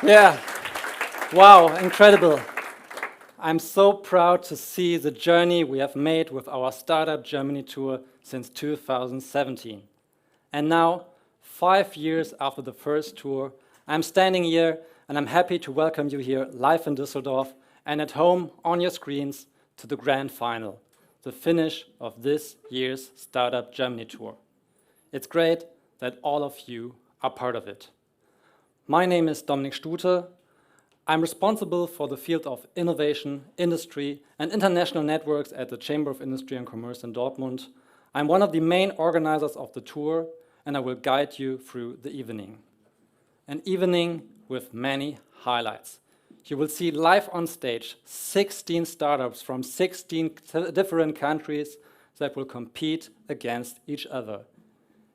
Yeah, wow, incredible. I'm so proud to see the journey we have made with our Startup Germany tour since 2017. And now, 5 years after the first tour, I'm standing here and I'm happy to welcome you here live in Dusseldorf and at home on your screens to the grand final, the finish of this year's Startup Germany tour. It's great that all of you are part of it. My name is Dominik Stute. I'm responsible for the field of innovation, industry, and international networks at the Chamber of Industry and Commerce in Dortmund. I'm one of the main organizers of the tour, and I will guide you through the evening. An evening with many highlights. You will see live on stage 16 startups from 16 different countries that will compete against each other.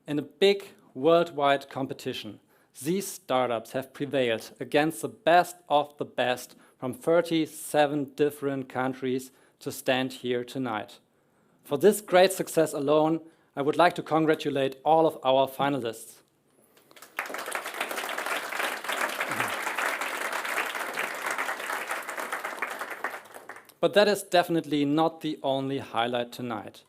In a big worldwide competition, these startups have prevailed against the best of the best from 37 different countries to stand here tonight. For this great success alone, I would like to congratulate all of our finalists. But that is definitely not the only highlight tonight.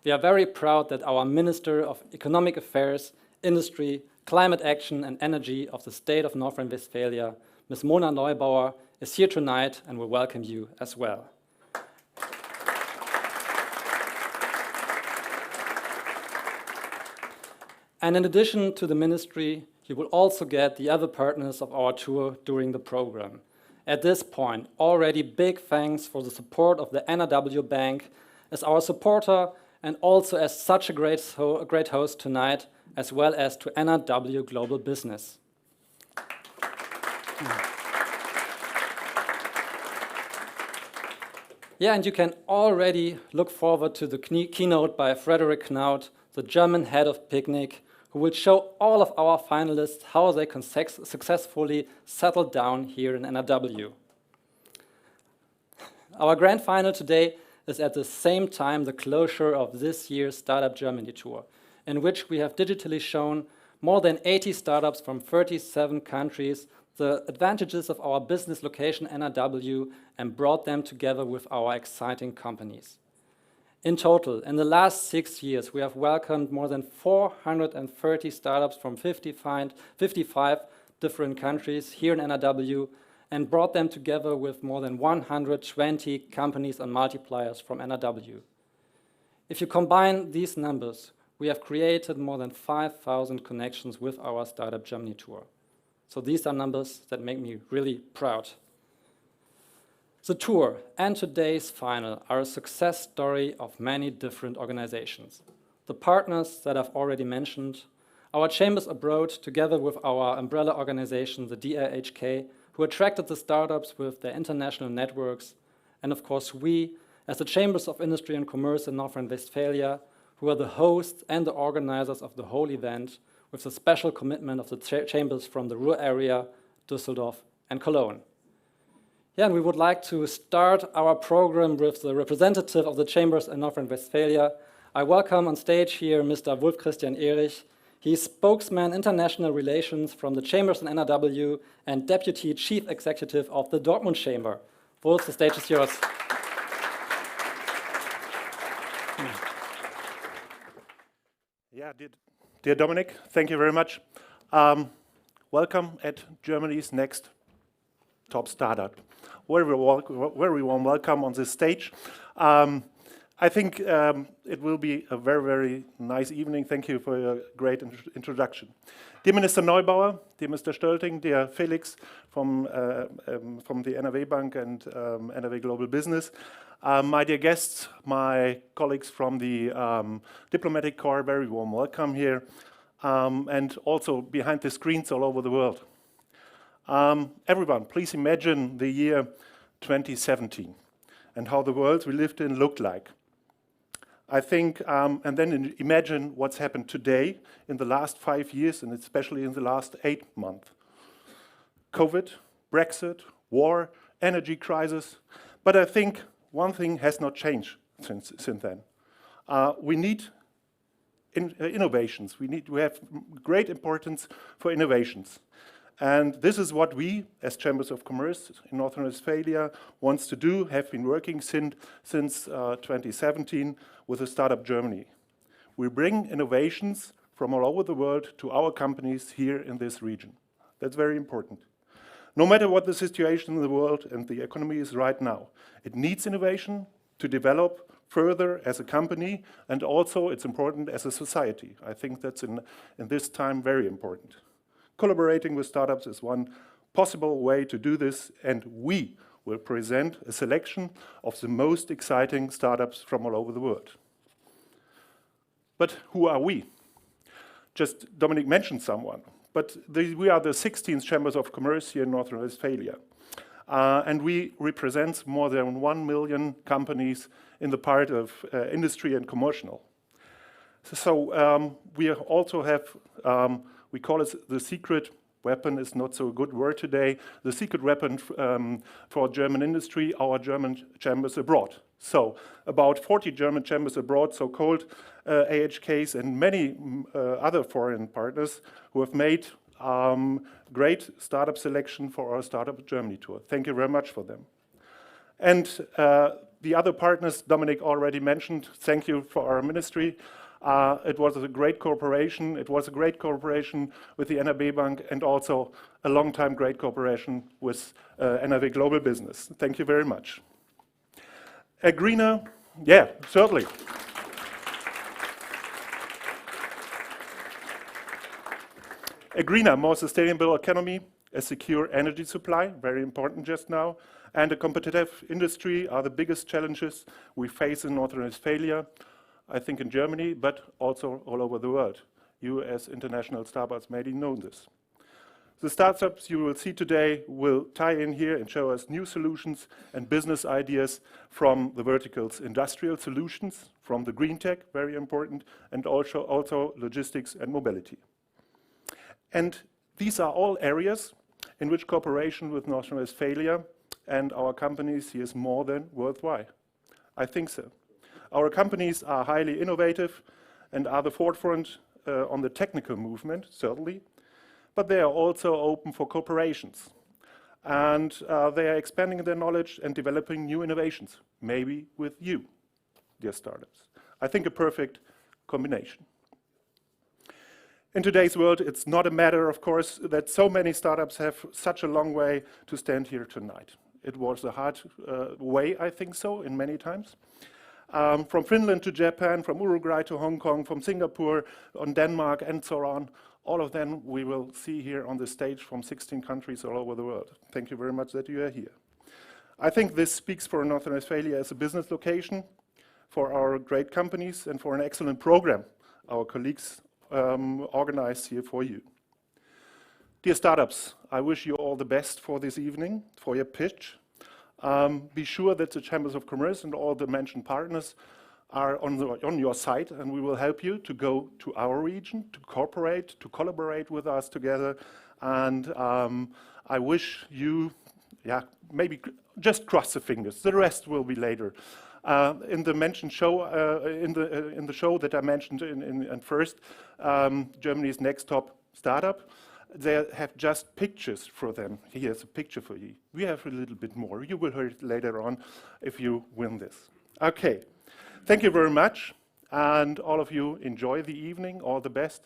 We are very proud that our Minister of Economic Affairs, Industry, Climate Action and Energy of the state of North Rhine-Westphalia, Ms. Mona Neubauer, is here tonight and will welcome you as well. And in addition to the ministry, you will also get the other partners of our tour during the program. At this point, already big thanks for the support of the NRW.BANK as our supporter and also as such a great host tonight, as well as to NRW.Global Business. Yeah, and you can already look forward to the keynote by Frederick Knaut, the German head of Picnic, who will show all of our finalists how they can successfully settle down here in NRW. Our grand final today is at the same time the closure of this year's Startup Germany tour, in which we have digitally shown more than 80 startups from 37 countries the advantages of our business location NRW and brought them together with our exciting companies. In total, in the last 6 years, we have welcomed more than 430 startups from 55 different countries here in NRW and brought them together with more than 120 companies and multipliers from NRW. If you combine these numbers, we have created more than 5,000 connections with our Startup Germany tour. So these are numbers that make me really proud. The tour and today's final are a success story of many different organizations. The partners that I've already mentioned, our chambers abroad together with our umbrella organization, the DRHK, who attracted the startups with their international networks, and of course we, as the Chambers of Industry and Commerce in North Rhine-Westphalia, who are the hosts and the organizers of the whole event, with the special commitment of the chambers from the Ruhr area, Dusseldorf and Cologne. Yeah, and we would like to start our program with the representative of the chambers in North Rhine-Westphalia. I welcome on stage here Mr. Wulf-Christian Ehrich. He's Spokesman International Relations from the Chambers in NRW and Deputy Chief Executive of the Dortmund Chamber. Wulf, the stage is yours. Yeah, dear Dominik, thank you very much. Welcome at Germany's next top startup. Very warm welcome on this stage. I think it will be a very, very nice evening. Thank you for your great introduction. Dear Minister Neubauer, dear Mr. Stölting, dear Felix from the NRW.BANK and NRW.Global Business, my dear guests, my colleagues from the diplomatic corps, very warm welcome here, and also behind the screens all over the world. Everyone, please imagine the year 2017 and how the world we lived in looked like. I think, and then imagine what's happened today in the last 5 years and especially in the last 8 months. COVID, Brexit, war, energy crisis. But I think one thing has not changed since then. We need innovations. We have great importance for innovations. And this is what we, as Chambers of Commerce in North Rhine-Westphalia, wants to do, have been working since 2017 with the Startup Germany. We bring innovations from all over the world to our companies here in this region. That's very important. No matter what the situation in the world and the economy is right now, it needs innovation to develop further as a company, and also it's important as a society. I think that's in this time very important. Collaborating with startups is one possible way to do this, and we will present a selection of the most exciting startups from all over the world. But who are we? Just Dominik mentioned someone, but we are the 16th Chambers of Commerce here in North Rhine-Westphalia. And we represent more than 1 million companies in the part of industry and commercial. So we also have, we call it the secret weapon, is not so a good word today, the secret weapon for German industry, our German chambers abroad. So about 40 German chambers abroad, so-called AHKs, and many other foreign partners who have made great startup selection for our Startup Germany tour. Thank you very much for them. And the other partners Dominik already mentioned, thank you for our ministry. It was a great cooperation. It was a great cooperation with the NRW.BANK and also a long-time great cooperation with NRW.Global business. Thank you very much. A greener, yeah, certainly. A greener, more sustainable economy, a secure energy supply, very important just now, and a competitive industry are the biggest challenges we face in North Rhine-Westphalia, I think in Germany, but also all over the world. You as international startups maybe know this. The startups you will see today will tie in here and show us new solutions and business ideas from the verticals industrial solutions, from the green tech, very important, and also logistics and mobility. And these are all areas in which cooperation with North Rhine-Westphalia and our companies here is more than worthwhile. I think so. Our companies are highly innovative and are the forefront on the technical movement, certainly, but they are also open for cooperations. And they are expanding their knowledge and developing new innovations, maybe with you, dear startups. I think a perfect combination. In today's world, it's not a matter, of course, that so many startups have such a long way to stand here tonight. It was a hard way, I think so, in many times. From Finland to Japan, from Uruguay to Hong Kong, from Singapore, on Denmark, and so on. All of them we will see here on the stage from 16 countries all over the world. Thank you very much that you are here. I think this speaks for North Rhine-Westphalia as a business location, for our great companies, and for an excellent program our colleagues organized here for you. Dear startups, I wish you all the best for this evening, for your pitch. Be sure that the Chambers of Commerce and all the mentioned partners are on your side, and we will help you to go to our region, to cooperate, to collaborate with us together. And I wish you, maybe just cross the fingers. The rest will be later. In the mentioned show, in the show that I mentioned in first, Germany's next top startup, they have just pictures for them. Here's a picture for you. We have a little bit more. You will hear it later on if you win this. Okay, thank you very much. And all of you enjoy the evening, all the best,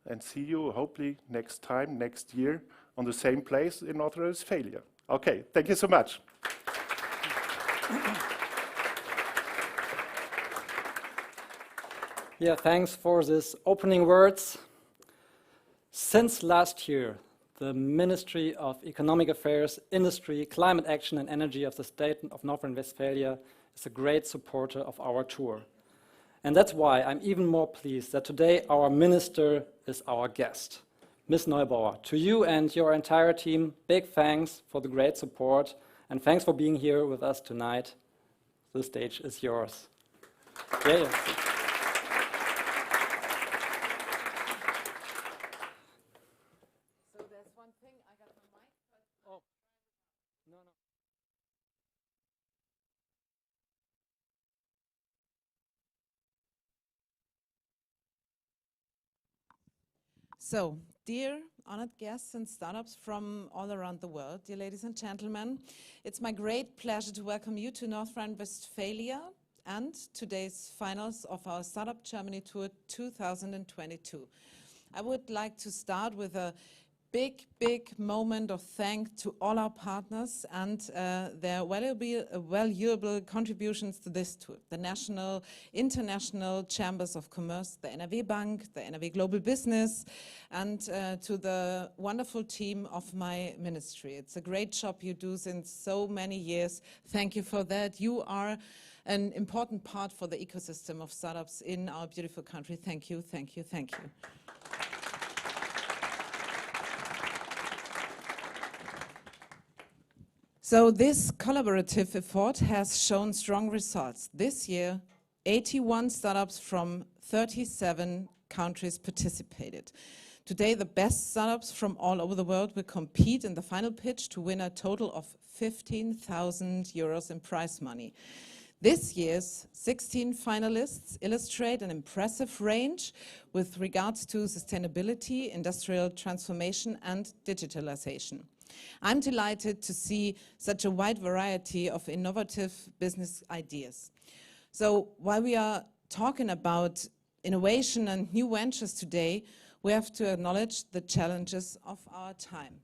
and see you hopefully next time, next year, on the same place in North Rhine-Westphalia. Okay, thank you so much. Yeah, thanks for this opening words. Since last year, the Ministry of Economic Affairs, Industry, Climate Action and Energy of the state of North Rhine-Westphalia is a great supporter of our tour. And that's why I'm even more pleased that today our minister is our guest. Ms. Neubar, to you and your entire team, big thanks for the great support and thanks for being here with us tonight. The stage is yours. Yeah. So, Dear honored guests and startups from all around the world, dear ladies and gentlemen, it's my great pleasure to welcome you to North Rhine-Westphalia and today's finals of our Startup Germany Tour 2022. I would like to start with a big moment of thanks to all our partners and their valuable contributions to this tour. The national, international chambers of commerce, the NRW.BANK, the NRW.Global business, and to the wonderful team of my ministry. It's a great job you do since so many years. Thank you for that. You are an important part for the ecosystem of startups in our beautiful country. Thank you, thank you, thank you. So this collaborative effort has shown strong results. This year, 81 startups from 37 countries participated. Today, the best startups from all over the world will compete in the final pitch to win a total of 15,000 euros in prize money. This year's 16 finalists illustrate an impressive range with regards to sustainability, industrial transformation, and digitalization. I'm delighted to see such a wide variety of innovative business ideas. So while we are talking about innovation and new ventures today, we have to acknowledge the challenges of our time.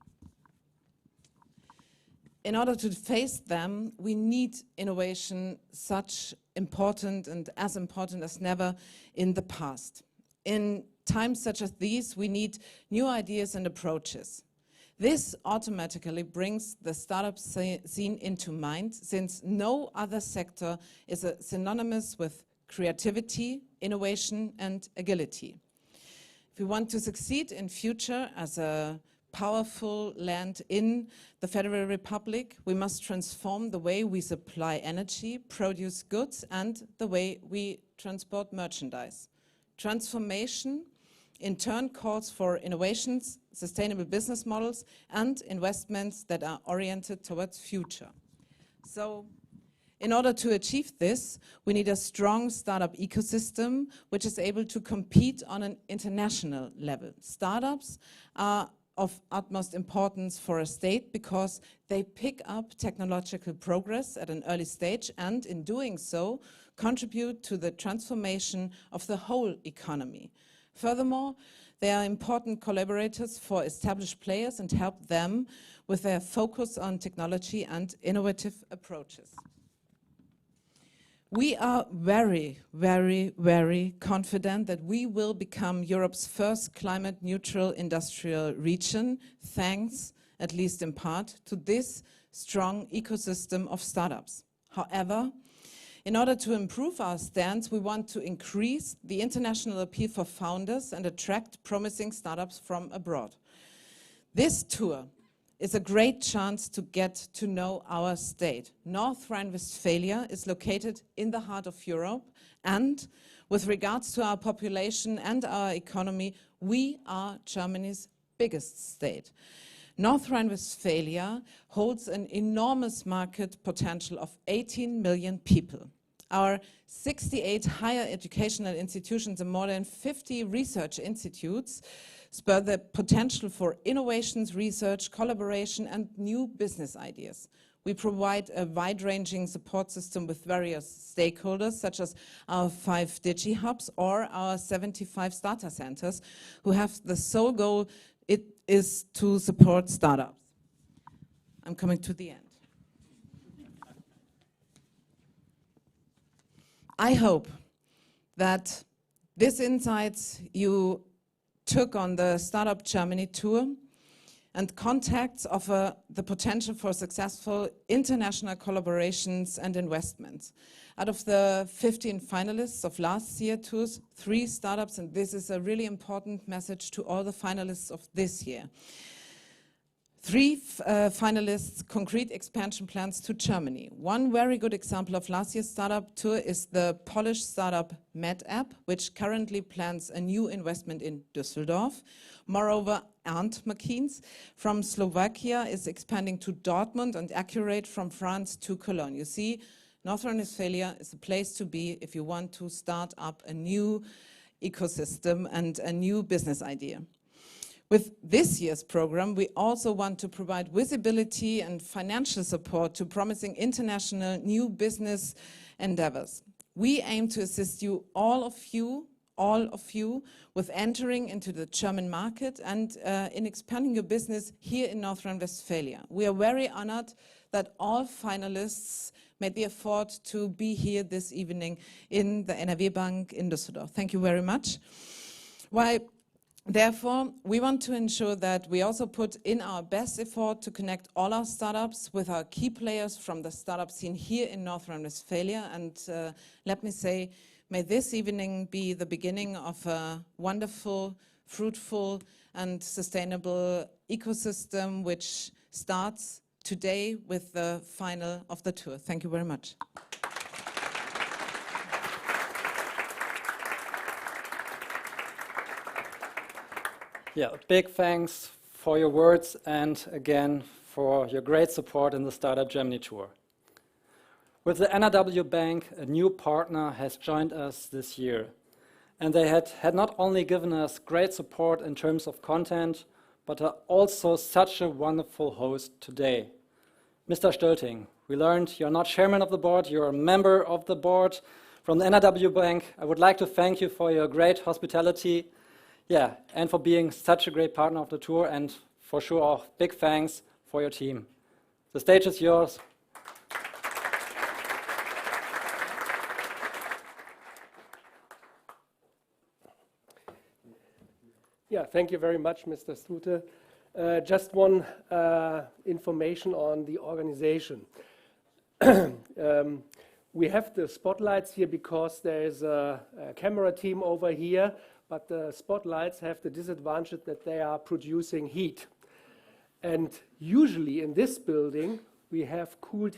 In order to face them, we need innovation such important and as important as never in the past. In times such as these, we need new ideas and approaches. This automatically brings the startup scene into mind, since no other sector is synonymous with creativity, innovation, and agility. If we want to succeed in future as a powerful land in the Federal Republic, we must transform the way we supply energy, produce goods, and the way we transport merchandise. Transformation in turn calls for innovations, sustainable business models, and investments that are oriented towards future. So, in order to achieve this, we need a strong startup ecosystem which is able to compete on an international level. Startups are of utmost importance for a state because they pick up technological progress at an early stage and, in doing so, contribute to the transformation of the whole economy. Furthermore, they are important collaborators for established players and help them with their focus on technology and innovative approaches. We are very confident that we will become Europe's first climate-neutral industrial region, thanks, at least in part, to this strong ecosystem of startups. However, in order to improve our stance, we want to increase the international appeal for founders and attract promising startups from abroad. This tour is a great chance to get to know our state. North Rhine-Westphalia is located in the heart of Europe, and with regards to our population and our economy, we are Germany's biggest state. North Rhine-Westphalia holds an enormous market potential of 18 million people. Our 68 higher educational institutions and more than 50 research institutes spur the potential for innovations, research, collaboration, and new business ideas. We provide a wide-ranging support system with various stakeholders, such as our 5 DigitalHUBs or our 75 starter centers, who have the sole goal it is to support startups. I'm coming to the end. I hope that this insights you took on the Startup Germany tour and contacts offer the potential for successful international collaborations and investments. Out of the 15 finalists of last year's tours, 3 startups, and this is a really important message to all the finalists of this year. 3 finalists' concrete expansion plans to Germany. One very good example of last year's startup tour is the Polish startup MedApp, which currently plans a new investment in Dusseldorf. Moreover, Arndt Makins from Slovakia is expanding to Dortmund and Accurate from France to Cologne. You see, North Rhine-Westphalia is a place to be if you want to start up a new ecosystem and a new business idea. With this year's program, we also want to provide visibility and financial support to promising international new business endeavors. We aim to assist you, all of you, with entering into the German market and in expanding your business here in North Rhine-Westphalia. We are very honored that all finalists made the effort to be here this evening in the NRW.BANK in Dusseldorf. Thank you very much. Therefore, we want to ensure that we also put in our best effort to connect all our startups with our key players from the startup scene here in North Rhine-Westphalia. And let me say, may this evening be the beginning of a wonderful, fruitful, and sustainable ecosystem which starts today with the final of the tour. Thank you very much. Yeah, big thanks for your words and again for your great support in the Startup Germany tour. With the NRW.BANK, a new partner has joined us this year. And they had not only given us great support in terms of content, but are also such a wonderful host today. Mr. Stölting, we learned you're not chairman of the board, you're a member of the board. From the NRW.BANK, I would like to thank you for your great hospitality, and for being such a great partner of the tour, and for sure, big thanks for your team. The stage is yours. Yeah, thank you very much, Mr. Stute. Just one information on the organization. We have the spotlights here because there is a camera team over here, but the spotlights have the disadvantage that they are producing heat. And usually in this building, we have cooled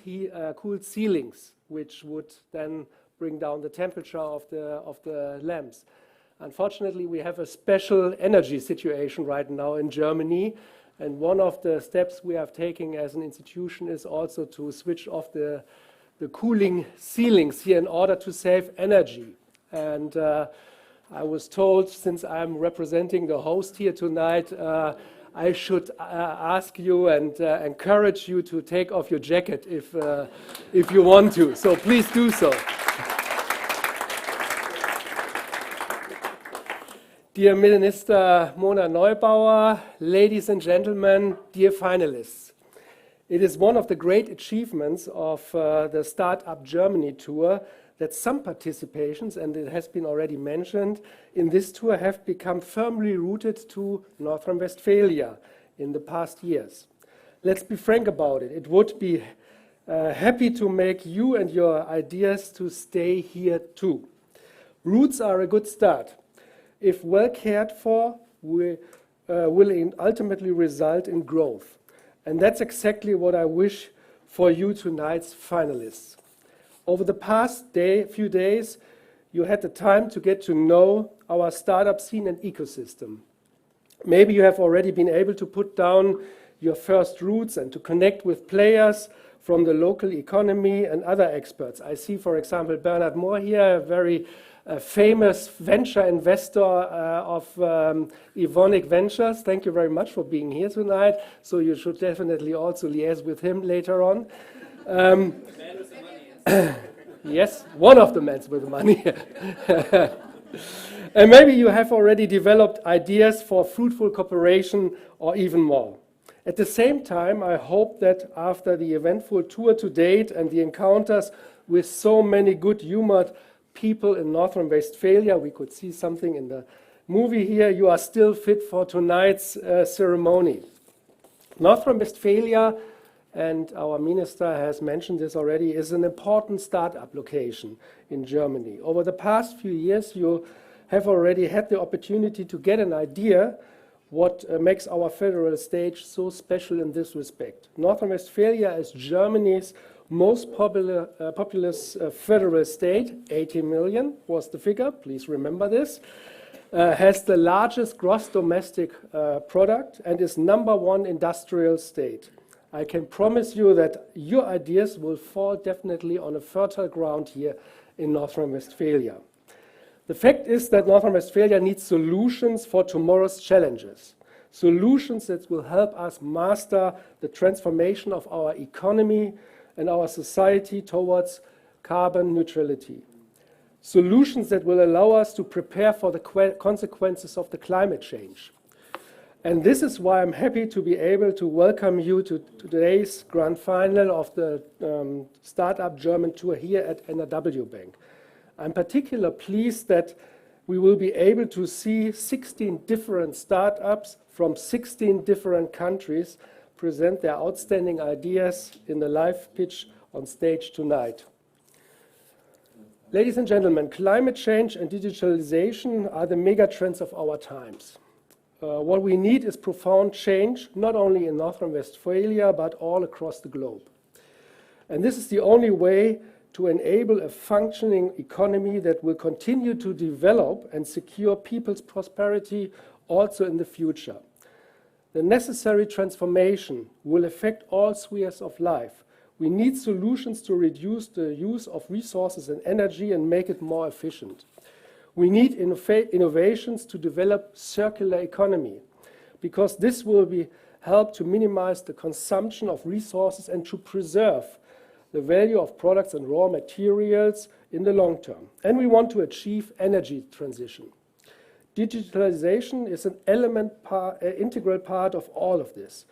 ceilings, which would then bring down the temperature of the lamps. Unfortunately, we have a special energy situation right now in Germany, and one of the steps we are taking as an institution is also to switch off the cooling ceilings here in order to save energy. And I was told, since I'm representing the host here tonight, I should ask you and encourage you to take off your jacket if you want to. So please do so. Dear Minister Mona Neubauer, ladies and gentlemen, dear finalists. It is one of the great achievements of the Start.up Germany tour that some participations, and it has been already mentioned, in this tour have become firmly rooted to North Rhine-Westphalia in the past years. Let's be frank about it. It would be happy to make you and your ideas to stay here too. Roots are a good start. If well cared for, will ultimately result in growth. And that's exactly what I wish for you tonight's finalists. Over the past few days, you had the time to get to know our startup scene and ecosystem. Maybe you have already been able to put down your first roots and to connect with players from the local economy and other experts. I see, for example, Bernhard Mohr here, a very famous venture investor of Evonik Ventures. Thank you very much for being here tonight. So you should definitely also liaise with him later on. Yes, one of the men with the money. And maybe you have already developed ideas for fruitful cooperation or even more. At the same time, I hope that after the eventful tour to date and the encounters with so many good-humored people in North Rhine-Westphalia, we could see something in the movie here, you are still fit for tonight's ceremony. North Rhine-Westphalia, and our minister has mentioned this already, is an important startup location in Germany. Over the past few years, you have already had the opportunity to get an idea what makes our federal stage so special in this respect. North Rhine-Westphalia is Germany's most populous federal state, 80 million was the figure, please remember this, has the largest gross domestic product and is #1 industrial state. I can promise you that your ideas will fall definitely on a fertile ground here in North Rhine-Westphalia. The fact is that North Rhine-Westphalia needs solutions for tomorrow's challenges. Solutions that will help us master the transformation of our economy and our society towards carbon neutrality. Solutions that will allow us to prepare for the consequences of the climate change. And this is why I'm happy to be able to welcome you to today's grand final of the Startup German Tour here at NRW.BANK. I'm particularly pleased that we will be able to see 16 different startups from 16 different countries present their outstanding ideas in the live pitch on stage tonight. Ladies and gentlemen, climate change and digitalization are the mega trends of our times. What we need is profound change, not only in North Rhine-Westphalia, but all across the globe. And this is the only way to enable a functioning economy that will continue to develop and secure people's prosperity also in the future. The necessary transformation will affect all spheres of life. We need solutions to reduce the use of resources and energy and make it more efficient. We need innovations to develop circular economy, because this will help to minimize the consumption of resources and to preserve the value of products and raw materials in the long term. And we want to achieve energy transition. Digitalization is an integral part of all of this,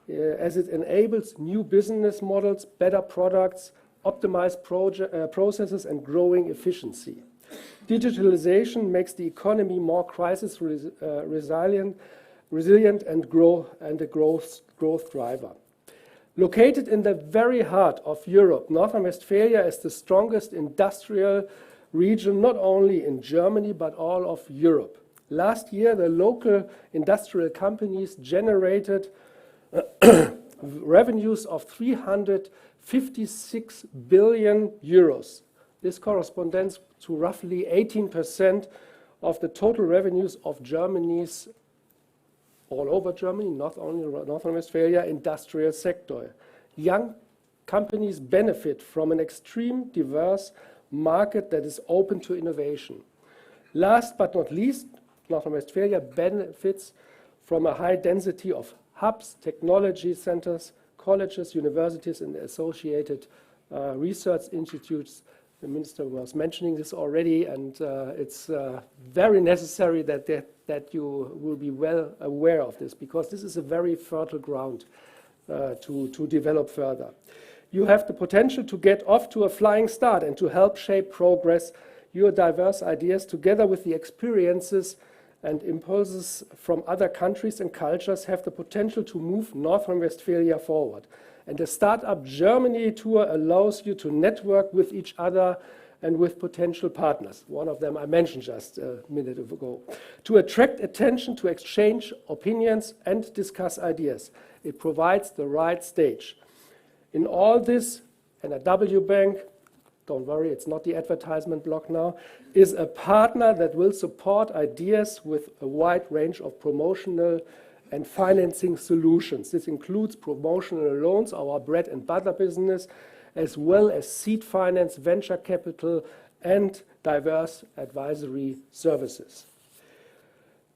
as it enables new business models, better products, optimized processes, and growing efficiency. Digitalization makes the economy more crisis resilient and a growth driver. Located in the very heart of Europe, North Rhine-Westphalia is the strongest industrial region, not only in Germany, but all of Europe. Last year, the local industrial companies generated revenues of 356 billion euros. This corresponds to roughly 18% of the total revenues of Germany's, all over Germany, not only North Rhine-Westphalia, industrial sector. Young companies benefit from an extreme diverse market that is open to innovation. Last but not least, North Rhine-Westphalia benefits from a high density of hubs, technology centers, colleges, universities, and associated research institutes. The minister was mentioning this already, and it's very necessary that you will be well aware of this, because this is a very fertile ground to develop further. You have the potential to get off to a flying start and to help shape progress. Your diverse ideas, together with the experiences and impulses from other countries and cultures, have the potential to move North Rhine-Westphalia forward. And the Startup Germany tour allows you to network with each other and with potential partners. One of them I mentioned just a minute ago. To attract attention, to exchange opinions and discuss ideas. It provides the right stage. In all this, NRW.BANK, don't worry, it's not the advertisement block now, is a partner that will support ideas with a wide range of promotional and financing solutions. This includes promotional loans, our bread and butter business, as well as seed finance, venture capital, and diverse advisory services.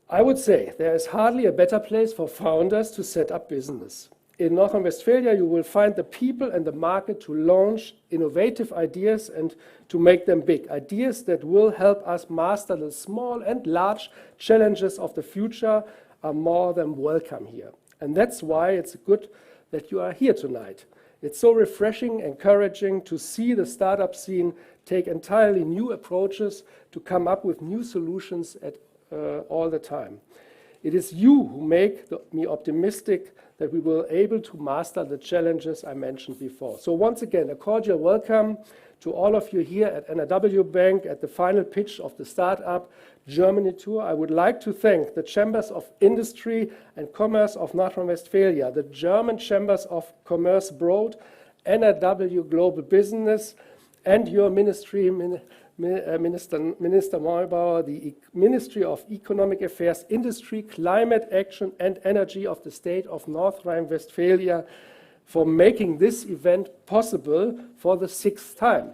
I would say there is hardly a better place for founders to set up business. In North Rhine-Westphalia, you will find the people and the market to launch innovative ideas and to make them big. Ideas that will help us master the small and large challenges of the future are more than welcome here. And that's why it's good that you are here tonight. It's so refreshing, encouraging to see the startup scene take entirely new approaches to come up with new solutions all the time. It is you who make me optimistic that we will be able to master the challenges I mentioned before. So once again, a cordial welcome to all of you here at NRW.BANK at the final pitch of the Startup Germany tour. I would like to thank the Chambers of Industry and Commerce of North Rhine-Westphalia, the German Chambers of Commerce Broad, NRW.Global Business, and your ministry, Minister Neubar, the Ministry of Economic Affairs, Industry, Climate Action and Energy of the state of North Rhine-Westphalia for making this event possible for the 6th time.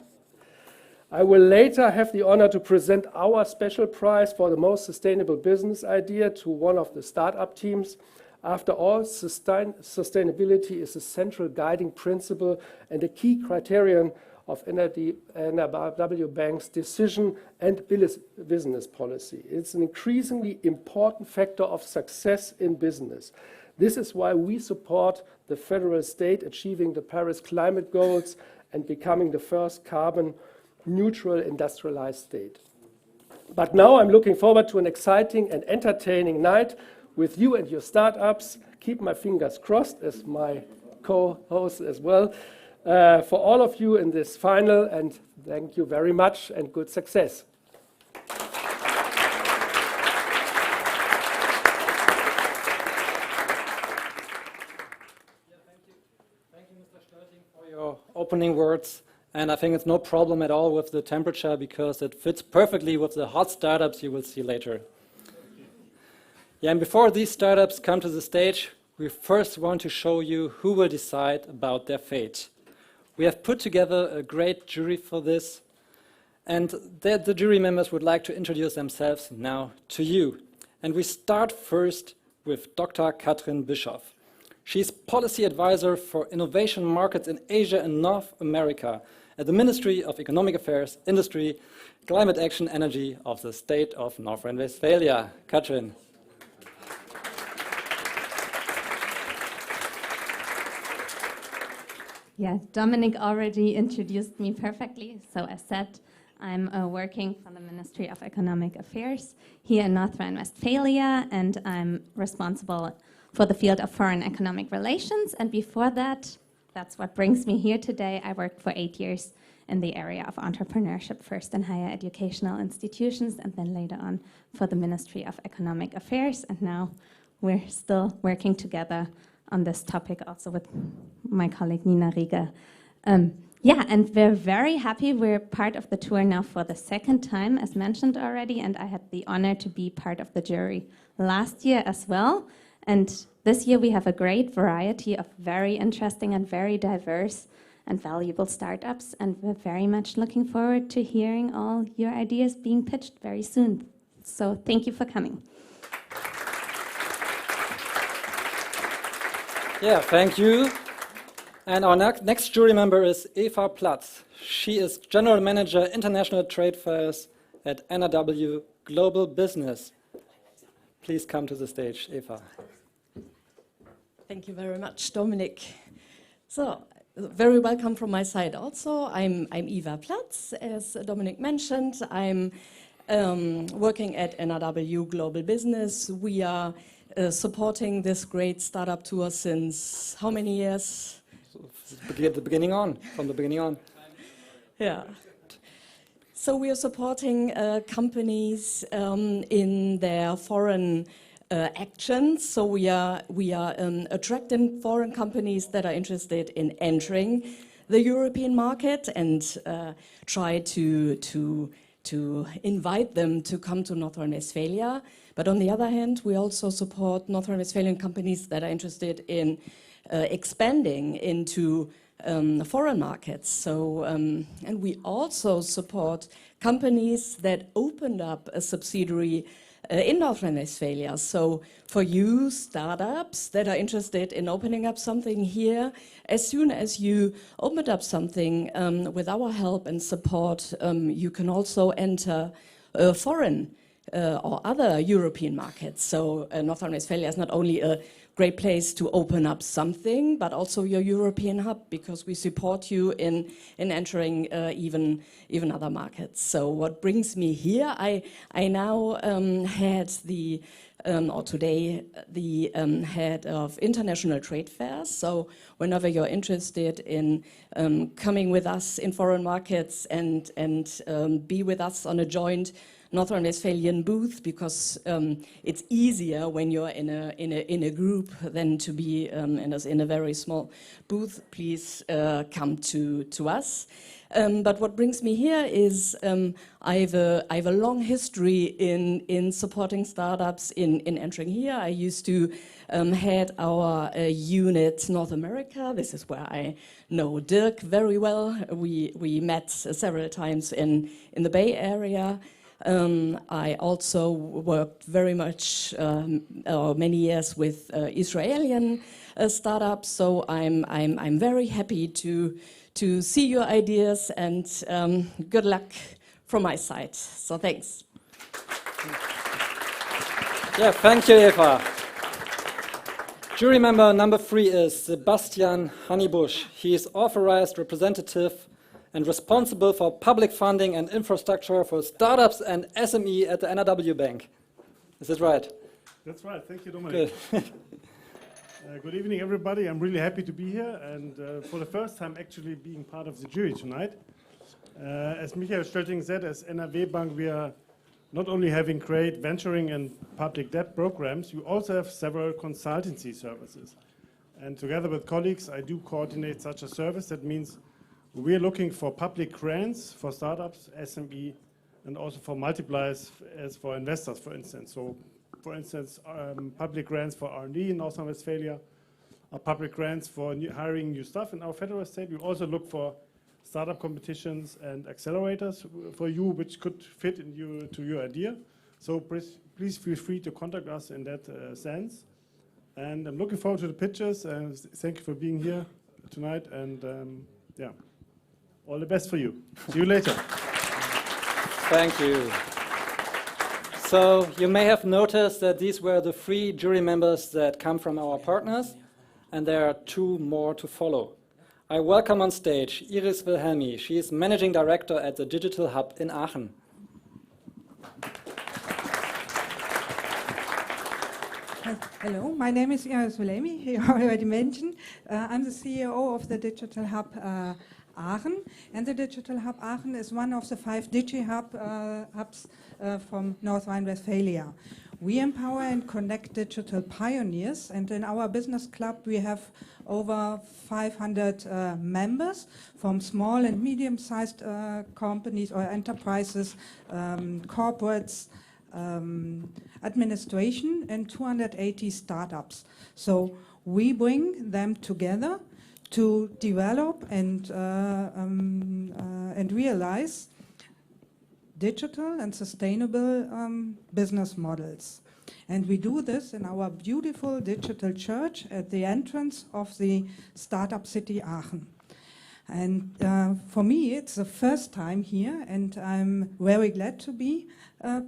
I will later have the honor to present our special prize for the most sustainable business idea to one of the startup teams. After all, sustainability is a central guiding principle and a key criterion of NRW.BANK's decision and business policy. It's an increasingly important factor of success in business. This is why we support the federal state achieving the Paris climate goals and becoming the first carbon-neutral industrialized state. But now I'm looking forward to an exciting and entertaining night with you and your startups. Keep my fingers crossed as my co-host as well. For all of you in this final, and thank you very much and good success. Thank you, Mr. Stölting, for your opening words. And I think it's no problem at all with the temperature because it fits perfectly with the hot startups you will see later. Yeah, and before these startups come to the stage, we first want to show you who will decide about their fate. We have put together a great jury for this, and the jury members would like to introduce themselves now to you. And we start first with Dr. Kathrin Bischoff. She's policy advisor for innovation markets in Asia and North America at the Ministry of Economic Affairs, Industry, Climate Action, Energy of the state of North Rhine-Westphalia. Kathrin. Yeah, Dominik already introduced me perfectly. So as said, I'm working for the Ministry of Economic Affairs here in North Rhine-Westphalia, and I'm responsible for the field of foreign economic relations. And before that, that's what brings me here today. I worked for 8 years in the area of entrepreneurship, first in higher educational institutions, and then later on for the Ministry of Economic Affairs. And now we're still working together on this topic also with my colleague Nina Rieger. Yeah, and we're very happy. We're part of the tour now for the second time, as mentioned already, and I had the honor to be part of the jury last year as well. And this year we have a great variety of very interesting and very diverse and valuable startups, and we're very much looking forward to hearing all your ideas being pitched very soon. So thank you for coming. Yeah, thank you. And our next jury member is Eva Platz. She is General Manager International Trade Fairs at NRW.Global Business. Please come to the stage, Eva. Thank you very much, Dominik. So, very welcome from my side also. I'm Eva Platz, as Dominik mentioned. I'm working at NRW.Global Business. We are supporting this great startup tour since how many years? From the beginning on. Yeah. So we are supporting companies in their foreign actions. So we are attracting foreign companies that are interested in entering the European market and try to invite them to come to North Rhine-Westphalia. But on the other hand, we also support North Rhine-Westphalian companies that are interested in expanding into foreign markets. So, and we also support companies that opened up a subsidiary in North Rhine-Westphalia. So for you startups that are interested in opening up something here, as soon as you opened up something with our help and support, you can also enter foreign or other European markets. So North Rhine-Westphalia is not only a great place to open up something, but also your European hub, because we support you in entering even other markets. So what brings me here, I now had the, or today, the head of international trade fairs. So whenever you're interested in coming with us in foreign markets and be with us on a joint North Rhine-Westphalian booth because it's easier when you're in a group than to be in a very small booth. Please come to us. But what brings me here is I have a long history in supporting startups in entering here. I used to head our unit North America. This is where I know Dirk very well. We met several times in the Bay Area. I also worked very much many years with Israeli startups. So I'm very happy to see your ideas, and good luck from my side. So thanks. Yeah, thank you, Eva. Jury member number 3 is Sebastian Hanny-Busch. He is authorized representative and responsible for public funding and infrastructure for startups and SME at the NRW.BANK. Is that right? That's right. Thank you, Dominik. Good. Good evening, everybody. I'm really happy to be here, and for the first time actually being part of the jury tonight. As Michael Stölting said, as NRW.BANK, we are not only having great venturing and public debt programs, we also have several consultancy services. And together with colleagues, I do coordinate such a service. That means we're looking for public grants for startups, SME, and also for multipliers as for investors, for instance. So, for instance, public grants for R&D in North Rhine-Westphalia, or public grants for hiring new staff in our federal state. We also look for startup competitions and accelerators for you, which could fit to your idea. So please feel free to contact us in that sense. And I'm looking forward to the pictures, and thank you for being here tonight. And yeah, all the best for you. See you later. Thank you. So you may have noticed that these were the 3 jury members that come from our partners, and there are 2 more to follow. I welcome on stage Iris Wilhelmi. She is Managing Director at the DigitalHUB in Aachen. Hello, my name is Iris Wilhelmi, you already mentioned. I'm the CEO of the DigitalHUB Aachen, and the DigitalHUB Aachen is one of the 5 DigiHUB from North Rhine-Westphalia. We empower and connect digital pioneers, and in our business club we have over 500 members from small and medium-sized companies or enterprises, corporates, administration, and 280 startups. So we bring them together to develop and realize digital and sustainable business models. And we do this in our beautiful digital church at the entrance of the startup city Aachen. And for me, it's the first time here, and I'm very glad to be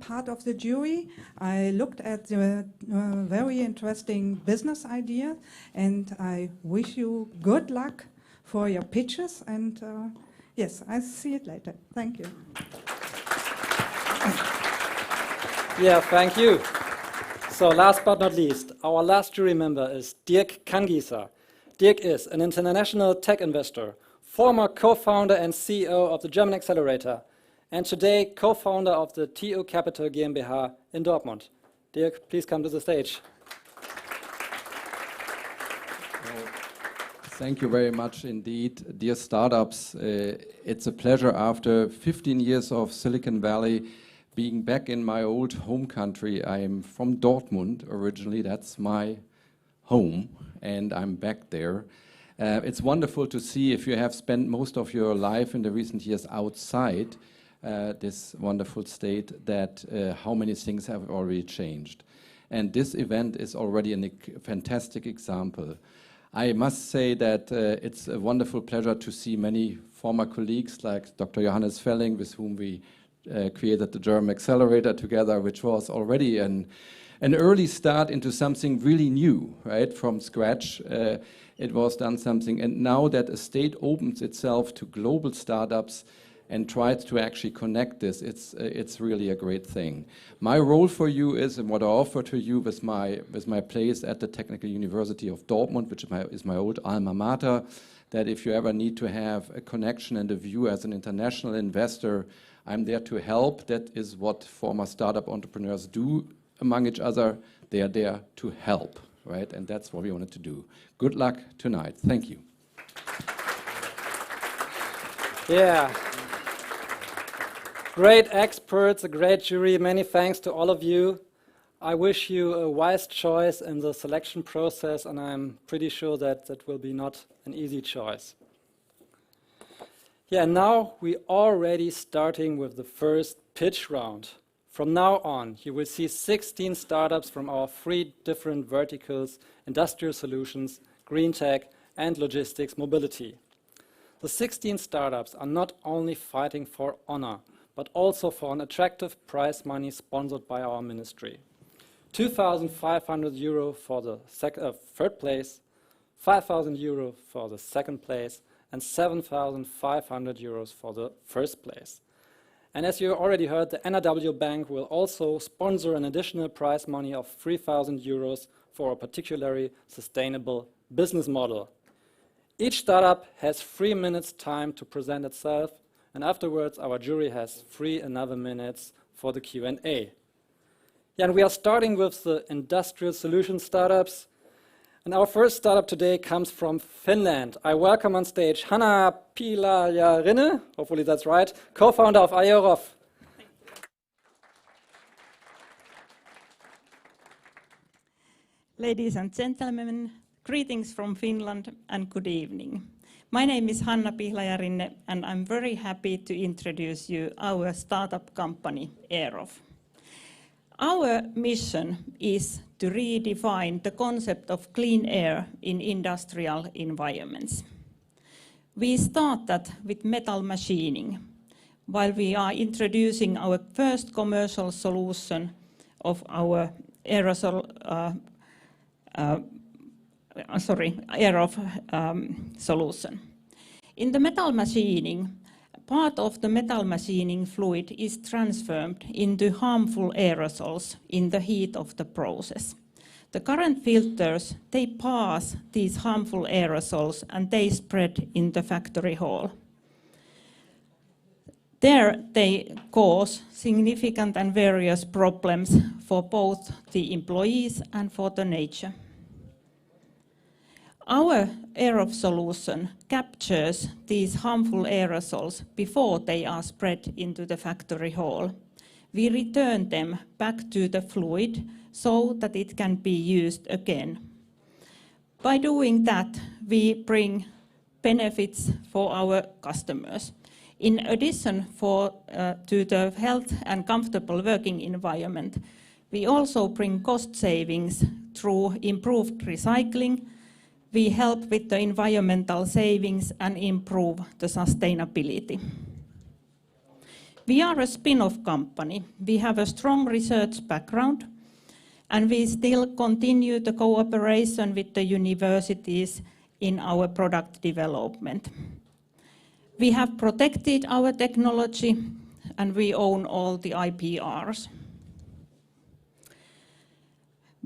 part of the jury. I looked at the very interesting business idea, and I wish you good luck for your pitches. And yes, I'll see it later. Thank you. Yeah, thank you. So last but not least, our last jury member is Dirk Kanngiesser. Dirk is an international tech investor, former co-founder and CEO of the German Accelerator, and today co-founder of the TU Capital GmbH in Dortmund. Dirk, please come to the stage. Thank you very much indeed. Dear startups, it's a pleasure after 15 years of Silicon Valley being back in my old home country. I'm from Dortmund originally, that's my home, and I'm back there. It's wonderful to see, if you have spent most of your life in the recent years outside this wonderful state, that how many things have already changed. And this event is already a fantastic example. I must say that it's a wonderful pleasure to see many former colleagues like Dr. Johannes Felling, with whom we created the German Accelerator together, which was already an early start into something really new, right? From scratch, it was done something. And now that a state opens itself to global startups, and tried to actually connect this. It's really a great thing. My role for you is, and what I offer to you with my place at the Technical University of Dortmund, which is my old alma mater, that if you ever need to have a connection and a view as an international investor, I'm there to help. That is what former startup entrepreneurs do among each other. They are there to help, right? And that's what we wanted to do. Good luck tonight. Thank you. Yeah. Great experts, a great jury. Many thanks to all of you. I wish you a wise choice in the selection process, and I'm pretty sure that that will be not an easy choice. Yeah, now we're already starting with the first pitch round. From now on, you will see 16 startups from our 3 different verticals: industrial solutions, green tech, and logistics mobility. The 16 startups are not only fighting for honor, but also for an attractive prize money sponsored by our ministry. 2,500 euro for the third place, 5,000 euro for the second place, and 7,500 euros for the first place. And as you already heard, the NRW.BANK will also sponsor an additional prize money of 3,000 euros for a particularly sustainable business model. Each startup has 3 minutes time to present itself, and afterwards our jury has 3 another minutes for the Q&A. Yeah, and we are starting with the industrial solution startups. And our first startup today comes from Finland. I welcome on stage Hanny-Busch, hopefully that's right, co-founder of Aeroff. Ladies and gentlemen, greetings from Finland and good evening. My name is Hanna-Busch and I'm very happy to introduce you our startup company, Aeroff. Our mission is to redefine the concept of clean air in industrial environments. We started with metal machining, while we are introducing our first commercial solution of our Aeroff solution. In the metal machining, part of the metal machining fluid is transformed into harmful aerosols in the heat of the process. The current filters, they pass these harmful aerosols and they spread in the factory hall. There they cause significant and various problems for both the employees and for the nature. Our Aeroff solution captures these harmful aerosols before they are spread into the factory hall. We return them back to the fluid so that it can be used again. By doing that, we bring benefits for our customers. In addition to the health and comfortable working environment, we also bring cost savings through improved recycling. We help with the environmental savings and improve the sustainability. We are a spin-off company. We have a strong research background, and we still continue the cooperation with the universities in our product development. We have protected our technology, and we own all the IPRs.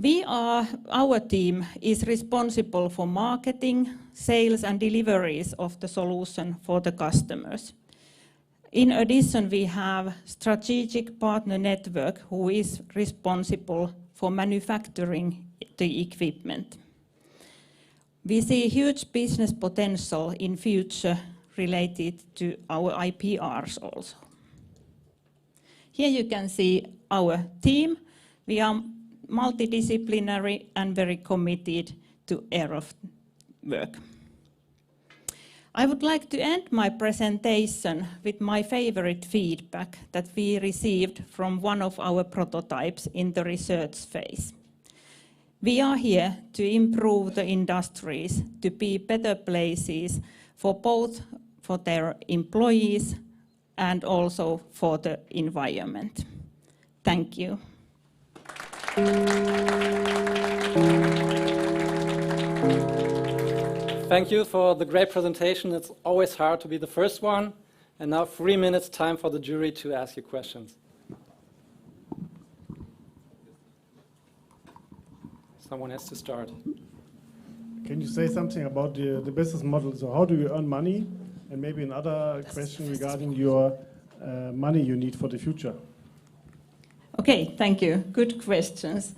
Our team is responsible for marketing, sales and deliveries of the solution for the customers. In addition, we have strategic partner network who is responsible for manufacturing the equipment. We see huge business potential in future related to our IPRs also. Here you can see our team. We are multidisciplinary and very committed to Aeroff work. I would like to end my presentation with my favorite feedback that we received from one of our prototypes in the research phase. We are here to improve the industries to be better places for both for their employees and also for the environment. Thank you. Thank you for the great presentation. It's always hard to be the first one. And now 3 minutes time for the jury to ask you questions. Someone has to start. Can you say something about the business model? So how do you earn money? And maybe another question regarding your money you need for the future. Okay, thank you. Good questions.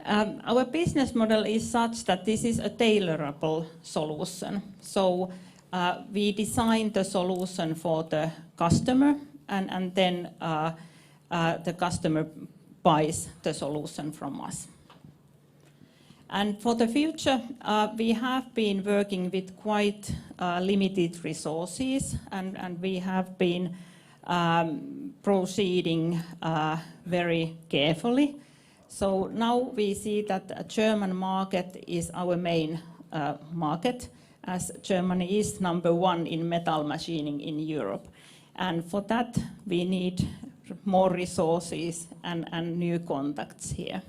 Our business model is such that this is a tailorable solution. So we design the solution for the customer, and then the customer buys the solution from us. And for the future, we have been working with quite limited resources, and we have been proceeding very carefully. So now we see that the German market is our main market, as Germany is #1 in metal machining in Europe. And for that, we need more resources and new contacts here.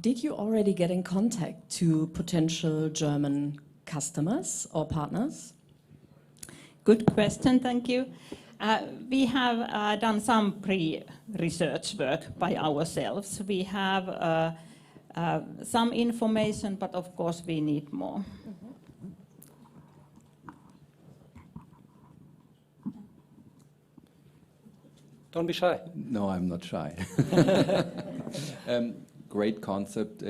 Did you already get in contact to potential German customers or partners? Good question, thank you. We have done some pre-research work by ourselves. We have some information, but of course we need more. Don't be shy. No, I'm not shy. Great concept.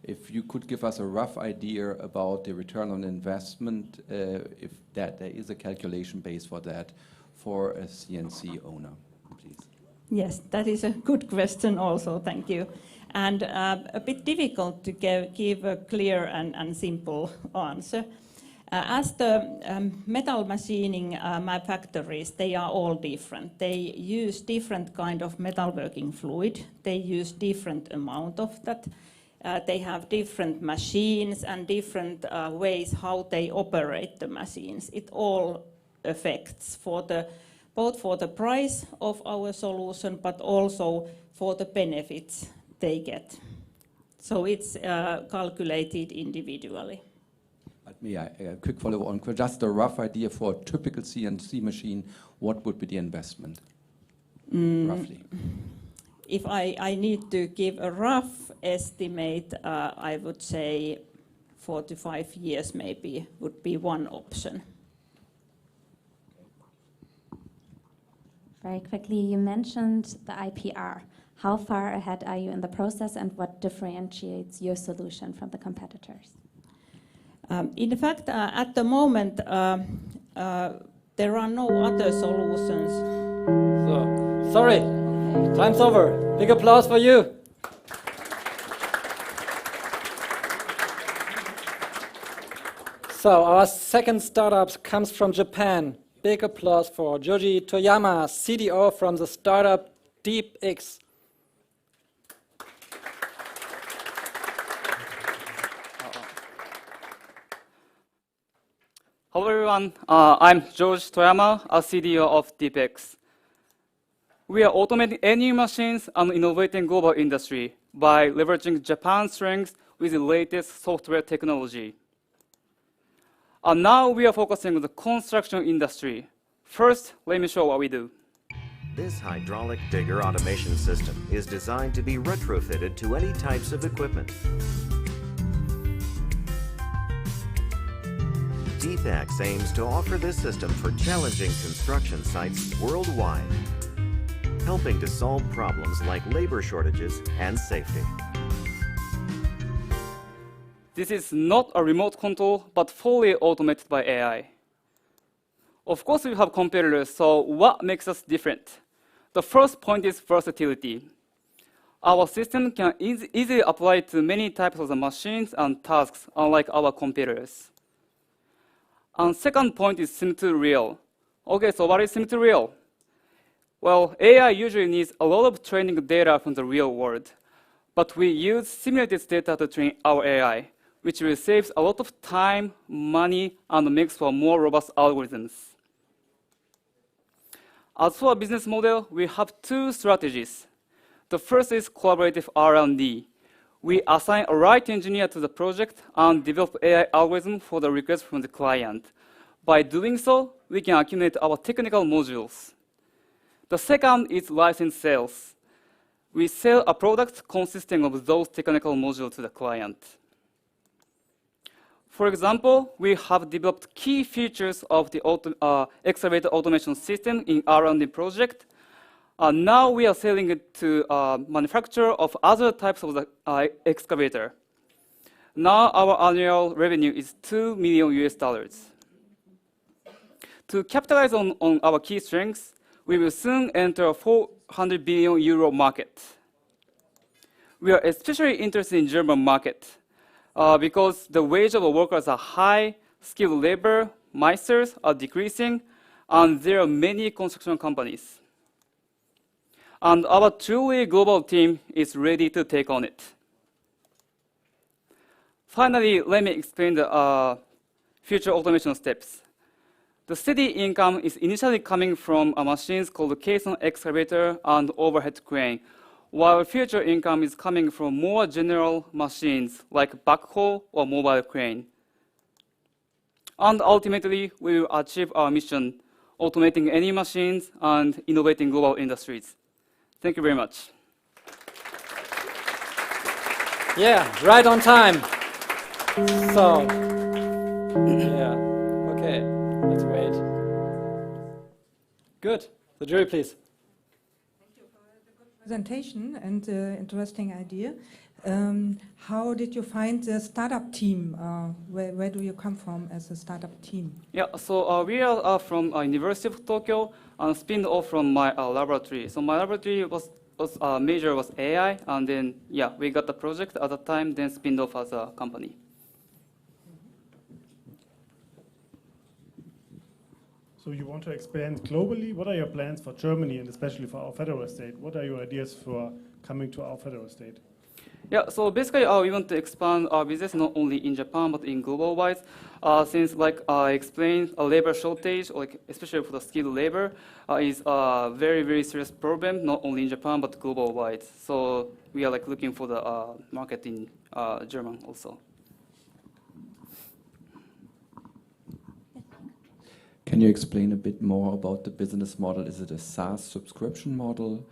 If you could give us a rough idea about the return on investment, if there is a calculation base for that for a CNC owner, please. Yes, that is a good question also, thank you. And a bit difficult to give a clear and simple answer. As the metal machining factories, they are all different. They use different kind of metalworking fluid. They use different amount of that. They have different machines and different ways how they operate the machines. It all affects both for the price of our solution, but also for the benefits they get. So it's calculated individually. But may I, a quick follow-on, just a rough idea for a typical CNC machine, what would be the investment, roughly? If I need to give a rough estimate, I would say 4 to 5 years maybe would be one option. Very quickly, you mentioned the IPR. How far ahead are you in the process, and what differentiates your solution from the competitors? In fact, at the moment, there are no other solutions. So, sorry, time's over. Big applause for you. So, our second startup comes from Japan. Big applause for Joji Toyama, CDO from the startup DeepX. Hello everyone, I'm George Toyama, a CDO of DeepX. We are automating any machines and innovating global industry by leveraging Japan's strengths with the latest software technology. And now we are focusing on the construction industry. First, let me show what we do. This hydraulic digger automation system is designed to be retrofitted to any types of equipment. DeepX aims to offer this system for challenging construction sites worldwide, helping to solve problems like labor shortages and safety. This is not a remote control, but fully automated by AI. Of course, we have competitors, so what makes us different? The first point is versatility. Our system can easily apply to many types of machines and tasks, unlike our competitors. And second point is sim to real. Okay, so what is sim to real? Well, AI usually needs a lot of training data from the real world, but we use simulated data to train our AI, which will save a lot of time, money, and makes for more robust algorithms. As for our business model, we have two strategies. The first is collaborative R&D. We assign a right engineer to the project and develop AI algorithm for the request from the client. By doing so, we can accumulate our technical modules. The second is license sales. We sell a product consisting of those technical modules to the client. For example, we have developed key features of the excavator automation system in R&D project. Now we are selling it to manufacturer of other types of the excavator. Now our annual revenue is $2 million. To capitalize on our key strengths, we will soon enter a 400 billion euro market. We are especially interested in German market because the wage of the workers are high, skilled labor, meisters are decreasing, and there are many construction companies. And our truly global team is ready to take on it. Finally, let me explain the future automation steps. The steady income is initially coming from machines called caisson excavator and overhead crane, while future income is coming from more general machines like backhoe or mobile crane. And ultimately, we will achieve our mission, automating any machines and innovating global industries. Thank you very much. Yeah, right on time. So, yeah, okay, let's wait. Good. The jury, please. Thank you for the good presentation and the interesting idea. How did you find the startup team? Where do you come from as a startup team? Yeah, so we are from University of Tokyo and spin off from my laboratory. So my laboratory was major was AI, and then yeah, we got the project at the time, then spin off as a company. So you want to expand globally? What are your plans for Germany and especially for our federal state? What are your ideas for coming to our federal state? Yeah, so basically we want to expand our business not only in Japan but in global wise. Since like I explained, a labor shortage, like especially for the skilled labor, is a very, very serious problem, not only in Japan but global wide. So we are like looking for the market in German also. Can you explain a bit more about the business model? Is it a SaaS subscription model?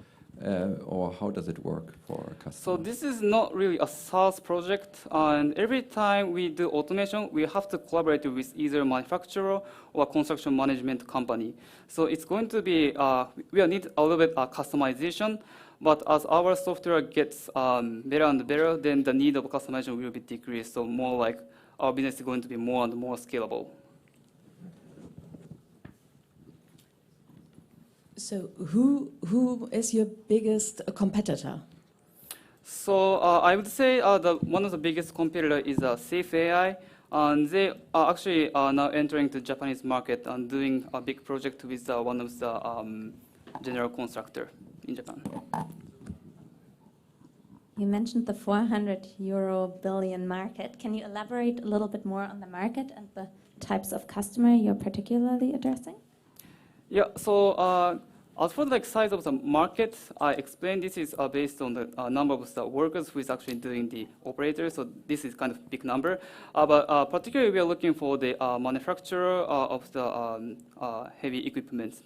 Or how does it work for our customers? So this is not really a SaaS project, and every time we do automation, we have to collaborate with either manufacturer or construction management company. So it's going to be, we will need a little bit of customization, but as our software gets better and better, then the need of customization will be decreased. So more like our business is going to be more and more scalable. So who is your biggest competitor? So I would say one of the biggest competitor is Safe AI, and they are actually now entering the Japanese market and doing a big project with one of the general constructor in Japan. You mentioned the 400 billion market. Can you elaborate a little bit more on the market and the types of customer you're particularly addressing? Yeah, so as for the size of the market, I explained this is based on the number of the workers who is actually doing the operator. So this is kind of big number. But particularly, we are looking for the manufacturer of the heavy equipment.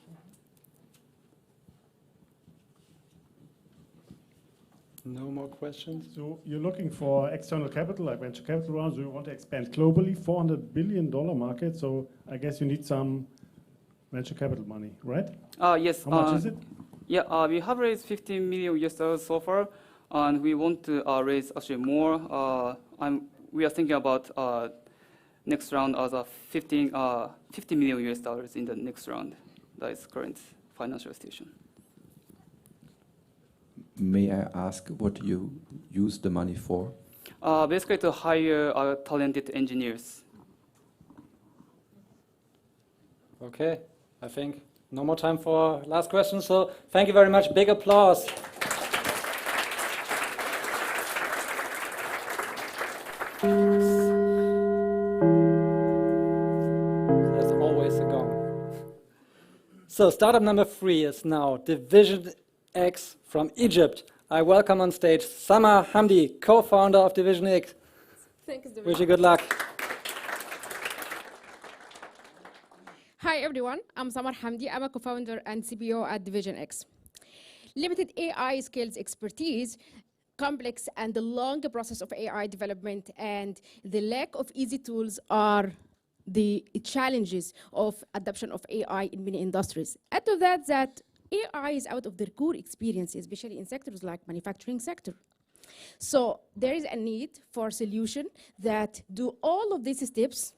No more questions? So you're looking for external capital, like venture capital rounds. So you want to expand globally, $400 billion market. So I guess you need some venture capital money, right? Yes. How much is it? Yeah, we have raised $15 million so far, and we want to raise actually more. We are thinking about next round as a $50 million in the next round. That is current financial situation. May I ask what you use the money for? Basically to hire talented engineers. Okay, I think no more time for last question. So thank you very much. Big applause. There's always a gong. So startup number 3 is now DevisionX from Egypt. I welcome on stage Samar Hamdi, co-founder of DevisionX. Thanks, Dominik. Wish you good luck. Hi, everyone. I'm Samar Hamdi. I'm a co-founder and CPO at DevisionX. Limited AI skills expertise, complex and the long process of AI development, and the lack of easy tools are the challenges of adoption of AI in many industries. Add to that AI is out of their core experience, especially in sectors like manufacturing sector. So there is a need for solution that do all of these steps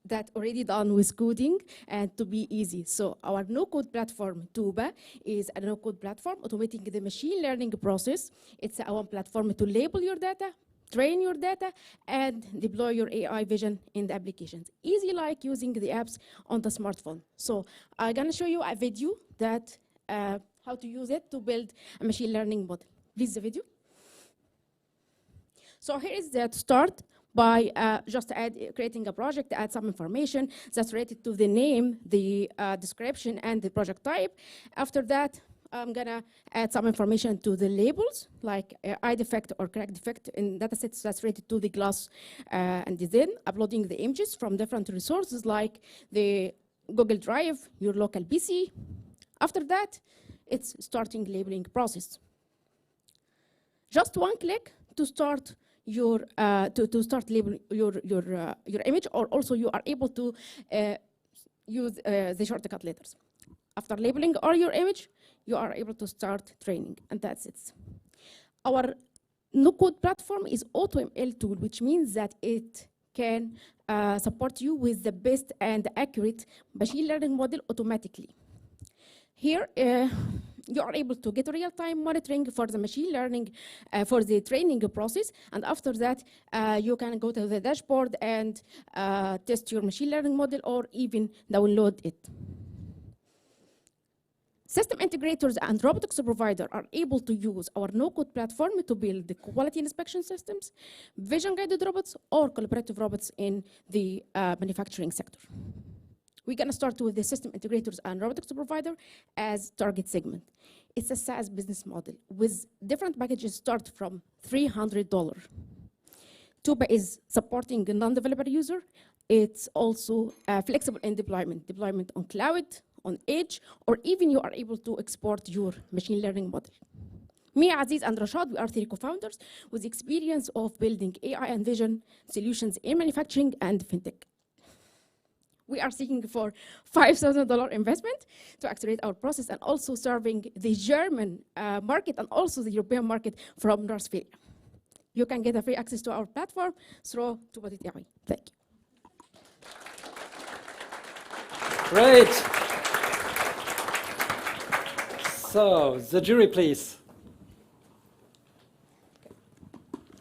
that already done with coding and to be easy. So our no-code platform, Tuba, is a no-code platform automating the machine learning process. It's our platform to label your data, train your data, and deploy your AI vision in the applications. Easy like using the apps on the smartphone. So I'm gonna show you a video that how to use it to build a machine learning model. Please the video. So here is the start by just creating a project, add some information that's related to the name, the description, and the project type. After that, I'm gonna add some information to the labels, like eye defect or crack defect in datasets that's related to the glass, and then uploading the images from different resources like the Google Drive, your local PC. After that, it's starting labeling process. Just one click to start your to start labeling your image, or also you are able to use the shortcut letters. After labeling all your image, you are able to start training, and that's it. Our no-code platform is AutoML tool, which means that it can support you with the best and accurate machine learning model automatically. Here, you are able to get real-time monitoring for the machine learning, for the training process, and after that, you can go to the dashboard and test your machine learning model or even download it. System integrators and robotics providers are able to use our no-code platform to build the quality inspection systems, vision-guided robots, or collaborative robots in the manufacturing sector. We're gonna start with the system integrators and robotics provider as target segment. It's a SaaS business model with different packages start from $300. Tuba is supporting a non-developer user. It's also flexible in deployment on cloud, on edge, or even you are able to export your machine learning model. Me, Aziz, and Rashad, we are 3 co-founders with experience of building AI and vision solutions in manufacturing and fintech. We are seeking for $5,000 investment to accelerate our process and also serving the German market and also the European market from Rhine-Westphalia. You can get a free access to our platform through Tuba.ai. Thank you. Great. So, the jury, please.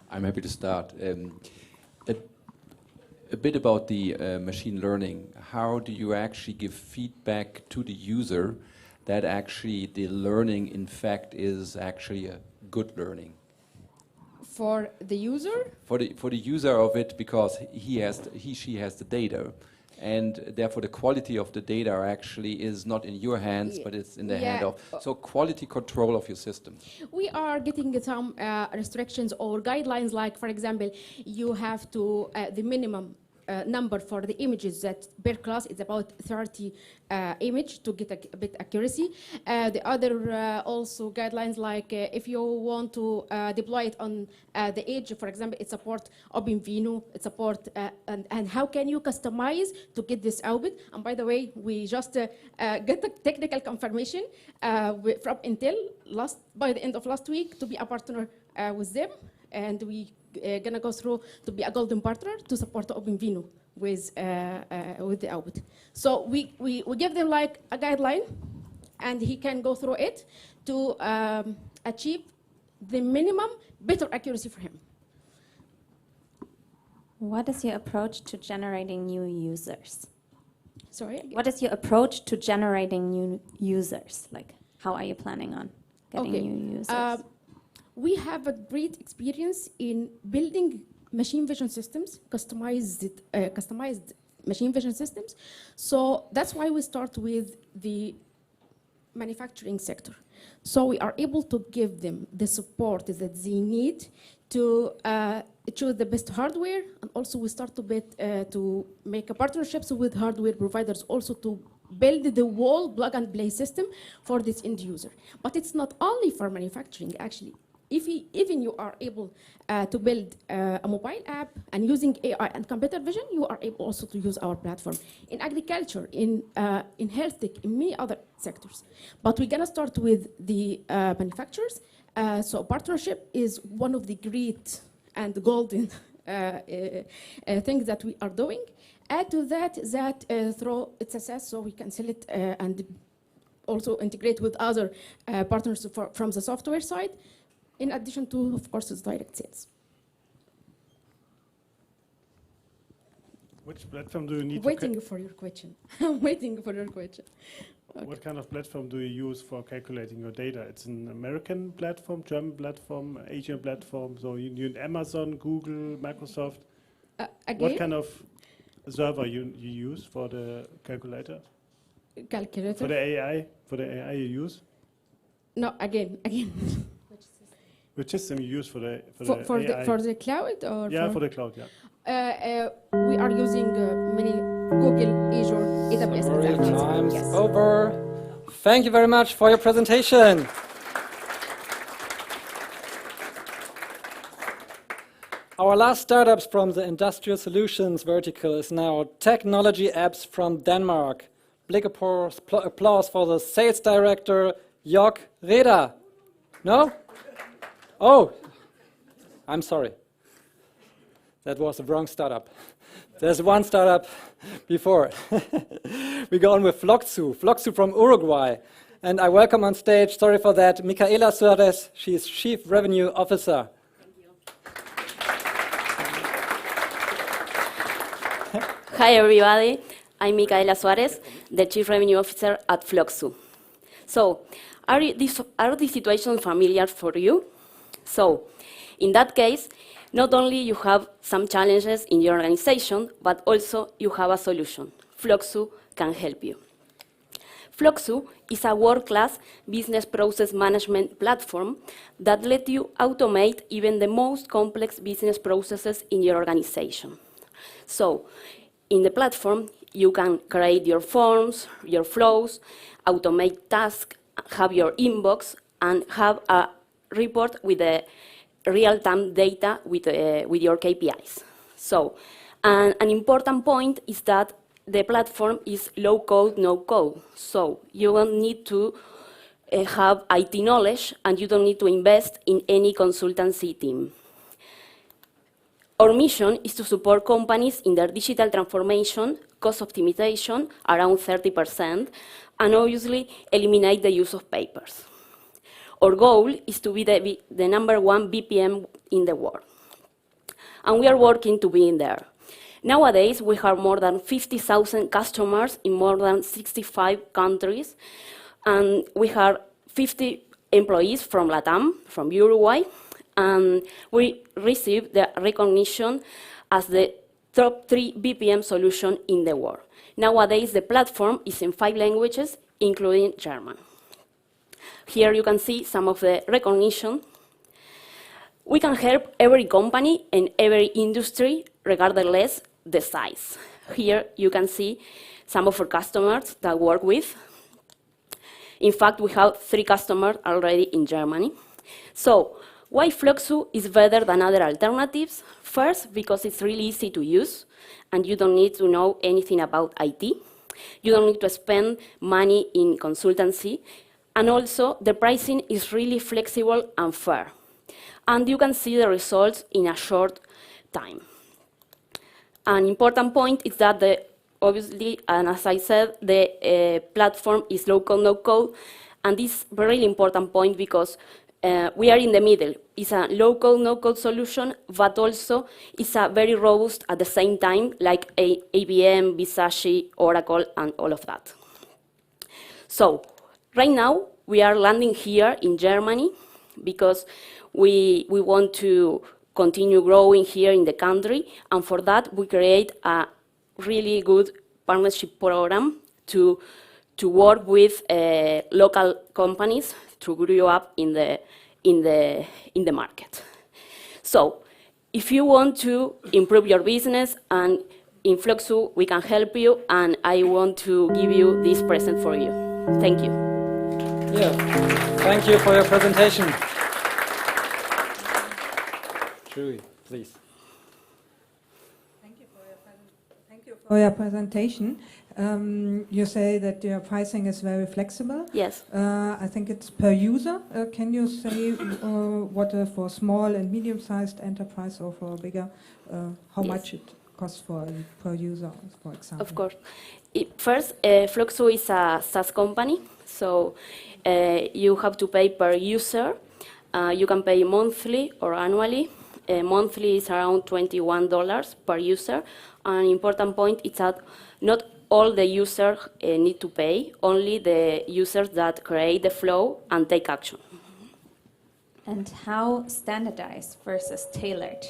I'm happy to start. A bit about the machine learning. How do you actually give feedback to the user that actually the learning, in fact, is actually a good learning? For the user? For the user of it, because she has the data, and therefore the quality of the data actually is not in your hands, but it's in the hand of. So quality control of your system. We are getting some restrictions or guidelines, like for example, you have to the minimum number for the images that per class is about 30 image to get a bit accuracy. The other also guidelines, like if you want to deploy it on the edge, for example, it support OpenVINO, it support and how can you customize to get this output. And by the way, we just get the technical confirmation from Intel by the end of last week to be a partner with them, and we gonna go through to be a golden partner to support OpenVINO with the output. So we give them like a guideline, and he can go through it to achieve the minimum better accuracy for him. What is your approach to generating new users? Sorry? What is your approach to generating new users? Like, how are you planning on getting new users? We have a great experience in building machine vision systems, customized machine vision systems. So that's why we start with the manufacturing sector. So we are able to give them the support that they need to choose the best hardware, and also we start to make partnerships with hardware providers also to build the whole plug-and-play system for this end user. But it's not only for manufacturing, actually. Even you are able to build a mobile app and using AI and computer vision, you are able also to use our platform. In agriculture, in health tech, in many other sectors. But we're gonna start with the manufacturers. So partnership is one of the great and golden things that we are doing. Add to that through its success, so we can sell it and also integrate with other partners from the software side, in addition to, of course, its direct sales. Which platform do you need? Waiting for your question. I'm waiting for your question. Okay. What kind of platform do you use for calculating your data? It's an American platform, German platform, Asian platform. So you need Amazon, Google, Microsoft. What kind of server you use for the calculator? Calculator. For the AI you use? No, again. Which system you use for the AI? For the cloud or? Yeah, for the cloud. Yeah. We are using many Google, Azure, AWS. Sorry, time's over. Thank you very much for your presentation. Our last startups from the industrial solutions vertical is now TEGnology Apps from Denmark. Big applause for the sales director, Jörg Reda. No? Oh, I'm sorry. That was the wrong startup. There's one startup before. We go on with Flokzu from Uruguay. And I welcome on stage, sorry for that, Micaela Suarez. She's Chief Revenue Officer. Hi everybody, I'm Micaela Suarez, the Chief Revenue Officer at Flokzu. So, are these situations familiar for you? So, in that case, not only you have some challenges in your organization, but also you have a solution. Flokzu can help you. Flokzu is a world-class business process management platform that lets you automate even the most complex business processes in your organization. So, in the platform, you can create your forms, your flows, automate tasks, have your inbox, and have a report with the real-time data with your KPIs. So, an important point is that the platform is low-code, no-code. So, you don't need to have IT knowledge, and you don't need to invest in any consultancy team. Our mission is to support companies in their digital transformation, cost optimization, around 30%, and obviously eliminate the use of papers. Our goal is to be the #1 BPM in the world. And we are working to be in there. Nowadays, we have more than 50,000 customers in more than 65 countries, and we have 50 employees from LATAM, from Uruguay, and we received the recognition as the top 3 BPM solution in the world. Nowadays, the platform is in 5 languages, including German. Here you can see some of the recognition. We can help every company and every industry, regardless the size. Here you can see some of our customers that work with. In fact, we have 3 customers already in Germany. So, why Flokzu is better than other alternatives? First, because it's really easy to use, and you don't need to know anything about IT. You don't need to spend money in consultancy. And also, the pricing is really flexible and fair. And you can see the results in a short time. An important point is that, obviously, and as I said, the platform is low-code, no-code. And this is a really important point because we are in the middle. It's a low-code, no-code solution, but also it's a very robust at the same time, like IBM, Visage, Oracle, and all of that. So, right now, we are landing here in Germany because we want to continue growing here in the country, and for that, we create a really good partnership program to to work with local companies to grow up in the market. So, if you want to improve your business, and in Flokzu we can help you, and I want to give you this present for you. Thank you. Yeah, thank you for your presentation. Julie, please. Thank you for your presentation. You say that your pricing is very flexible. Yes. I think it's per user. Can you say what for small and medium-sized enterprise or for bigger, how much it costs for per user, for example? Of course. First, Flokzu is a SaaS company, so you have to pay per user. You can pay monthly or annually. Monthly is around $21 per user. An important point is that not all the users need to pay, only the users that create the flow and take action. And how standardized versus tailored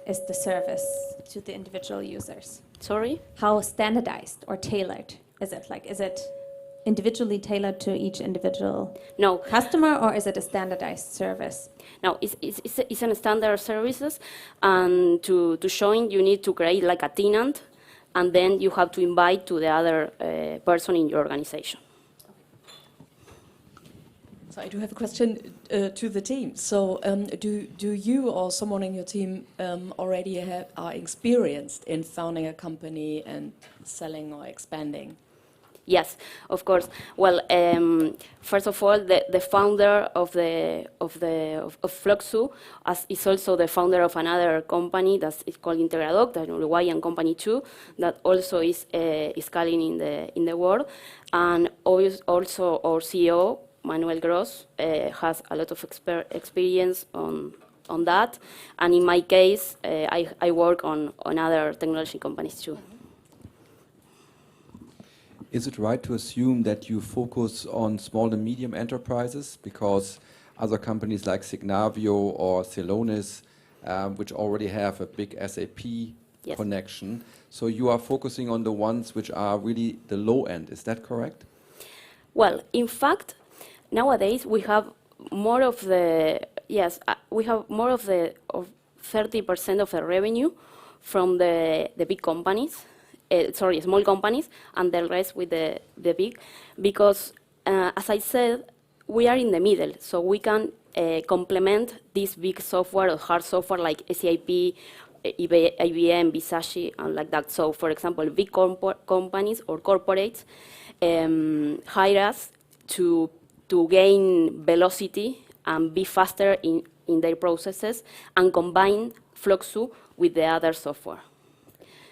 is the service to the individual users? Sorry? How standardized or tailored is it? Like, is it individually tailored to each individual customer, or is it a standardized service? No, it's a standard services, and to join you need to create like a tenant, and then you have to invite to the other person in your organization. So I do have a question to the team. So do you or someone in your team already are experienced in founding a company and selling or expanding? Yes, of course. Well, first of all, the founder of Flokzu is also the founder of another company that is called Integradoc, the Uruguayan company too, that also is scaling in the world. And also our CEO, Manuel Gross, has a lot of experience on that. And in my case, I work on other technology companies too. Is it right to assume that you focus on small and medium enterprises, because other companies like Signavio or Celonis, which already have a big SAP connection, so you are focusing on the ones which are really the low end, is that correct? Well, in fact, nowadays we have more of the, we have more of 30% of the revenue from the big companies. Small companies, and the rest with the big, because as I said, we are in the middle, so we can complement this big software or hard software like SAP, IBM, Visage, and like that. So, for example, big companies or corporates hire us to gain velocity and be faster in their processes and combine Flokzu with the other software.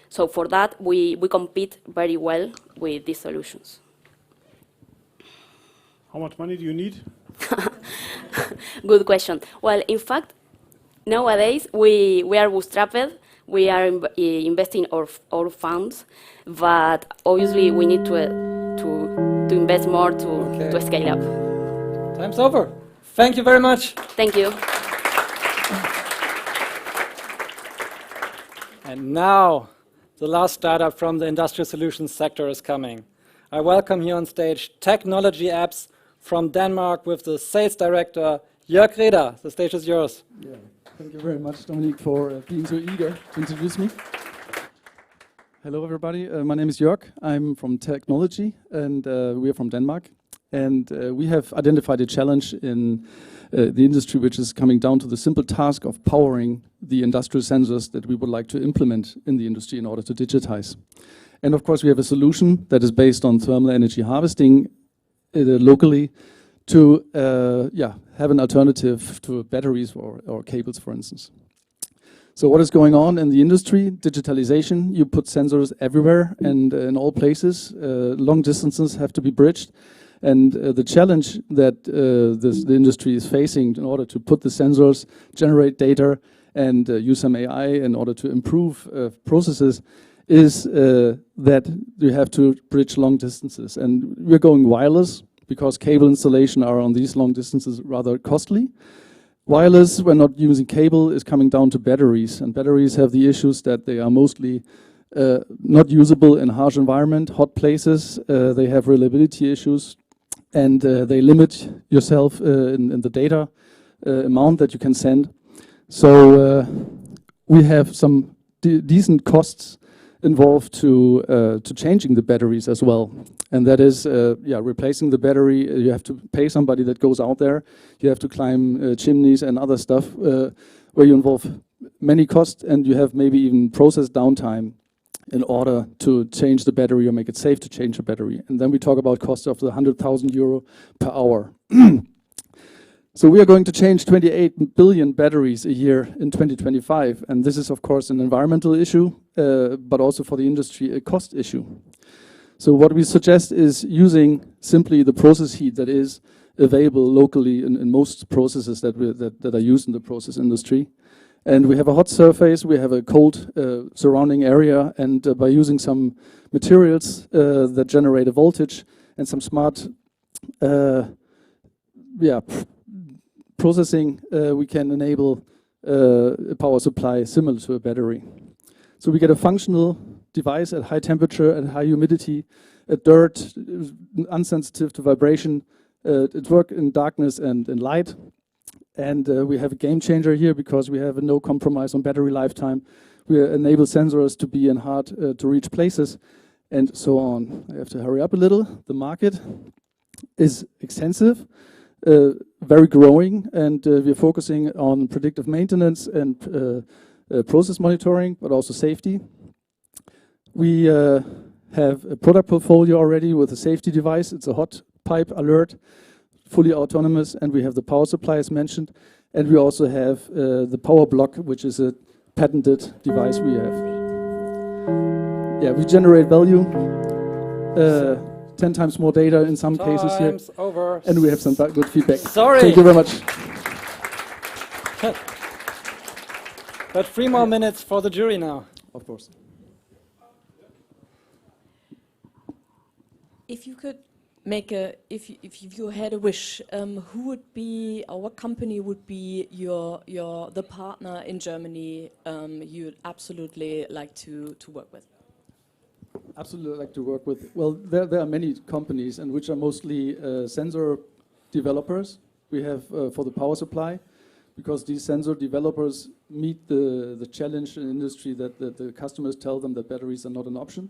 So for that, we compete very well with these solutions. How much money do you need? Good question. Well, in fact, nowadays we are bootstrapped. We are investing our funds, but obviously we need to invest more to scale up. Time's over. Thank you very much. Thank you. And now, the last startup from the industrial solutions sector is coming. I welcome here on stage TEGnology Apps from Denmark with the sales director, Jörg Reda. The stage is yours. Yeah, thank you very much, Dominik, for being so eager to introduce me. Hello, everybody. My name is Jörg. I'm from TEGnology, and we are from Denmark. And we have identified a challenge in the industry, which is coming down to the simple task of powering the industrial sensors that we would like to implement in the industry in order to digitize. And of course, we have a solution that is based on thermal energy harvesting locally to have an alternative to batteries or cables, for instance. So what is going on in the industry? Digitalization. You put sensors everywhere and in all places. Long distances have to be bridged. And the challenge that the industry is facing in order to put the sensors, generate data, and use some AI in order to improve processes is that you have to bridge long distances. And we're going wireless because cable installation are on these long distances rather costly. Wireless, when not using cable, is coming down to batteries. And batteries have the issues that they are mostly not usable in harsh environment, hot places. They have reliability issues, and they limit yourself in the data amount that you can send. So we have some decent costs involved to changing the batteries as well, and that is replacing the battery. You have to pay somebody that goes out there. You have to climb chimneys and other stuff where you involve many costs, and you have maybe even process downtime in order to change the battery or make it safe to change the battery. And then we talk about costs of the 100,000 euro per hour. So we are going to change 28 billion batteries a year in 2025, and this is of course an environmental issue, but also for the industry a cost issue. So what we suggest is using simply the process heat that is available locally in most processes that are used in the process industry. And we have a hot surface, we have a cold surrounding area, and by using some materials that generate a voltage and some smart processing, we can enable a power supply similar to a battery. So we get a functional device at high temperature, at high humidity, at dirt, unsensitive to vibration. It works in darkness and in light. And we have a game changer here because we have a no compromise on battery lifetime. We enable sensors to be in hard to reach places and so on. I have to hurry up a little. The market is extensive, very growing, and we're focusing on predictive maintenance and process monitoring, but also safety. We have a product portfolio already with a safety device. It's a hot pipe alert, fully autonomous, and we have the power supply as mentioned, and we also have the power block, which is a patented device we have. Yeah, we generate value, 10 times more data in some cases here, over. And we have some good feedback. Sorry. Thank you very much. But 3 more minutes for the jury now. Of course. If you could make if you had a wish, who would be, or what company would be the partner in Germany you'd absolutely like to work with? Absolutely like to work with. Well, there are many companies, and which are mostly sensor developers. We have for the power supply, because these sensor developers meet the challenge in industry that the customers tell them that batteries are not an option.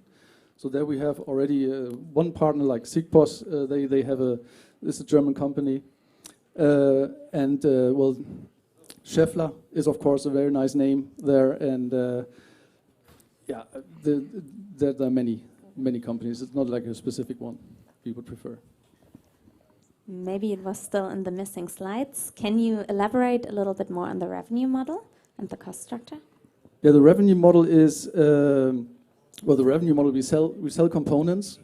So there we have already one partner like Sigpos. They have this is a German company, and well, Schaeffler is of course a very nice name there, and yeah, there are many companies. It's not like a specific one we would prefer. Maybe it was still in the missing slides. Can you elaborate a little bit more on the revenue model and the cost structure? Yeah, the revenue model is. Well, the revenue model, we sell components,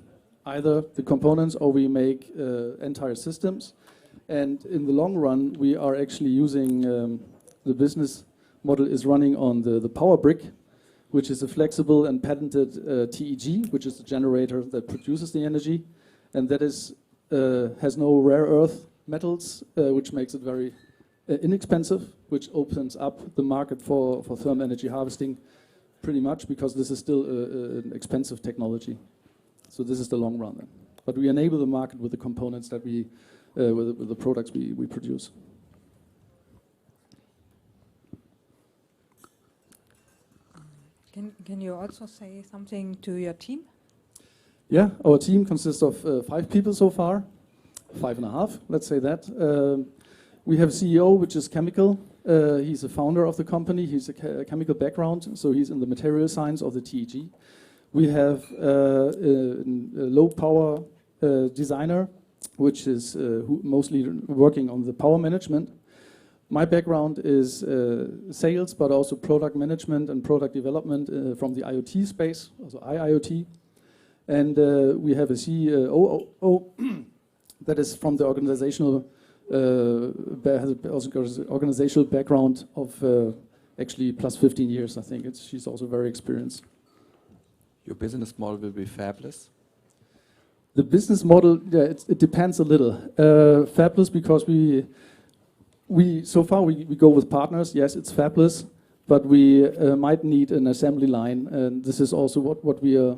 either the components or we make entire systems. And in the long run, we are actually using, the business model is running on the power brick, which is a flexible and patented TEG, which is the generator that produces the energy. And that is has no rare earth metals, which makes it very inexpensive, which opens up the market for thermal energy harvesting pretty much, because this is still an expensive technology. So this is the long run then. But we enable the market with the components that we, with the products we produce. Can you also say something to your team? Yeah, our team consists of 5 people so far, 5.5, let's say that. We have a CEO, which is chemical. He's a founder of the company. He's a chemical background, so he's in the material science of the TEG. We have a low power designer, which is mostly working on the power management. My background is sales, but also product management and product development from the IoT space, also IIoT. And we have a CEO that is from the organizational organizational background of actually plus 15 years, I think. She's also very experienced. Your business model will be fabless? The business model, yeah, it depends a little. Fabless because we so far we go with partners. Yes, it's fabless, but we might need an assembly line, and this is also what we are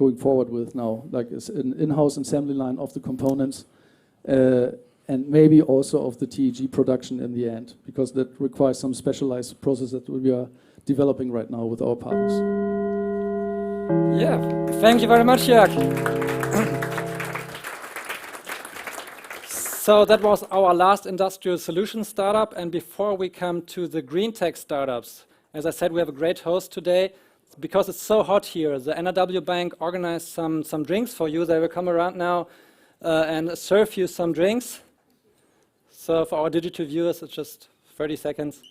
going forward with now, like an in-house assembly line of the components, and maybe also of the TEG production in the end, because that requires some specialized process that we are developing right now with our partners. Yeah, thank you very much, Jörg. So that was our last industrial solutions startup, and before we come to the green tech startups, as I said, we have a great host today. Because it's so hot here, the NRW.BANK organized some drinks for you. They will come around now and serve you some drinks. So for our digital viewers, it's just 30 seconds.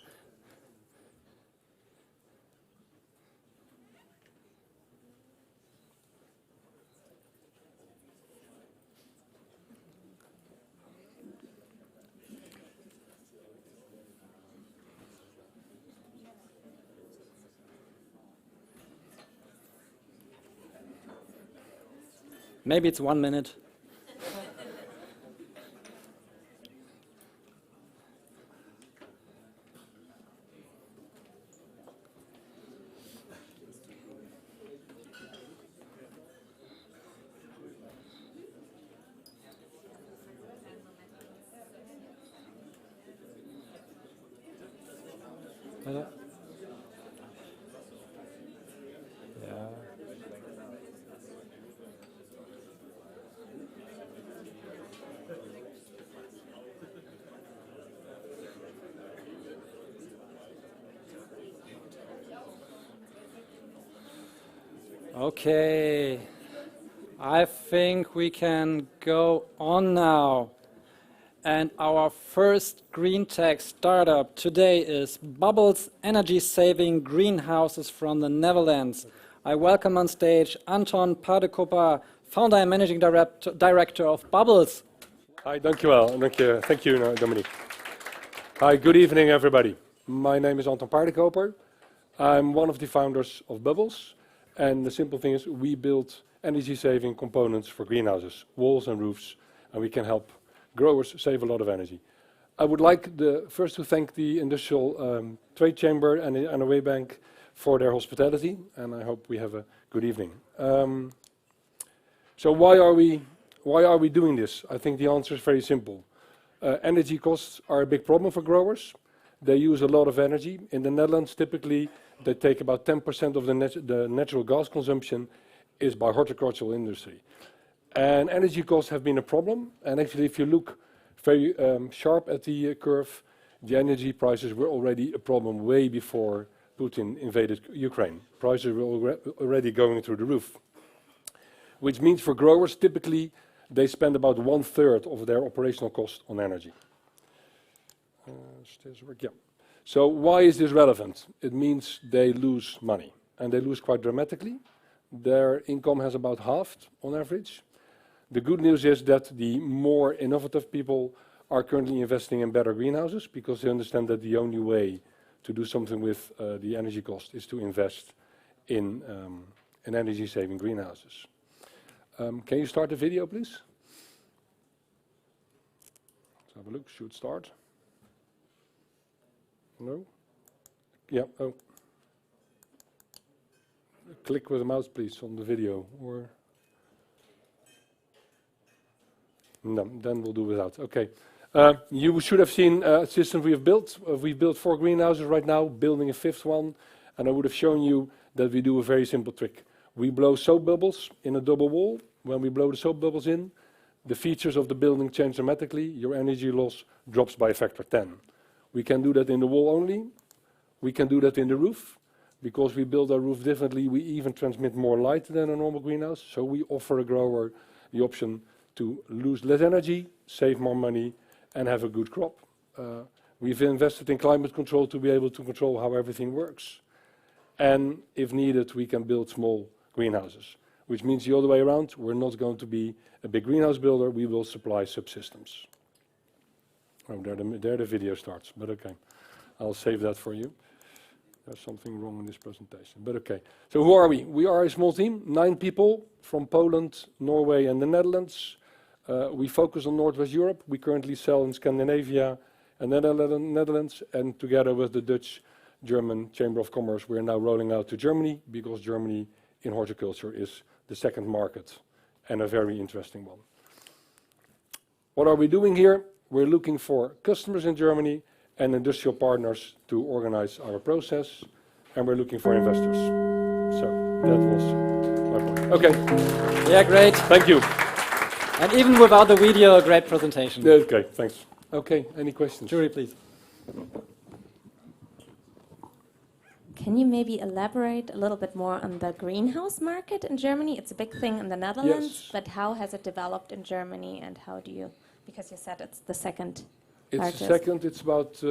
Maybe it's 1 minute. Okay, I think we can go on now. And our first green tech startup today is Bubbles Energy Saving Greenhouses from the Netherlands. I welcome on stage Anton Paardekoper, founder and managing director of Bubbles. Hi, dankjewel. Thank you, Dominik. Hi, good evening, everybody. My name is Anton Paardekoper. I'm one of the founders of Bubbles. And the simple thing is we build energy-saving components for greenhouses, walls and roofs, and we can help growers save a lot of energy. I would like first to thank the Industrial Trade Chamber and the NRW.BANK for their hospitality, and I hope we have a good evening. So why are we doing this? I think the answer is very simple. Energy costs are a big problem for growers. They use a lot of energy. In the Netherlands, typically, they take about 10% of the natural gas consumption is by horticultural industry. And energy costs have been a problem. And actually, if you look very sharp at the curve, the energy prices were already a problem way before Putin invaded Ukraine. Prices were already going through the roof. Which means for growers, typically, they spend about 1/3 of their operational cost on energy. Yeah. So why is this relevant? It means they lose money, and they lose quite dramatically. Their income has about halved on average. The good news is that the more innovative people are currently investing in better greenhouses because they understand that the only way to do something with the energy cost is to invest in energy-saving greenhouses. Can you start the video, please? Let's have a look. Should start. No? Yeah, oh. Click with the mouse, please, on the video, or... No, then we'll do without. Okay. You should have seen a system we have built. We've built 4 greenhouses right now, building a 5th one, and I would have shown you that we do a very simple trick. We blow soap bubbles in a double wall. When we blow the soap bubbles in, the features of the building change dramatically. Your energy loss drops by a factor 10. We can do that in the wall only. We can do that in the roof. Because we build our roof differently, we even transmit more light than a normal greenhouse. So we offer a grower the option to lose less energy, save more money, and have a good crop. We've invested in climate control to be able to control how everything works. And if needed, we can build small greenhouses. Which means the other way around, we're not going to be a big greenhouse builder, we will supply subsystems. Oh, there the video starts, but okay. I'll save that for you. There's something wrong in this presentation, but okay. So who are we? We are a small team, 9 people from Poland, Norway and the Netherlands. We focus on Northwest Europe. We currently sell in Scandinavia and the Netherlands, and together with the Dutch German Chamber of Commerce, we're now rolling out to Germany, because Germany in horticulture is the second market and a very interesting one. What are we doing here? We're looking for customers in Germany and industrial partners to organize our process, and we're looking for investors. So that was my point. Okay. Yeah, great. Thank you. And even without the video, a great presentation. Yeah, okay, thanks. Okay, any questions? Jury, please. Can you maybe elaborate a little bit more on the greenhouse market in Germany? It's a big thing in the Netherlands, Yes. but how has it developed in Germany, and how do you, because you said it's the second It's largest. the second. It's about,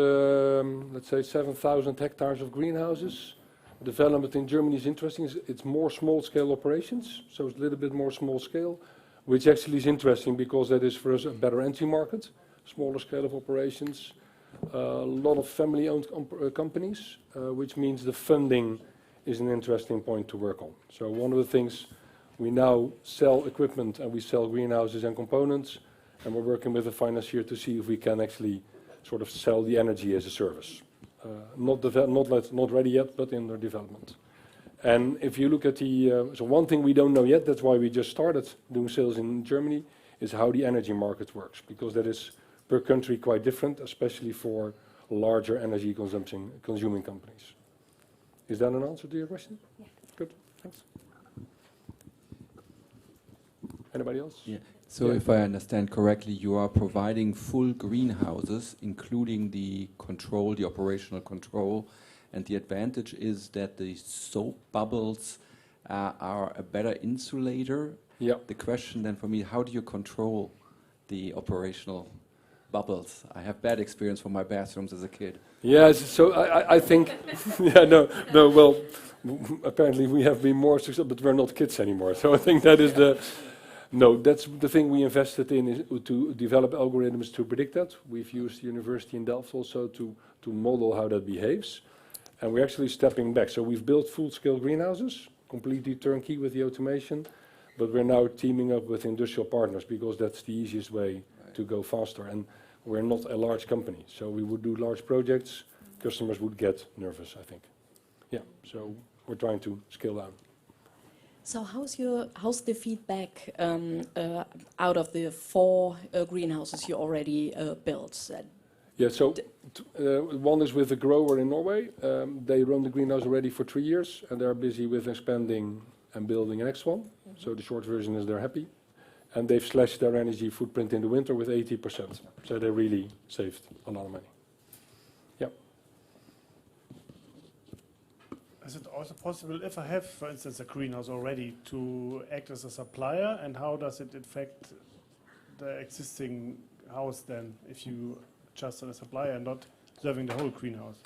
let's say, 7,000 hectares of greenhouses. Development in Germany is interesting. It's more small-scale operations, so it's a little bit more small scale, which actually is interesting because that is for us a better entry market, smaller scale of operations. A lot of family-owned companies, which means the funding is an interesting point to work on. So one of the things, we now sell equipment and we sell greenhouses and components, and we're working with a financier to see if we can actually sort of sell the energy as a service. Not ready yet, but in the development. And if you look at the, so one thing we don't know yet, that's why we just started doing sales in Germany, is how the energy market works, because that is per country quite different, especially for larger energy consuming companies. Is that an answer to your question? Yeah. Good, thanks. Anybody else? Yeah. So if I understand correctly, you are providing full greenhouses, including the control, the operational control, and the advantage is that the soap bubbles are a better insulator. Yeah. The question then for me, how do you control the operational bubbles? I have bad experience from my bathrooms as a kid. Yes, so I think, yeah, no, well, apparently we have been more successful, but we're not kids anymore. So I think that is the, no, that's the thing we invested in, is to develop algorithms to predict that. We've used the university in Delft also to model how that behaves. And we're actually stepping back. So we've built full-scale greenhouses, completely turnkey with the automation, but we're now teaming up with industrial partners because that's the easiest way to go faster. And we're not a large company, so we would do large projects. Customers would get nervous, I think. Yeah, so we're trying to scale down. So how's the feedback out of the 4 greenhouses you already built? Yeah, so one is with a grower in Norway. They run the greenhouse already for 3 years, and they're busy with expanding and building an next one. Mm-hmm. So the short version is they're happy. And they've slashed their energy footprint in the winter with 80%. So they really saved a lot of money. Yeah. Is it also possible, if I have, for instance, a greenhouse already, to act as a supplier, and how does it affect the existing house then, if you just are a supplier and not serving the whole greenhouse?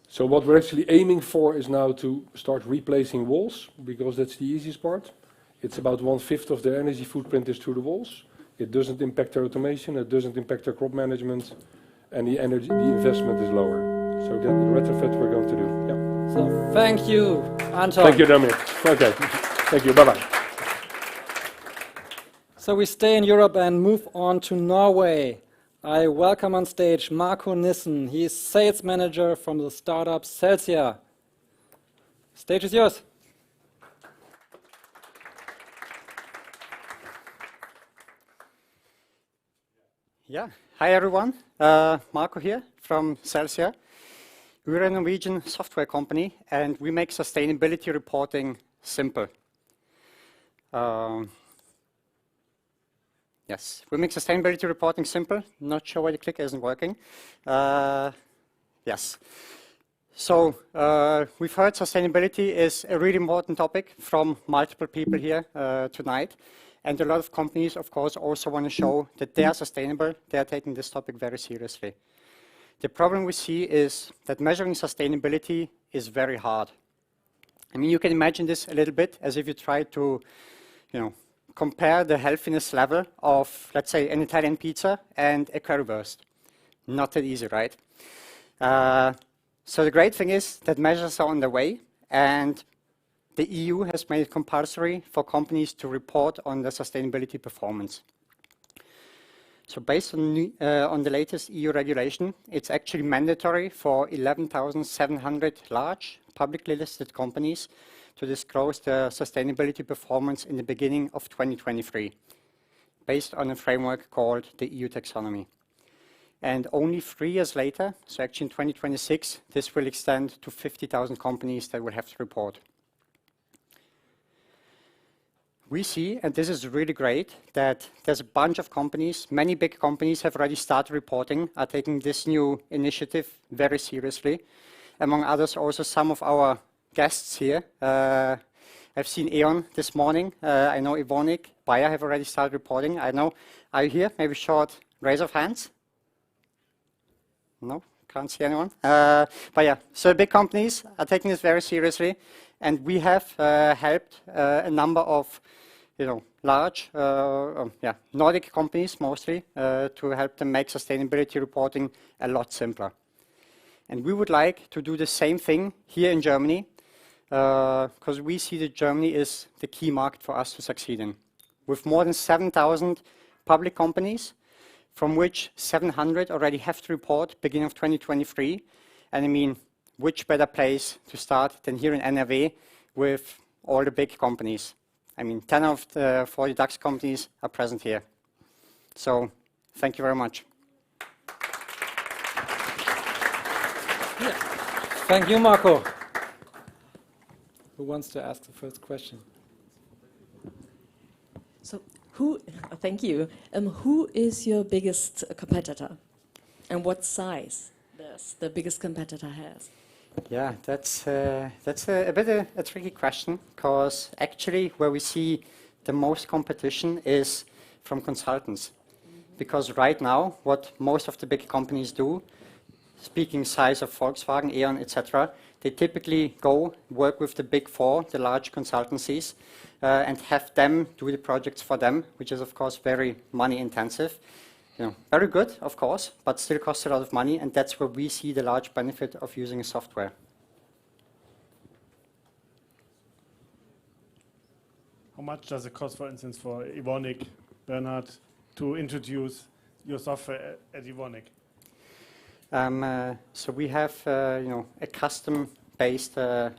So what we're actually aiming for is now to start replacing walls, because that's the easiest part. It's about 1/5 of their energy footprint is through the walls. It doesn't impact their automation, it doesn't impact their crop management, and the investment is lower. So the retrofit we're going to do. Yeah. So thank you, Anton. Thank you, Dominik. Okay. Thank you. Bye-bye. So we stay in Europe and move on to Norway. I welcome on stage Marco Nissen. He is sales manager from the startup Celsia. Stage is yours. Yeah, hi everyone. Marco here from Celsia. We're a Norwegian software company and we make sustainability reporting simple. Yes, we make sustainability reporting simple. Not sure why the clicker isn't working. Yes. So we've heard sustainability is a really important topic from multiple people here tonight. And a lot of companies, of course, also want to show that they are sustainable. They are taking this topic very seriously. The problem we see is that measuring sustainability is very hard. I mean, you can imagine this a little bit as if you try to, compare the healthiness level of, let's say, an Italian pizza and a currywurst. Not that easy, right? So the great thing is that measures are on the way, and the EU has made it compulsory for companies to report on their sustainability performance. So based on the latest EU regulation, it's actually mandatory for 11,700 large publicly listed companies to disclose their sustainability performance in the beginning of 2023, based on a framework called the EU taxonomy. And only 3 years later, so actually in 2026, this will extend to 50,000 companies that will have to report. We see, and this is really great, that there's a bunch of companies, many big companies have already started reporting, are taking this new initiative very seriously. Among others, also some of our guests here. I've seen E.ON this morning. I know Evonik, Bayer have already started reporting. I know, are you here? Maybe short raise of hands? No, can't see anyone. But yeah, so big companies are taking this very seriously, and we have helped a number of, large, Nordic companies mostly, to help them make sustainability reporting a lot simpler. And we would like to do the same thing here in Germany, because we see that Germany is the key market for us to succeed in. With more than 7,000 public companies, from which 700 already have to report beginning of 2023. And I mean, which better place to start than here in NRW with all the big companies? I mean, 10 of the 40 DAX companies are present here. So, thank you very much. Yeah. Thank you, Marco. Who wants to ask the first question? So, thank you. Who is your biggest competitor, and what size does the biggest competitor has? Yeah, that's a bit a tricky question, because actually where we see the most competition is from consultants. Because right now, what most of the big companies do, speaking size of Volkswagen, E.ON, etc., they typically go work with the big four, the large consultancies, and have them do the projects for them, which is of course very money intensive. Very good, of course, but still costs a lot of money, and that's where we see the large benefit of using a software. How much does it cost, for instance, for Evonik, Bernhard, to introduce your software at Evonik? So we have, a custom-based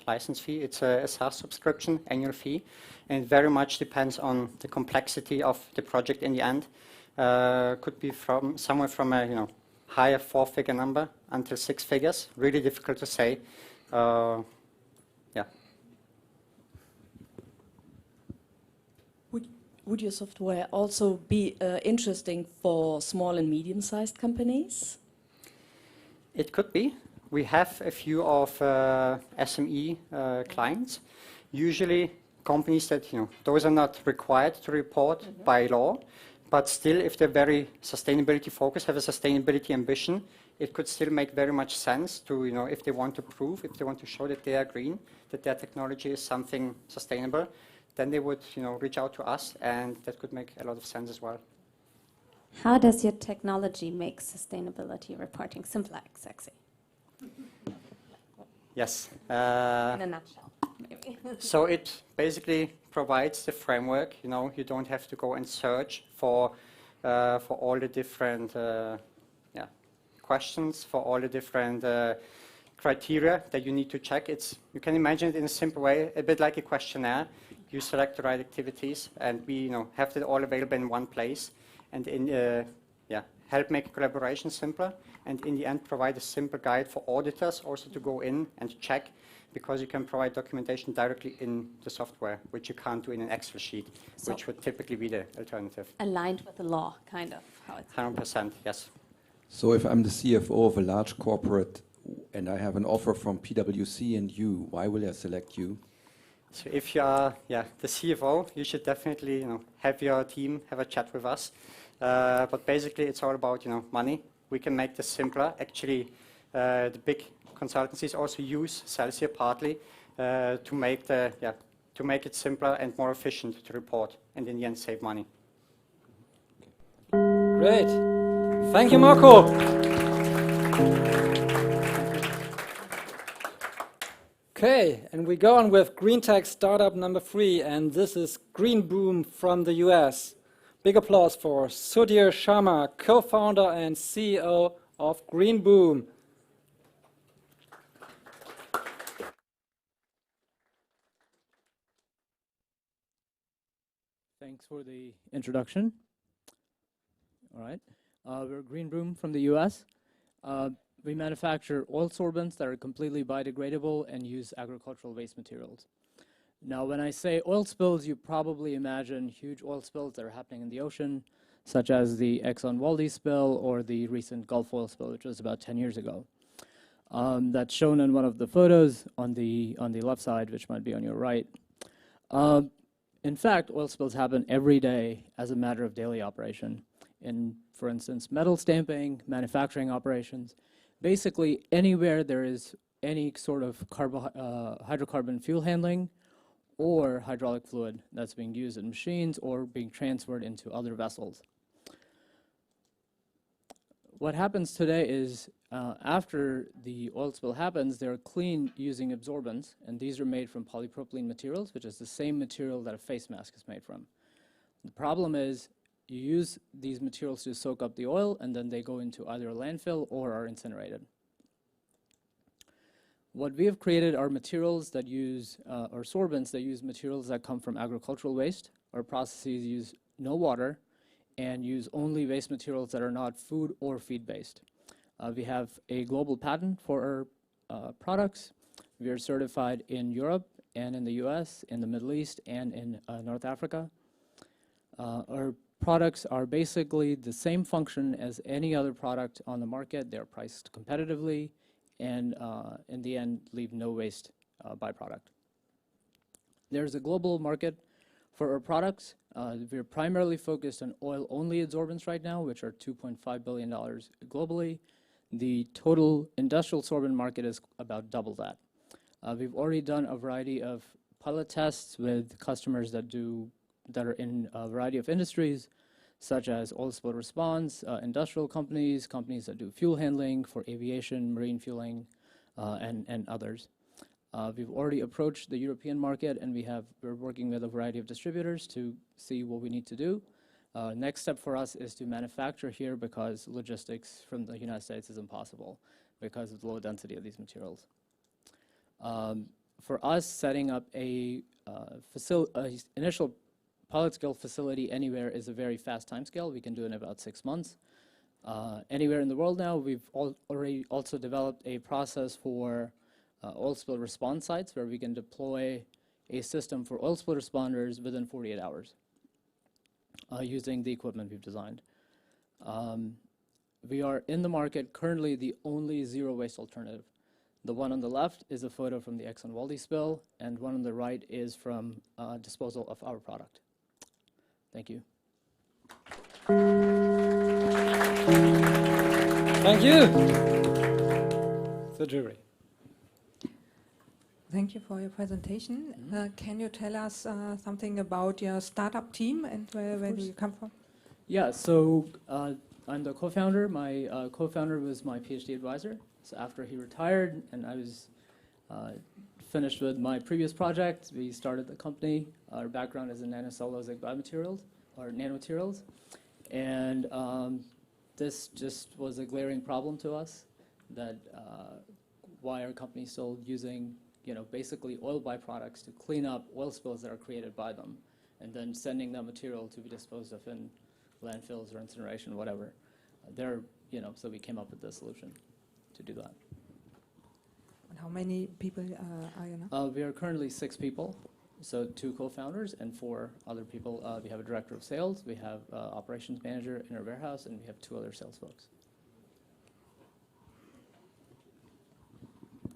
license fee. It's a SaaS subscription, annual fee, and it very much depends on the complexity of the project in the end. Could be from somewhere from a higher 4-figure number until 6 figures. Really difficult to say. Yeah. Would your software also be interesting for small and medium-sized companies? It could be. We have a few of SME clients. Usually companies that, those are not required to report by law, but still if they're very sustainability focused, have a sustainability ambition, it could still make very much sense to, if they want to prove, if they want to show that they are green, that their technology is something sustainable, then they would, reach out to us, and that could make a lot of sense as well. How does your technology make sustainability reporting simpler and sexy? Yes. In a nutshell, maybe. So it basically provides the framework. You don't have to go and search for all the different questions, for all the different criteria that you need to check. You can imagine it in a simple way, a bit like a questionnaire. You select the right activities, and we have it all available in one place, and help make collaboration simpler, and in the end provide a simple guide for auditors also to go in and check, because you can provide documentation directly in the software, which you can't do in an Excel sheet, which would typically be the alternative. Aligned with the law, kind of. How it's 100%, yes. So if I'm the CFO of a large corporate and I have an offer from PwC and you, why will I select you? So if you are the CFO, you should definitely have your team have a chat with us. But basically, it's all about money. We can make this simpler. Actually, the big consultancies also use s.r.l here partly to make it simpler and more efficient to report, and in the end save money. Great. Thank you, Marco. Okay, and we go on with green tech startup number 3, and this is Green Boom from the US. Big applause for Sudhir Sharma, co-founder and CEO of Green Boom. Thanks for the introduction. All right, we're Green Boom from the US. We manufacture oil sorbents that are completely biodegradable and use agricultural waste materials. Now, when I say oil spills, you probably imagine huge oil spills that are happening in the ocean, such as the Exxon Valdez spill or the recent Gulf oil spill, which was about 10 years ago. That's shown in one of the photos on the left side, which might be on your right. In fact, oil spills happen every day as a matter of daily operation. In, for instance, metal stamping, manufacturing operations, basically anywhere there is any sort of hydrocarbon fuel handling or hydraulic fluid that's being used in machines or being transferred into other vessels. What happens today is after the oil spill happens, they're cleaned using absorbents, and these are made from polypropylene materials, which is the same material that a face mask is made from. The problem is you use these materials to soak up the oil, and then they go into either a landfill or are incinerated. What we have created are materials that use, or sorbents that use materials that come from agricultural waste. Our processes use no water and use only waste materials that are not food or feed based. We have a global patent for our products. We are certified in Europe and in the US, in the Middle East, and in North Africa. Our products are basically the same function as any other product on the market. They're priced competitively and in the end leave no waste byproduct. There's a global market for our products. We're primarily focused on oil-only adsorbents right now, which are $2.5 billion globally. The total industrial sorbent market is about double that. We've already done a variety of pilot tests with customers that are in a variety of industries, such as oil spill response, industrial companies, companies that do fuel handling for aviation, marine fueling, and others. We've already approached the European market, and we're working with a variety of distributors to see what we need to do. Next step for us is to manufacture here because logistics from the United States is impossible because of the low density of these materials. For us, setting up a initial pilot scale facility anywhere is a very fast time scale. We can do it in about 6 months. Anywhere in the world now, we've already also developed a process for oil spill response sites where we can deploy a system for oil spill responders within 48 hours using the equipment we've designed. We are in the market currently the only zero waste alternative. The one on the left is a photo from the Exxon Valdez spill, and one on the right is from disposal of our product. Thank you. Thank you. The jury. Thank you for your presentation. Can you tell us something about your startup team and where do you come from? Yeah, so I'm the co-founder. My co-founder was my PhD advisor. So after he retired and I was finished with my previous project, we started the company. Our background is in nanocellulosic biomaterials, or nanomaterials. And this just was a glaring problem to us, that why are companies still using basically oil byproducts to clean up oil spills that are created by them, and then sending that material to be disposed of in landfills or incineration, whatever. So we came up with this solution to do that. And how many people are you now? We are currently 6 people, so 2 co-founders and 4 other people. We have a director of sales, we have operations manager in our warehouse, and we have 2 other sales folks.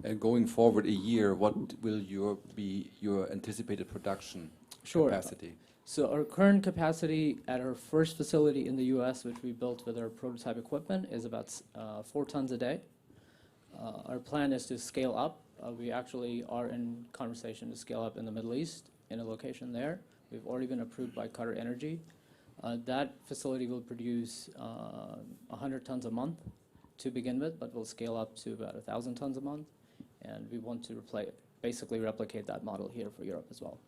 And going forward a year, what will be your anticipated production capacity? So our current capacity at our first facility in the US, which we built with our prototype equipment, is about 4 tons a day. Our plan is to scale up. We actually are in conversation to scale up in the Middle East, in a location there. We've already been approved by Qatar Energy. That facility will produce 100 tons a month to begin with, but we'll scale up to about 1,000 tons a month. And we want to basically replicate that model here for Europe as well.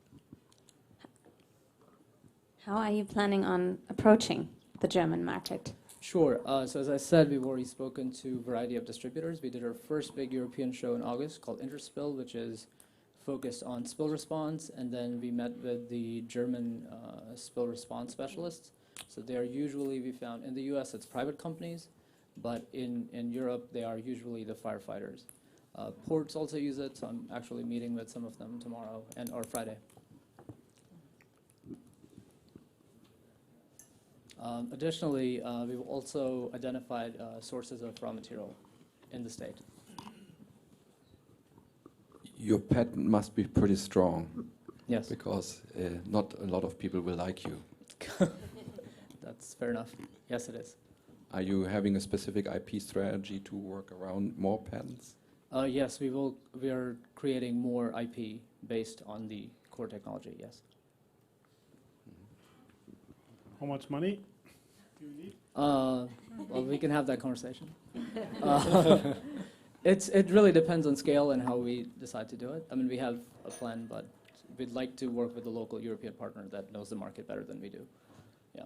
How are you planning on approaching the German market? Sure. So as I said, we've already spoken to a variety of distributors. We did our first big European show in August called Interspill, which is focused on spill response, and then we met with the German spill response specialists. So they are usually, we found, in the US it's private companies, but in Europe they are usually the firefighters. Ports also use it, so I'm actually meeting with some of them tomorrow or Friday. Additionally, we've also identified sources of raw material in the state. Your patent must be pretty strong. Yes. Because not a lot of people will like you. That's fair enough. Yes, it is. Are you having a specific IP strategy to work around more patents? Yes, we are creating more IP based on the core technology, yes. How much money do you need? Well, we can have that conversation. It really depends on scale and how we decide to do it. I mean, we have a plan, but we'd like to work with a local European partner that knows the market better than we do. Yeah.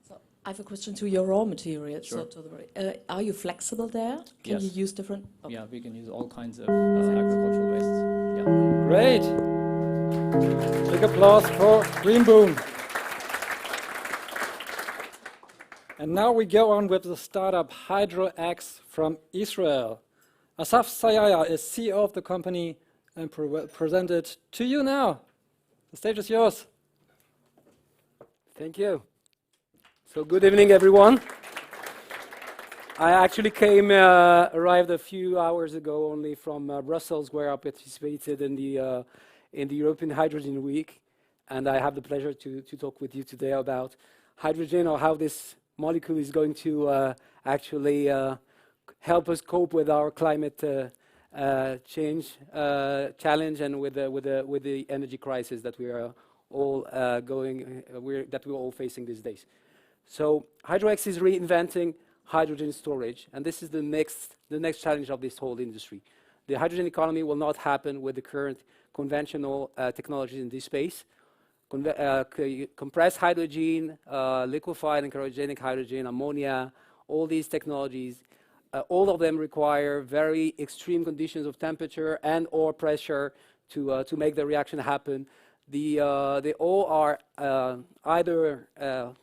So I have a question to your raw materials. Sure. So are you flexible there? Can you use different? Okay. Yeah, we can use all kinds of agricultural wastes. Yeah. Great. Big applause for Green Boom. And now we go on with the startup HydroX from Israel. Asaf Sayaya is CEO of the company and present it to you now. The stage is yours. Thank you. So good evening, everyone. I actually arrived a few hours ago only from Brussels, where I participated in the European Hydrogen Week, and I have the pleasure to talk with you today about hydrogen, or how this molecule is going to actually help us cope with our climate change challenge, and with the energy crisis that we are all we're all facing these days. So HydroX is reinventing hydrogen storage, and this is the next challenge of this whole industry. The hydrogen economy will not happen with the current conventional technologies in this space. Compressed hydrogen, liquefied and cryogenic hydrogen, ammonia, all these technologies, all of them require very extreme conditions of temperature and or pressure to make the reaction happen. They all are either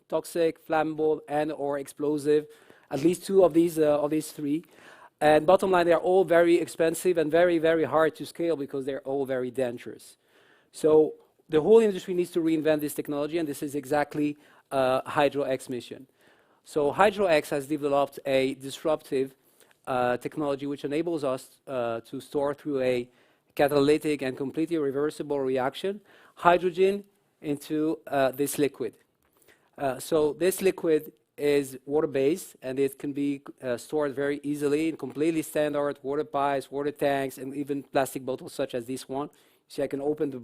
toxic, flammable, and or explosive. At least two of these three. And bottom line, they are all very expensive and very, very hard to scale because they're all very dangerous. So the whole industry needs to reinvent this technology, and this is exactly HydroX mission. So HydroX has developed a disruptive technology which enables us to store through a catalytic and completely reversible reaction hydrogen into this liquid. So this liquid is water-based, and it can be stored very easily in completely standard water pipes, water tanks, and even plastic bottles such as this one. See, I can open the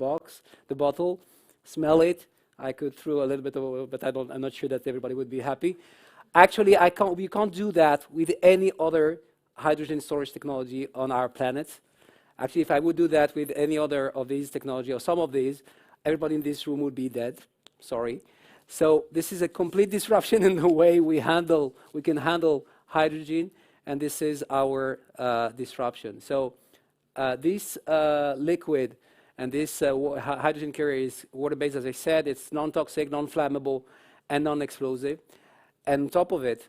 bottle, smell it. I could throw a little bit of, but I'm not sure that everybody would be happy. Actually, we can't do that with any other hydrogen storage technology on our planet. Actually, if I would do that with any other of these technology, or some of these, everybody in this room would be dead. Sorry. So this is a complete disruption in the way we can handle hydrogen, and this is our disruption. So this liquid and this hydrogen carrier is water-based, as I said. It's non-toxic, non-flammable, and non-explosive. And on top of it,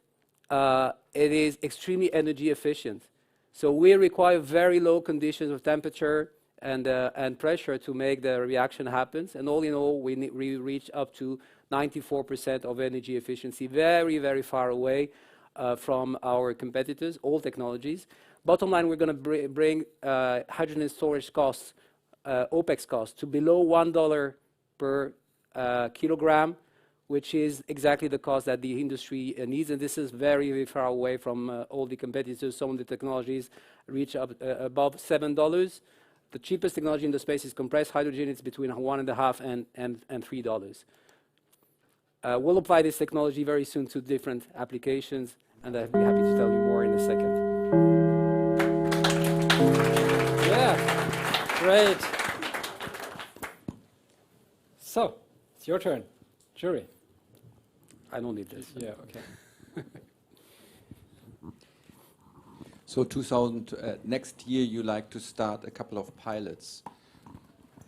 it is extremely energy efficient. So we require very low conditions of temperature and pressure to make the reaction happen. And all in all, we reach up to 94% of energy efficiency, very, very far away from our competitors, all technologies. Bottom line, we're going to bring hydrogen storage costs, OPEX costs, to below $1 per kilogram, which is exactly the cost that the industry needs. And this is very, very far away from all the competitors. Some of the technologies reach up above $7. The cheapest technology in the space is compressed hydrogen. It's between $1.50 and $3. We'll apply this technology very soon to different applications, and I'll be happy to tell you more in a second. Yeah, great. So, it's your turn. Jury. I don't need this. Yeah, okay. So next year you like to start a couple of pilots.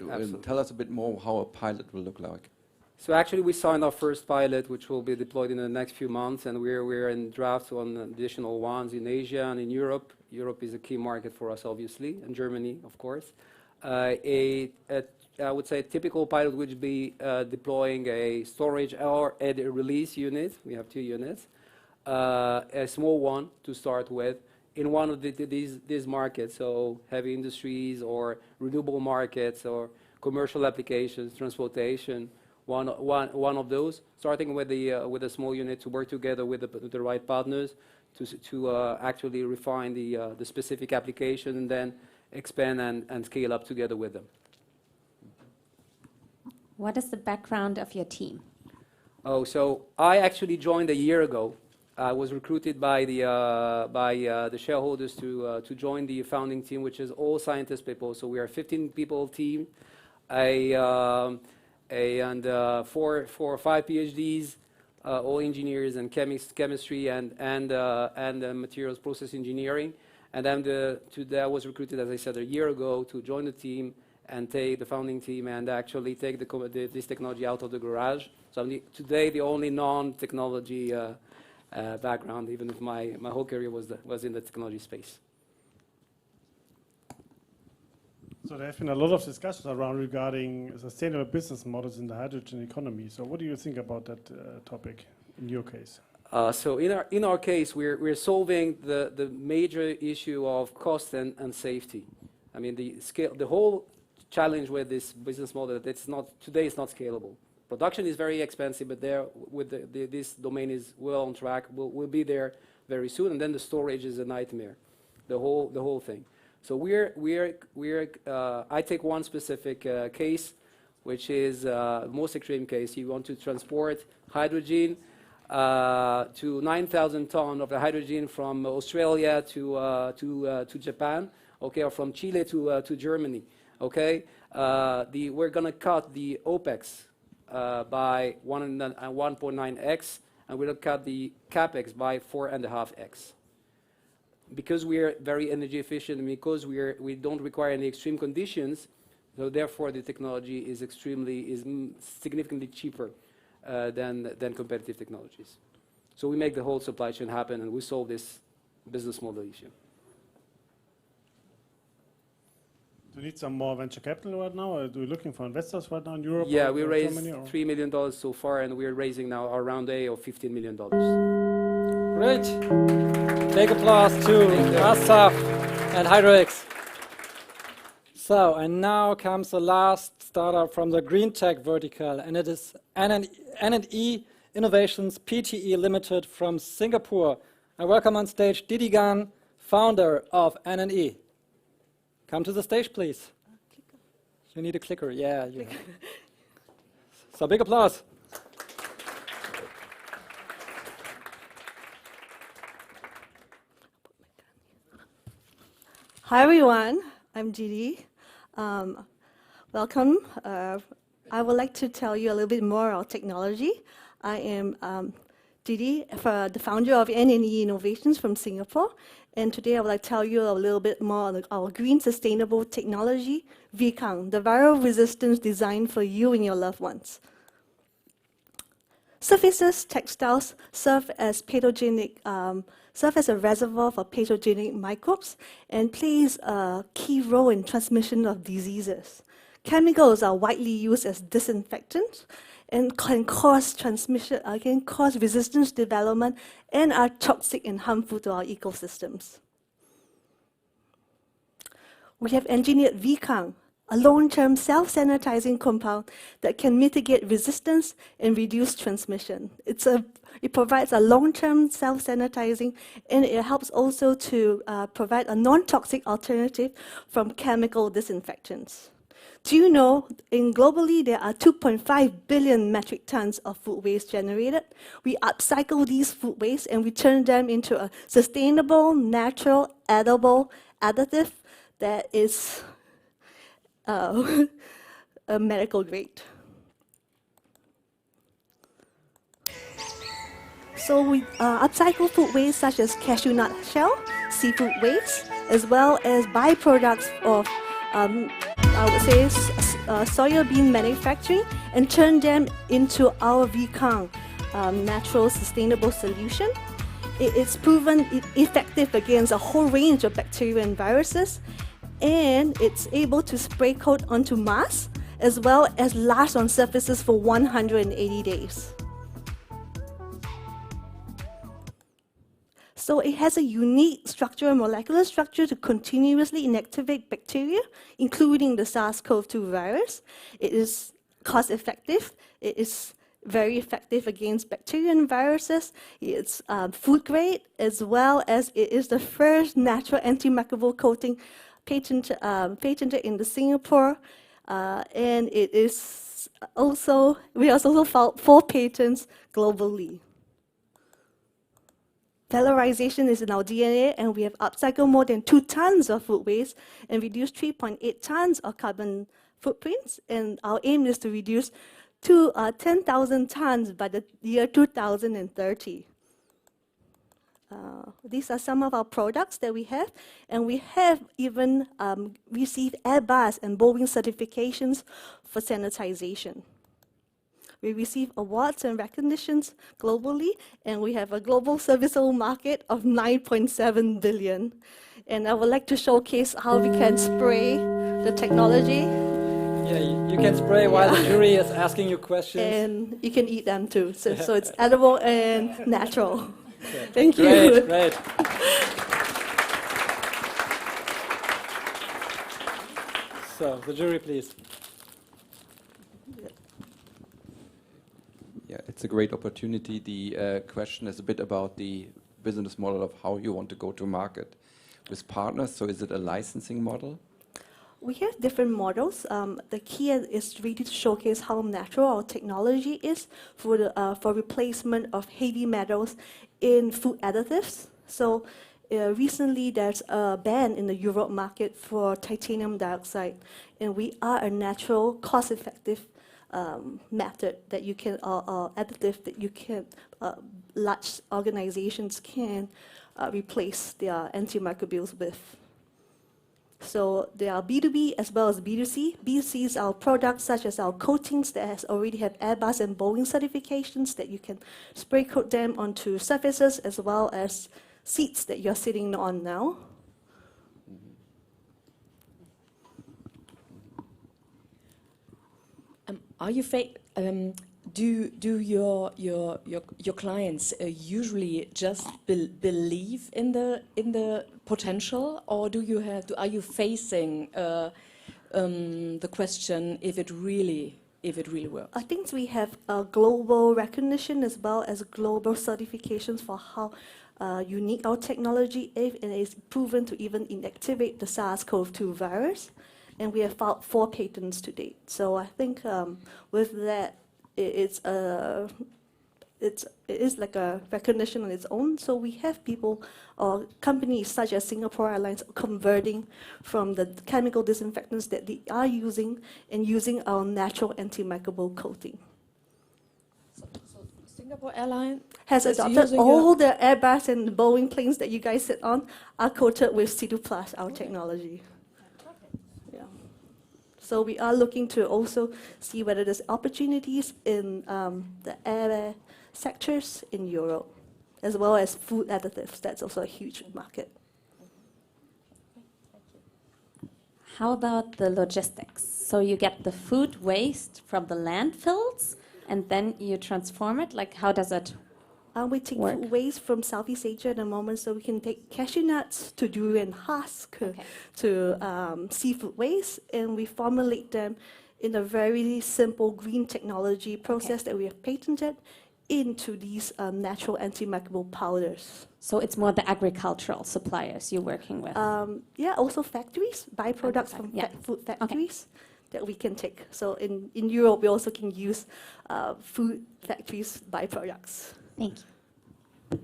Absolutely. Tell us a bit more how a pilot will look like. So actually we signed our first pilot, which will be deployed in the next few months, and we're in drafts on additional ones in Asia and in Europe. Europe is a key market for us, obviously, and Germany, of course. I would say a typical pilot would be deploying a storage or a release unit. We have 2 units. A small one to start with in one of these markets, so heavy industries or renewable markets or commercial applications, transportation. One of those, starting with a small unit to work together with the right partners to actually refine the specific application and then expand and scale up together with them. What is the background of your team? Oh, so I actually joined a year ago. I was recruited by the shareholders to join the founding team, which is all scientist people. So we are a 15 people team, and 4 or 5 PhDs, all engineers and chemistry and materials process engineering. And then I was recruited, as I said, a year ago to join the team and take the founding team and actually take this technology out of the garage. So I'm today the only non-technology background, even if my whole career was in the technology space. So there have been a lot of discussions around regarding sustainable business models in the hydrogen economy. So what do you think about that topic in your case? So in our case, we're solving the major issue of cost and safety. I mean, the whole challenge with this business model that today it's not scalable. Production is very expensive, but this domain is well on track. We'll be there very soon, and then the storage is a nightmare. The whole thing. So I take one specific case, which is the most extreme case. You want to transport hydrogen to 9,000 tons of the hydrogen from Australia to Japan, okay, or from Chile to Germany, okay. We're gonna cut the OPEX by 1.9x, and we're gonna cut the CAPEX by 4.5x. Because we are very energy efficient and because we don't require any extreme conditions, so therefore the technology is significantly cheaper than competitive technologies. So we make the whole supply chain happen and we solve this business model issue. Do you need some more venture capital right now? Or are you looking for investors right now in Europe? Yeah, or we raised Germany, $3 million so far, and we're raising now our round A of $15 million. Great. Big applause to Asaf and HydroX. So, and now comes the last startup from the green tech vertical, and it is E Innovations Pte Ltd from Singapore. I welcome on stage Didigan, founder of NNE. Come to the stage, please. You need a clicker, yeah. So big applause. Hi everyone, I'm Didi. Welcome. I would like to tell you a little bit more about technology. I am Didi, the founder of NNE Innovations from Singapore. And today I would like to tell you a little bit more on our green sustainable technology, VKang, the viral resistance designed for you and your loved ones. Surfaces, textiles serve as a reservoir for pathogenic microbes and plays a key role in transmission of diseases. Chemicals are widely used as disinfectants and can cause resistance development and are toxic and harmful to our ecosystems. We have engineered VKang, a long-term self-sanitizing compound that can mitigate resistance and reduce transmission. It provides a long-term self-sanitizing, and it helps also to provide a non-toxic alternative from chemical disinfectants. Do you know, globally, there are 2.5 billion metric tons of food waste generated. We upcycle these food waste and we turn them into a sustainable, natural, edible additive that is a medical grade. So we upcycle food waste such as cashew nut shell, seafood waste, as well as byproducts of, I would say, soybean manufacturing, and turn them into our VKang, natural sustainable solution. It's proven effective against a whole range of bacteria and viruses, and it's able to spray coat onto masks, as well as last on surfaces for 180 days. So it has a unique structure, molecular structure, to continuously inactivate bacteria, including the SARS-CoV-2 virus. It is cost-effective. It is very effective against bacteria and viruses. It's food grade, as well as it is the first natural antimicrobial coating patented in Singapore. And it is also, we also filed 4 patents globally. Valorization is in our DNA, and we have upcycled more than 2 tons of food waste and reduced 3.8 tons of carbon footprints. And our aim is to reduce to 10,000 tons by the year 2030. These are some of our products that we have, and we have even received Airbus and Boeing certifications for sanitization. We receive awards and recognitions globally, and we have a global serviceable market of 9.7 billion. And I would like to showcase how we can spray the technology. Yeah, you can spray while the jury is asking you questions. And you can eat them too, so it's edible and natural. Okay. Thank you. Great, great. So, the jury, please. Yeah, it's a great opportunity. The question is a bit about the business model of how you want to go to market with partners. So is it a licensing model? We have different models. The key is really to showcase how natural our technology is for replacement of heavy metals in food additives. So recently there's a ban in the Europe market for titanium dioxide, and we are a natural, cost-effective method that you can, additive that you can, large organizations can replace their antimicrobials with. So there are B2B as well as B2C. B2C is our products such as our coatings that already have Airbus and Boeing certifications that you can spray coat them onto surfaces as well as seats that you're sitting on now. Are you do your clients usually just believe in the potential, or are you facing the question if it really works? I think we have a global recognition as well as global certifications for how unique our technology is, and it's proven to even inactivate the SARS-CoV-2 virus. And we have filed 4 patents to date. So I think with that, it is like a recognition on its own. So we have people or companies such as Singapore Airlines converting from the chemical disinfectants that they are using and using our natural antimicrobial coating. So Singapore Airlines has adopted all the Airbus and Boeing planes that you guys sit on are coated with C2+, our technology. So we are looking to also see whether there's opportunities in the air sectors in Europe, as well as food additives. That's also a huge market. How about the logistics? So you get the food waste from the landfills, and then you transform it? Like, how does it we take food waste from Southeast Asia at the moment, so we can take cashew nuts to durian husk, to seafood waste, and we formulate them in a very simple green technology process that we have patented into these natural antimicrobial powders. So it's more the agricultural suppliers you're working with? Yeah, also factories, byproducts from food factories that we can take. So in Europe, we also can use food factories byproducts. Thank you.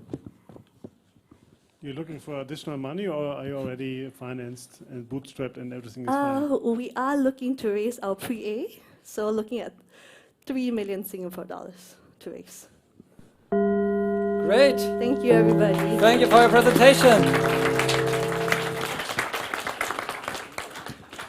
You're looking for additional money, or are you already financed and bootstrapped and everything is fine? We are looking to raise our pre-A, so looking at 3 million Singapore dollars to raise. Great. Thank you, everybody. Thank you for your presentation.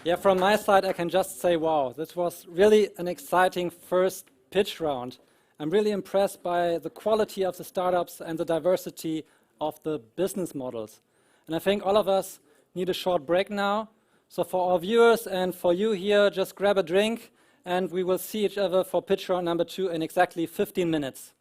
Yeah, from my side, I can just say, wow, this was really an exciting first pitch round. I'm really impressed by the quality of the startups and the diversity of the business models. And I think all of us need a short break now. So for our viewers and for you here, just grab a drink and we will see each other for pitch round number 2 in exactly 15 minutes.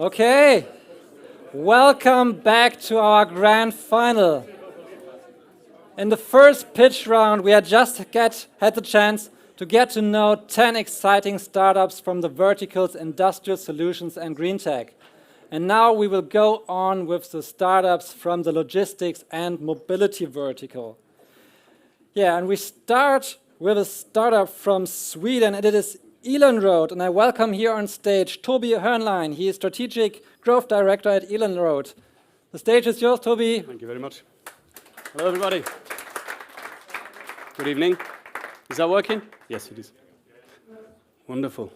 Okay, welcome back to our grand final. In the first pitch round, we had just had the chance to get to know 10 exciting startups from the verticals Industrial Solutions and Green Tech. And now we will go on with the startups from the logistics and mobility vertical. Yeah, and we start with a startup from Sweden, and it is Elanroad. And I welcome here on stage Toby Hörnlein. He is Strategic Growth Director at Elanroad. The stage is yours, Toby. Thank you very much. Hello, everybody. Good evening. Is that working? Yes, it is. Wonderful.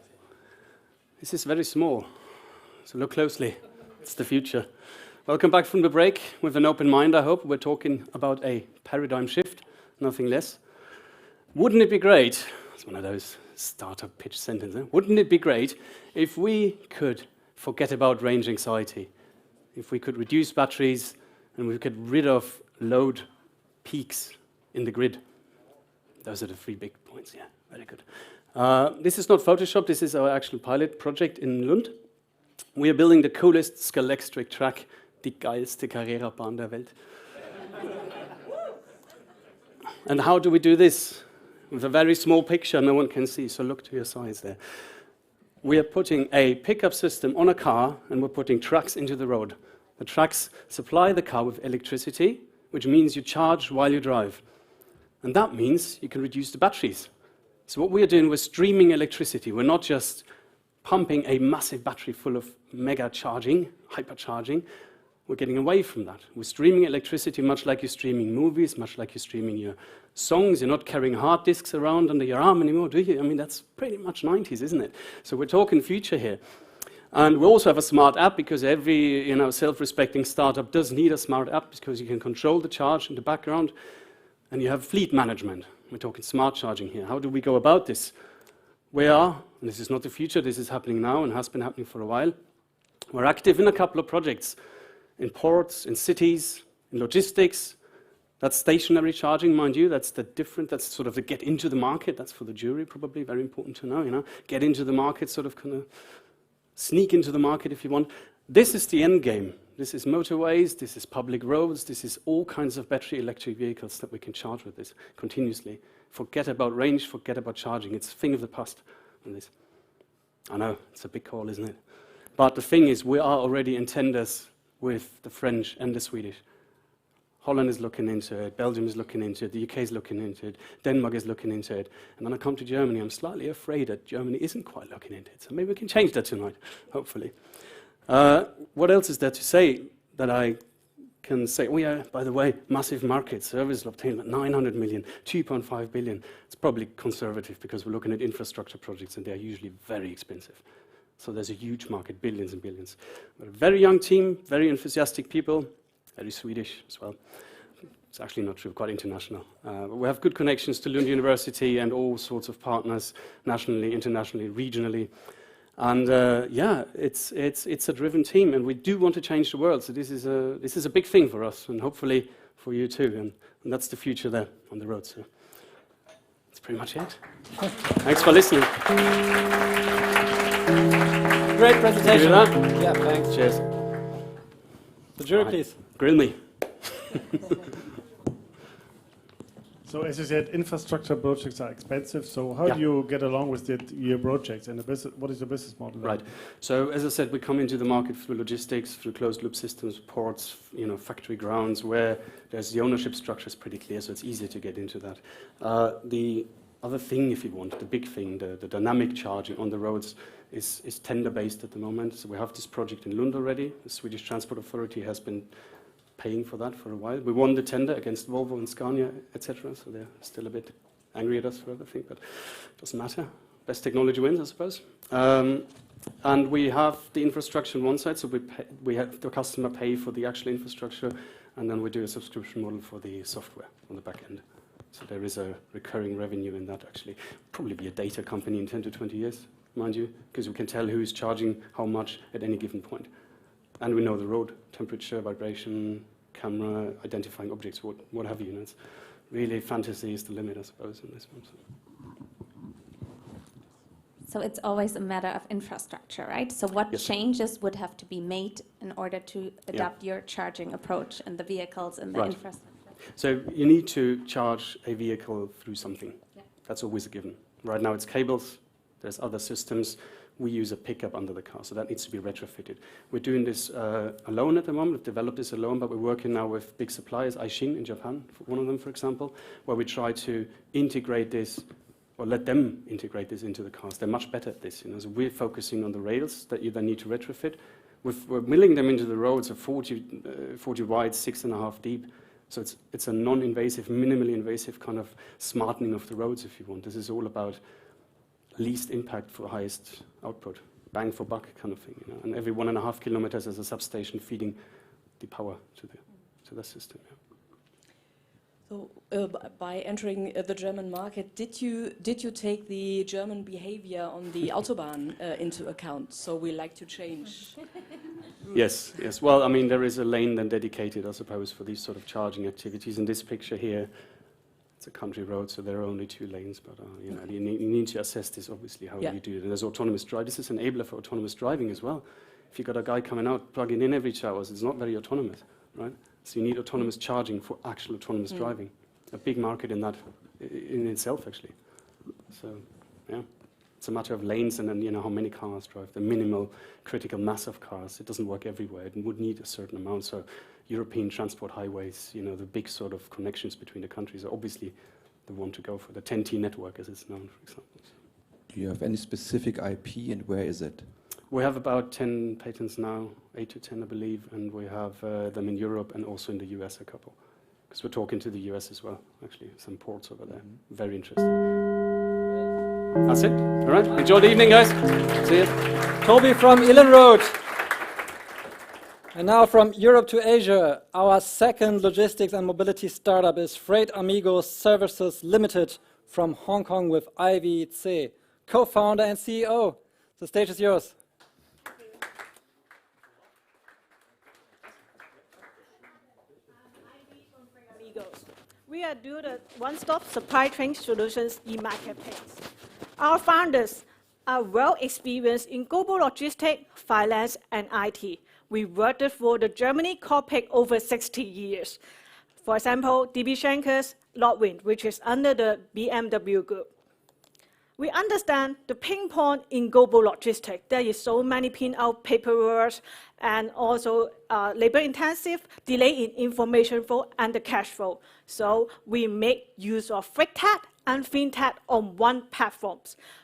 This is very small, so look closely. It's the future. Welcome back from the break with an open mind, I hope. We're talking about a paradigm shift, nothing less. Wouldn't it be great, it's one of those startup pitch sentences, wouldn't it be great if we could forget about range anxiety, if we could reduce batteries and we could get rid of load peaks in the grid? Those are the 3 big points, yeah, very good. This is not Photoshop, this is our actual pilot project in Lund. We are building the coolest Scalextric track, die geilste Carrera-Bahn der Welt. And how do we do this? With a very small picture no one can see, so look to your sides there. We are putting a pickup system on a car and we're putting trucks into the road. The trucks supply the car with electricity, which means you charge while you drive. And that means you can reduce the batteries. So what we are doing, we're streaming electricity. We're not just pumping a massive battery full of mega charging, hypercharging. We're getting away from that. We're streaming electricity much like you're streaming movies, much like you're streaming your songs. You're not carrying hard disks around under your arm anymore, do you? I mean, that's pretty much 90s, isn't it? So we're talking future here. And we also have a smart app because every self-respecting startup does need a smart app because you can control the charge in the background. And you have fleet management. We're talking smart charging here. How do we go about this? We are, and this is not the future, this is happening now and has been happening for a while. We're active in a couple of projects, in ports, in cities, in logistics. That's stationary charging, mind you. That's that's sort of the get into the market. That's for the jury, probably very important to know, Get into the market, sort of kind of sneak into the market if you want. This is the end game. This is motorways, this is public roads, this is all kinds of battery electric vehicles that we can charge with this continuously. Forget about range, forget about charging. It's a thing of the past on this. I know, it's a big call, isn't it? But the thing is, we are already in tenders with the French and the Swedish. Holland is looking into it, Belgium is looking into it, the UK is looking into it, Denmark is looking into it. And when I come to Germany, I'm slightly afraid that Germany isn't quite looking into it. So maybe we can change that tonight, hopefully. What else is there to say that I can say? Oh yeah, by the way, massive market, service obtainment, 900 million, 2.5 billion. It's probably conservative because we're looking at infrastructure projects and they're usually very expensive. So there's a huge market, billions and billions. We're a very young team, very enthusiastic people, very Swedish as well. It's actually not true, quite international. But we have good connections to Lund University and all sorts of partners, nationally, internationally, regionally. And yeah, it's a driven team, and we do want to change the world. So this is a big thing for us, and hopefully for you too. And that's the future there on the road. So that's pretty much it. Thanks for listening. Great presentation. Yeah, thanks. Cheers. The jury, please. Grill me. So as you said, infrastructure projects are expensive. So how do you get along with your projects and what is the business model? Right. So as I said, we come into the market through logistics, through closed loop systems, ports, factory grounds, where there's the ownership structure is pretty clear, so it's easier to get into that. The other thing, if you want, the big thing, the dynamic charging on the roads is tender-based at the moment. So we have this project in Lund already. The Swedish Transport Authority has been paying for that for a while. We won the tender against Volvo and Scania, etc. So they're still a bit angry at us for everything, but it doesn't matter. Best technology wins, I suppose. And we have the infrastructure on one side, so we have the customer pay for the actual infrastructure, and then we do a subscription model for the software on the back end. So there is a recurring revenue in that, actually. Probably be a data company in 10 to 20 years, mind you, because we can tell who's charging how much at any given point. And we know the road, temperature, vibration, camera, identifying objects, what have you. It's really fantasy is the limit, I suppose, in this one. So it's always a matter of infrastructure, right? So what changes would have to be made in order to adopt your charging approach and the vehicles and the infrastructure? So you need to charge a vehicle through something. That's always a given. Right now it's cables, there's other systems. We use a pickup under the car, so that needs to be retrofitted. We're doing this alone at the moment. We've developed this alone, but we're working now with big suppliers, Aishin in Japan, one of them, for example, where we try to integrate this, or let them integrate this into the cars. They're much better at this. So we're focusing on the rails that you then need to retrofit. We're milling them into the roads of 40 wide, 6.5 deep. So it's a non-invasive, minimally invasive kind of smartening of the roads, if you want. This is all about least impact for highest output, bang for buck kind of thing. And every 1.5 kilometers is a substation feeding the power to the system. So, by entering the German market, did you take the German behavior on the Autobahn into account? So we like to change. Yes. Well, I mean, there is a lane then dedicated, I suppose, for these sort of charging activities. In this picture here, it's a country road, so there are only 2 lanes. But you need to assess this, obviously, how you do it. And there's autonomous driving. This is an enabler for autonomous driving as well. If you've got a guy coming out, plugging in every 2 hours, it's not very autonomous, right? So you need autonomous charging for actual autonomous driving. A big market in that, in itself, actually. So, yeah, it's a matter of lanes and then, how many cars drive, the minimal critical mass of cars. It doesn't work everywhere. It would need a certain amount. So European transport highways, the big sort of connections between the countries are obviously the one to go for, the 10T network as it's known, for example. Do you have any specific IP and where is it? We have about 10 patents now, 8 to 10, I believe, and we have them in Europe and also in the US a couple. Because we're talking to the US as well, actually, some ports over there. Very interesting. That's it. All right. Enjoy the evening, guys. See you. Toby from Illen Road. And now from Europe to Asia, our second logistics and mobility startup is Freight Amigos Services Limited from Hong Kong with Ivy Tse, co-founder and CEO. The stage is yours. We are doing the one-stop supply chain solutions e-marketplace. Our founders are well experienced in global logistics, finance, and IT. We worked for the Germany corporate over 60 years. For example, DevisionX, Lotwind, which is under the BMW Group. We understand the pain point in global logistics. There is so many pin-out paperwork and also labor-intensive, delay in information flow and the cash flow. So we make use of FreightTech and FinTech on one platform.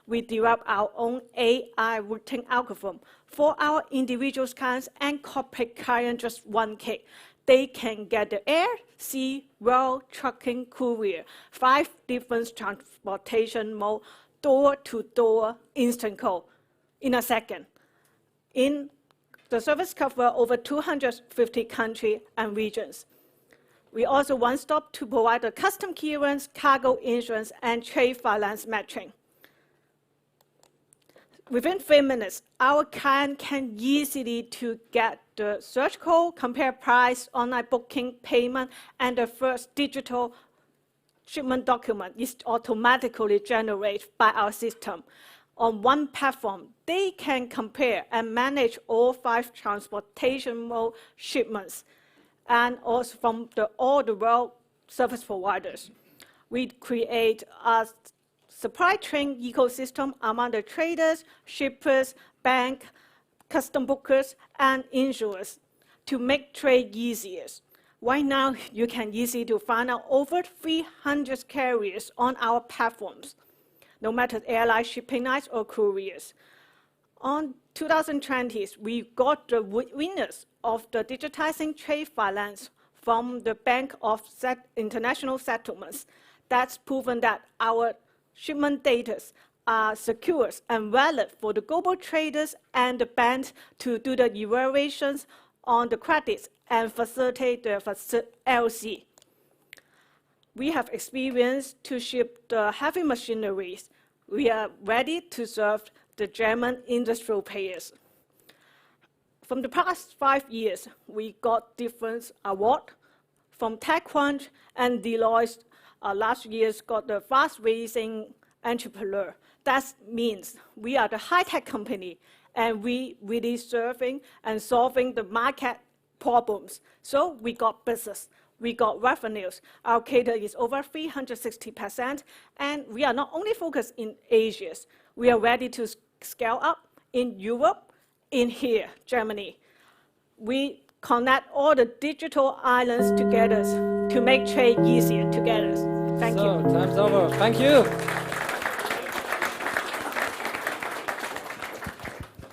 We develop our own AI routing algorithm for our individual clients and corporate clients just one click. They can get the air, sea, rail, trucking, courier, 5 different transportation modes, door-to-door instant code in a second. The service covers over 250 countries and regions. We also one-stop to provide the custom clearance, cargo insurance, and trade finance matching. Within 3 minutes, our client can easily to get the search code, compare price, online booking, payment, and the first digital shipment document is automatically generated by our system. On one platform, they can compare and manage all 5 transportation mode shipments, and also from all the world service providers. We create a supply chain ecosystem among the traders, shippers, bank, custom bookers, and insurers to make trade easier. Right now, you can easily find out over 300 carriers on our platforms, no matter airline, shipping lines, or couriers. On 2020, we got the winners of the digitizing trade finance from the Bank of International Settlements. That's proven that our shipment data are secure and valid for the global traders and the banks to do the evaluations on the credits and facilitate the LC. We have experience to ship the heavy machineries. We are ready to serve the German industrial players. From the past 5 years, we got different awards from TechCrunch and Deloitte. Last year's got the Fast Racing entrepreneur. That means we are the high-tech company, and we really serving and solving the market problems. So we got business, we got revenues. Our CAGR is over 360%, and we are not only focused in Asia. We are ready to scale up in Europe, in here, Germany. We connect all the digital islands together to make trade easier together. Thank you. Time's over. Thank you.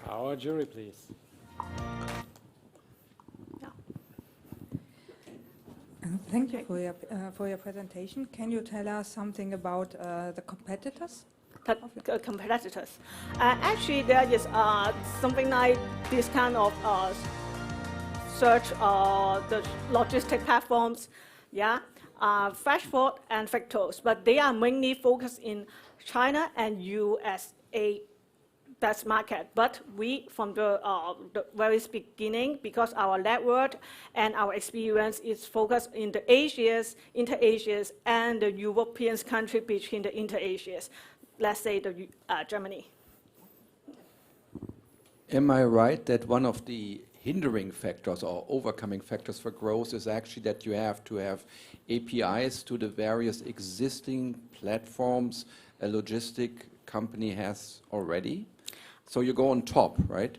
Our jury, please. Thank you for your presentation. Can you tell us something about the competitors? Competitors. Actually, there is something like this kind of search the logistic platforms, yeah, Fresh Food and Victos, but they are mainly focused in China and USA. That's market. But we, from the very beginning, because our network and our experience is focused in the Asias, inter-Asias, and the European country between the inter-Asias. Let's say the Germany. Am I right that one of the hindering factors or overcoming factors for growth is actually that you have to have APIs to the various existing platforms a logistic company has already? So you go on top, right?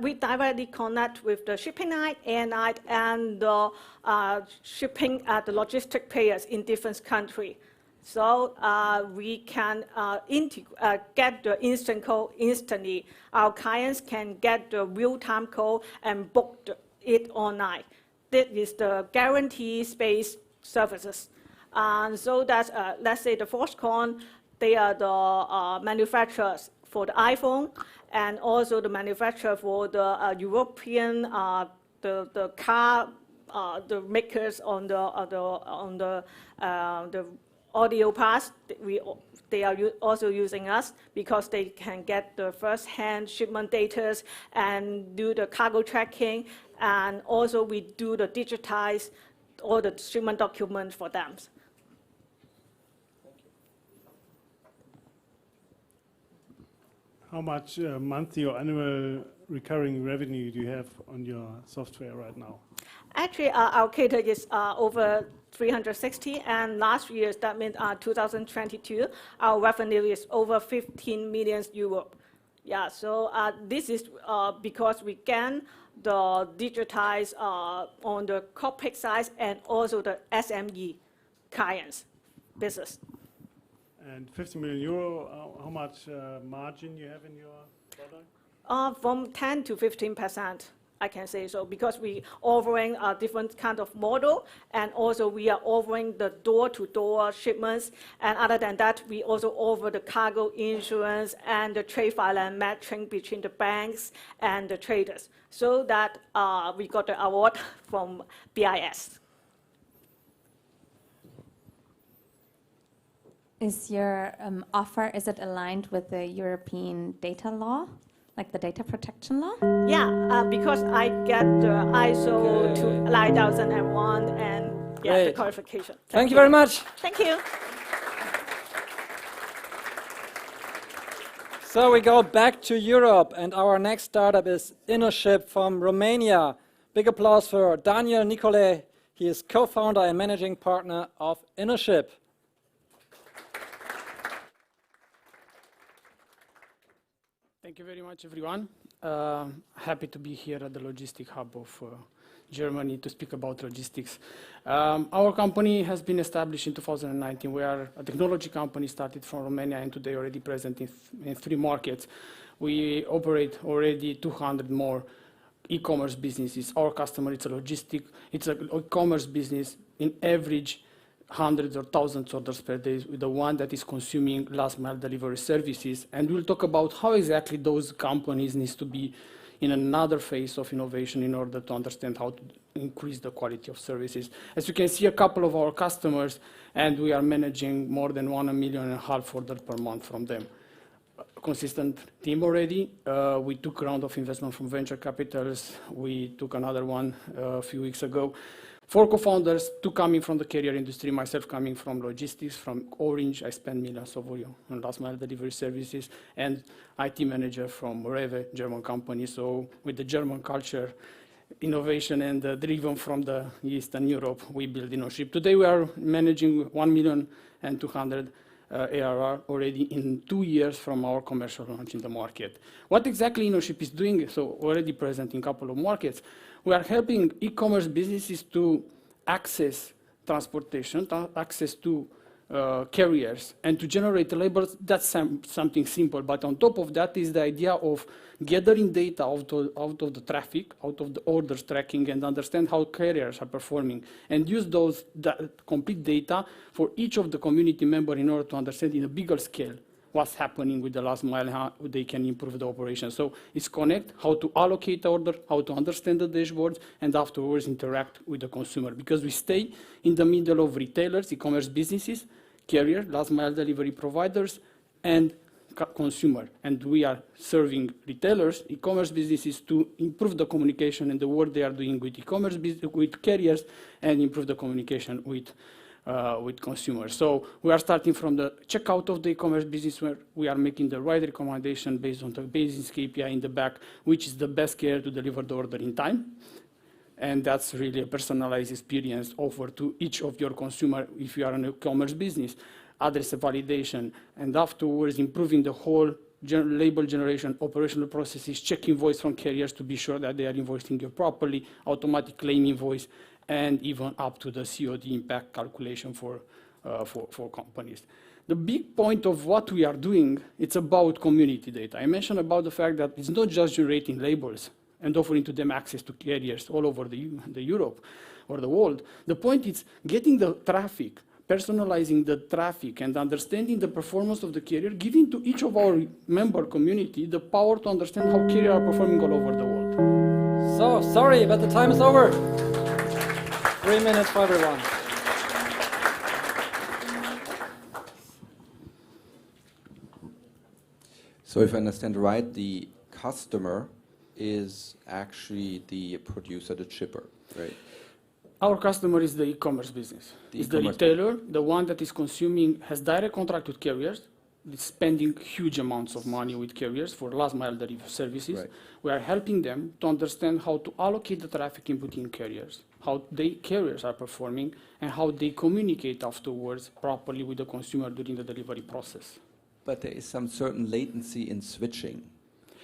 We directly connect with the shipping line, airline, and the shipping the logistic players in different countries. So we can get the instant code instantly. Our clients can get the real-time code and book it online. This is the guarantee-based services. And so that's, let's say the Foxconn, they are the manufacturers for the iPhone, and also the manufacturer for the European, the car, the makers on the audio parts. They are also using us because they can get the first-hand shipment data and do the cargo tracking, and also we do the digitize all the shipment documents for them. How much monthly or annual recurring revenue do you have on your software right now? Actually, our CAGR is over 360, and last year, that means 2022, our revenue is over 15 million euro. Yeah, so this is because we can the digitize on the corporate side and also the SME clients business. And 50 million euro, how much margin you have in your product? From 10 to 15%, I can say so, because we offering a different kind of model, and also we are offering the door-to-door shipments. And other than that, we also offer the cargo insurance and the trade finance matching between the banks and the traders. So that we got the award from BIS. Is your offer, is it aligned with the European data law, like the data protection law? Yeah, because I get the ISO 9001 and the qualification. Thank you very much. Thank you. So we go back to Europe, and our next startup is InnoShip from Romania. Big applause for Daniel Nicolae. He is co-founder and managing partner of InnoShip. Thank you very much, everyone. Happy to be here at the Logistic Hub of Germany to speak about logistics. Our company has been established in 2019. We are a technology company started from Romania and today already present in 3 markets. We operate already 200 more e-commerce businesses. Our customer, it's an e-commerce business in average hundreds or thousands of orders per day with the one that is consuming last mile delivery services. And we'll talk about how exactly those companies need to be in another phase of innovation in order to understand how to increase the quality of services. As you can see, a couple of our customers, and we are managing more than 1.5 million orders per month from them. Consistent team already. We took a round of investment from venture capitals. We took another one a few weeks ago. 4 co-founders, 2 coming from the carrier industry, myself coming from logistics, from Orange. I spent millions of euro on last mile delivery services, and IT manager from Rewe, German company. So with the German culture, innovation, and driven from the Eastern Europe, we build InnoShip. Today we are managing 1,200,000 ARR already in 2 years from our commercial launch in the market. What exactly InnoShip is doing, so already present in a couple of markets, we are helping e-commerce businesses to access transportation, access to carriers, and to generate labels. That's something simple, but on top of that is the idea of gathering data out of the traffic, out of the orders tracking, and understand how carriers are performing, and use that complete data for each of the community members in order to understand in a bigger scale what's happening with the last mile, how they can improve the operation. So it's connect how to allocate the order, how to understand the dashboards, and afterwards interact with the consumer. Because we stay in the middle of retailers, e-commerce businesses, carrier, last mile delivery providers, and consumer. And we are serving retailers, e-commerce businesses to improve the communication and the work they are doing with e-commerce, with carriers, and improve the communication with consumers. So we are starting from the checkout of the e-commerce business, where we are making the right recommendation based on the business KPI in the back, which is the best care to deliver the order in time. And that's really a personalized experience offered to each of your consumer if you are an e-commerce business. Address validation, and afterwards improving the whole label generation, operational processes, check invoice from carriers to be sure that they are invoicing you properly, automatic claim invoice, and even up to the COD impact calculation for companies. The big point of what we are doing, it's about community data. I mentioned about the fact that it's not just generating labels and offering to them access to carriers all over the Europe or the world. The point is getting the traffic, personalizing the traffic, and understanding the performance of the carrier, giving to each of our member community the power to understand how carriers are performing all over the world. So, sorry, but the time is over. 3 minutes for everyone. So if I understand right, the customer is actually the producer, the shipper, right? Our customer is the e-commerce business. It's the retailer, the one that is consuming, has direct contract with carriers, is spending huge amounts of money with carriers for last mile delivery services. Right. We are helping them to understand how to allocate the traffic in between carriers, how carriers are performing, and how they communicate afterwards properly with the consumer during the delivery process. But there is some certain latency in switching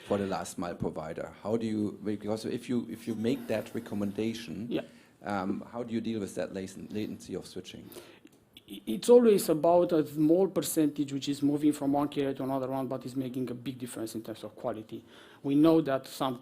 for the last mile provider. How do you, because if you make that recommendation, yeah. How do you deal with that latency of switching? It's always about a small percentage which is moving from one carrier to another one, but is making a big difference in terms of quality. We know that some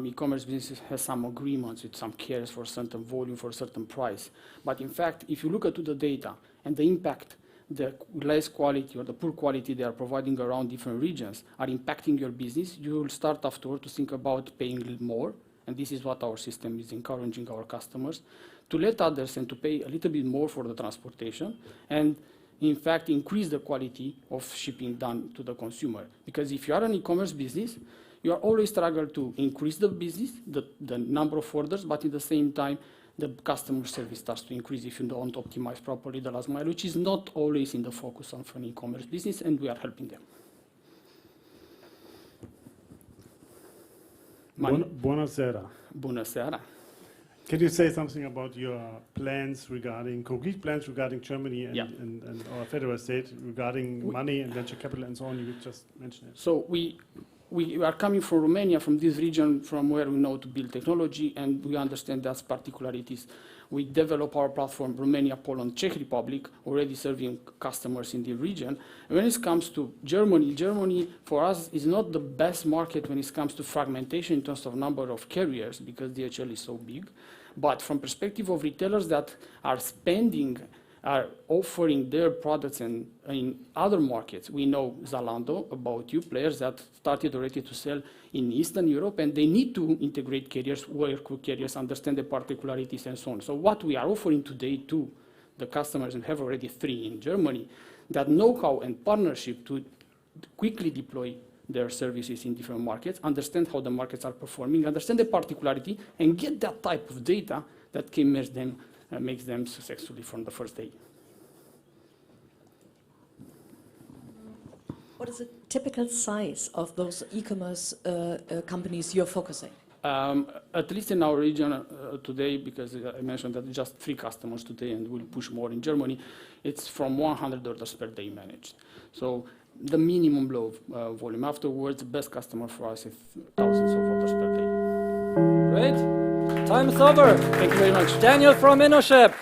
e-commerce businesses have some agreements with some carriers for a certain volume, for a certain price. But in fact, if you look at the data and the impact, the less quality or the poor quality they are providing around different regions are impacting your business, you will start afterward to think about paying more. And this is what our system is encouraging our customers to let others and to pay a little bit more for the transportation, and in fact increase the quality of shipping done to the consumer. Because if you are an e-commerce business, you are always struggle to increase the business, the number of orders, but at the same time, the customer service starts to increase if you don't optimize properly the last mile, which is not always in the focus of an e-commerce business, and we are helping them. Buonasera. Buonasera. Can you say something about your plans regarding, concrete plans regarding Germany and our federal state, regarding money and venture capital and so on? You just mentioned it. So we are coming from Romania, from this region, from where we know to build technology, and we understand that's particularities. We develop our platform, Romania, Poland, Czech Republic, already serving customers in the region. And when it comes to Germany, Germany for us is not the best market when it comes to fragmentation in terms of number of carriers, because DHL is so big. But from perspective of retailers that are spending, are offering their products in other markets. We know Zalando, About You, players that started already to sell in Eastern Europe, and they need to integrate carriers, work with carriers, understand the particularities and so on. So what we are offering today to the customers, and have already 3 in Germany, that know-how and partnership to quickly deploy their services in different markets, understand how the markets are performing, understand the particularity, and get that type of data that can match them makes them successfully from the first day. What is the typical size of those e-commerce companies you're focusing? At least in our region today, because I mentioned that just 3 customers today and we'll push more in Germany, it's from $100 per day managed. So the minimum low volume. Afterwards, the best customer for us is thousands of orders per day. Great. Time is over. Thank you very much. Daniel from InnoShip.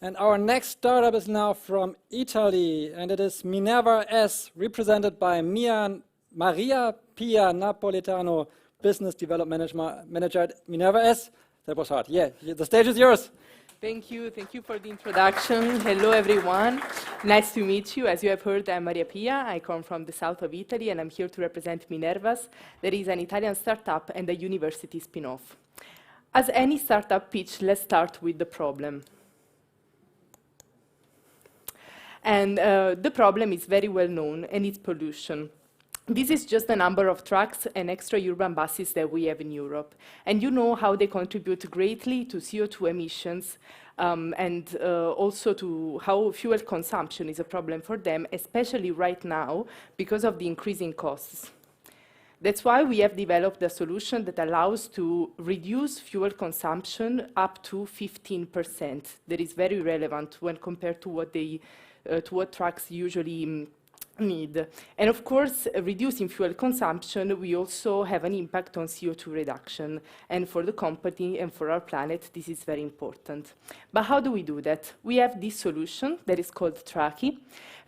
And our next startup is now from Italy, and it is Minerva S, represented by Maria Pia Napolitano, Business Development Manager at Minerva S. That was hard. Yeah, the stage is yours. Thank you for the introduction. Hello everyone, nice to meet you. As you have heard, I'm Maria Pia. I come from the south of Italy and I'm here to represent Minervas. That is an Italian startup and a university spin-off. As any startup pitch, let's start with the problem. And the problem is very well known, and it's pollution. This is just the number of trucks and extra urban buses that we have in Europe. And you know how they contribute greatly to CO2 emissions and also to how fuel consumption is a problem for them, especially right now because of the increasing costs. That's why we have developed a solution that allows to reduce fuel consumption up to 15%. That is very relevant when compared to what trucks usually need. And of course, reducing fuel consumption, we also have an impact on CO2 reduction. And for the company and for our planet, this is very important. But how do we do that? We have this solution that is called Traki.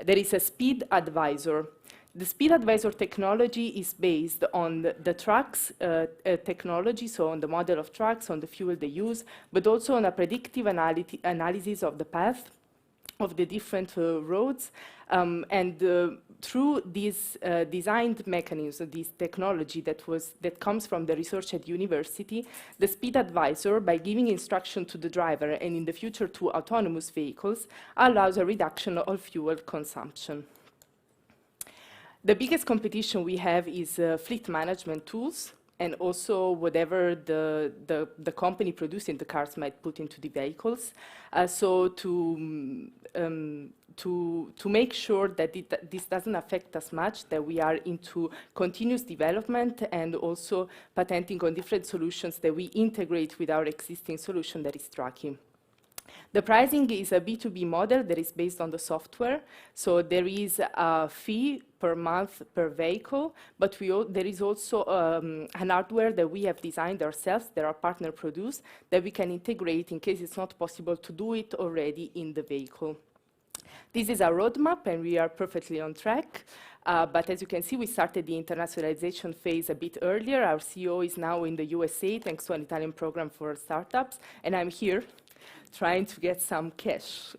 There is a speed advisor. The speed advisor technology is based on the trucks technology, so on the model of trucks, on the fuel they use, but also on a predictive analysis of the path of the different roads, and through this designed mechanism, this technology that comes from the research at university, the speed advisor, by giving instruction to the driver and in the future to autonomous vehicles, allows a reduction of fuel consumption. The biggest competition we have is fleet management tools, and also whatever the company producing the cars might put into the vehicles. So to make sure that this doesn't affect us much, that we are into continuous development and also patenting on different solutions that we integrate with our existing solution that is tracking. The pricing is a B2B model that is based on the software. So there is a fee per month per vehicle, but there is also an hardware that we have designed ourselves, that our partner produced, that we can integrate in case it's not possible to do it already in the vehicle. This is our roadmap, and we are perfectly on track. But as you can see, we started the internationalization phase a bit earlier. Our CEO is now in the USA, thanks to an Italian program for startups, and I'm here trying to get some cash.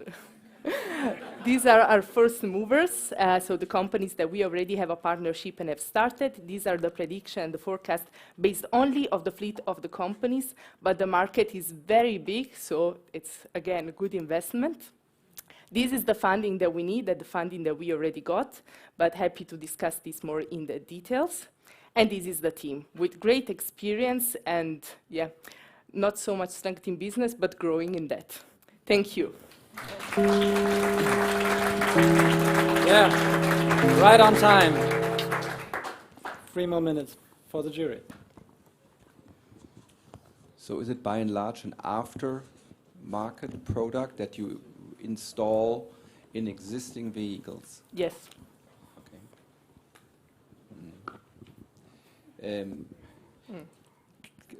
These are our first movers, so the companies that we already have a partnership and have started. These are the prediction and the forecast based only of the fleet of the companies, but the market is very big, so it's, again, a good investment. This is the funding that we need, and the funding that we already got, but happy to discuss this more in the details. And this is the team, with great experience and, yeah, not so much strength in business, but growing in that. Thank you. Yeah, right on time. 3 more minutes for the jury. So is it by and large an after-market product that you install in existing vehicles? Yes. Okay.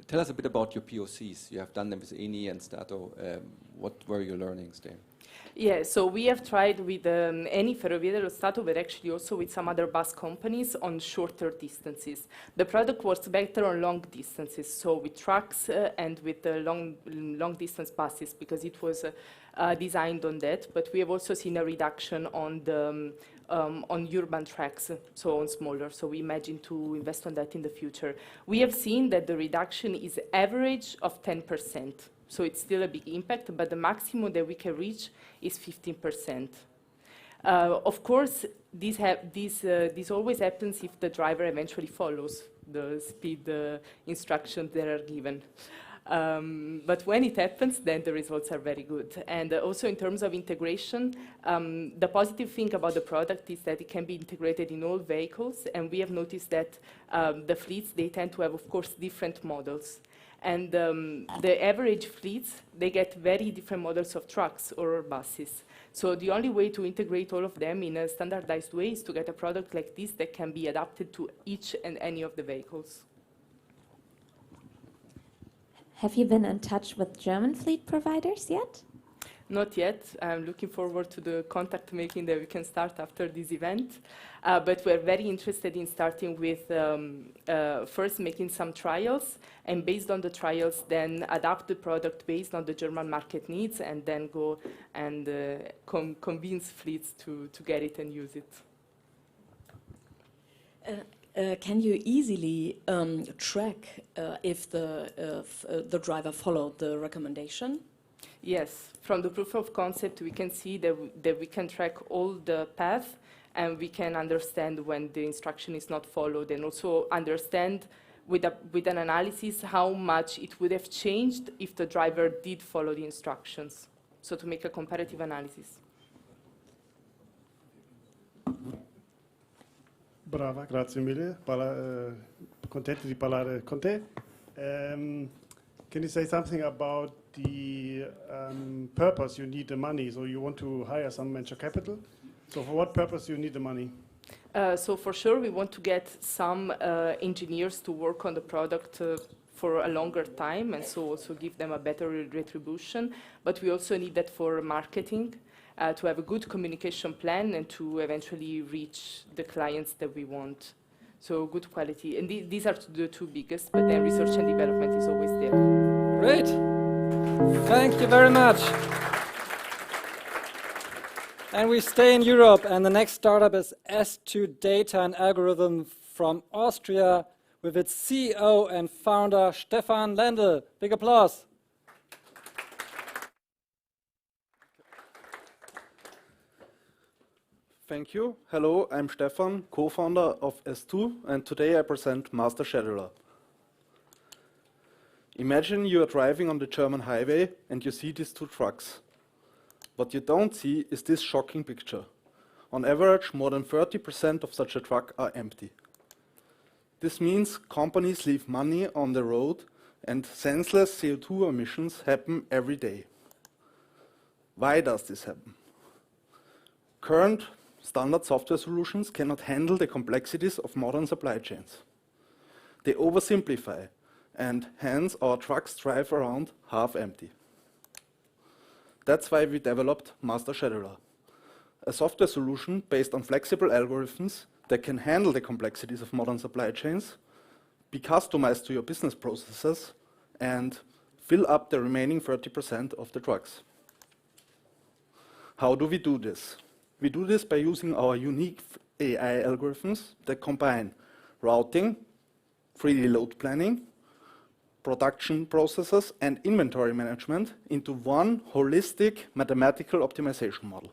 Tell us a bit about your POCs. You have done them with Eni and Stute. What were your learnings there? Yeah, so we have tried with Eni, Ferroviario, Stute, but actually also with some other bus companies on shorter distances. The product works better on long distances, so with trucks and with long distance buses, because it was designed on that. But we have also seen a reduction on the on urban tracks, so on smaller. So we imagine to invest on that in the future. We have seen that the reduction is average of 10%. So it's still a big impact, but the maximum that we can reach is 15%. Of course, this always happens if the driver eventually follows the speed instructions that are given. But when it happens, then the results are very good. And also in terms of integration, the positive thing about the product is that it can be integrated in all vehicles. And we have noticed that the fleets, they tend to have, of course, different models. And the average fleets, they get very different models of trucks or buses. So the only way to integrate all of them in a standardized way is to get a product like this that can be adapted to each and any of the vehicles. Have you been in touch with German fleet providers yet? Not yet. I'm looking forward to the contact making that we can start after this event. But we're very interested in starting with first making some trials, and based on the trials, then adapt the product based on the German market needs, and then go and convince fleets to get it and use it. Can you easily track if the driver followed the recommendation? Yes, from the proof of concept, we can see that we can track all the path, and we can understand when the instruction is not followed, and also understand with an analysis how much it would have changed if the driver did follow the instructions. So to make a comparative analysis. Brava, grazie mille. Contento di parlare con te. Can you say something about the purpose you need the money? So you want to hire some venture capital. So for what purpose you need the money? So for sure, we want to get some engineers to work on the product for a longer time, and so also give them a better retribution. But we also need that for marketing, to have a good communication plan and to eventually reach the clients that we want. So good quality. And these are the two biggest, but then research and development is always there. Great. Thank you very much. And we stay in Europe, and the next startup is S2 Data and Algorithm from Austria with its CEO and founder Stefan Lendl. Big applause. Thank you. Hello, I'm Stefan, co-founder of S2, and today I present Master Scheduler. Imagine you are driving on the German highway and you see these two trucks. What you don't see is this shocking picture. On average, more than 30% of such a truck are empty. This means companies leave money on the road and senseless CO2 emissions happen every day. Why does this happen? Current standard software solutions cannot handle the complexities of modern supply chains. They oversimplify, and hence our trucks drive around half empty. That's why we developed Master Scheduler, a software solution based on flexible algorithms that can handle the complexities of modern supply chains, be customized to your business processes, and fill up the remaining 30% of the trucks. How do we do this? We do this by using our unique AI algorithms that combine routing, 3D load planning, production processes, and inventory management into one holistic mathematical optimization model.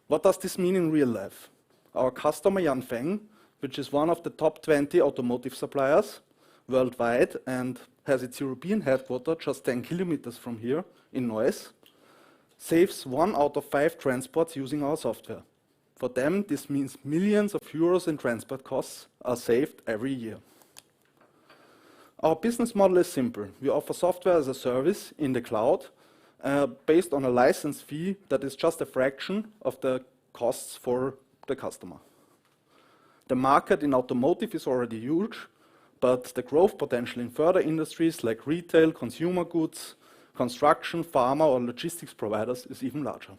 What does this mean in real life? Our customer Yanfeng, which is one of the top 20 automotive suppliers worldwide and has its European headquarters just 10 kilometers from here in Neuss, saves 1 out of 5 transports using our software. For them, this means millions of euros in transport costs are saved every year. Our business model is simple. We offer software as a service in the cloud based on a license fee that is just a fraction of the costs for the customer. The market in automotive is already huge, but the growth potential in further industries like retail, consumer goods, construction, pharma, or logistics providers is even larger.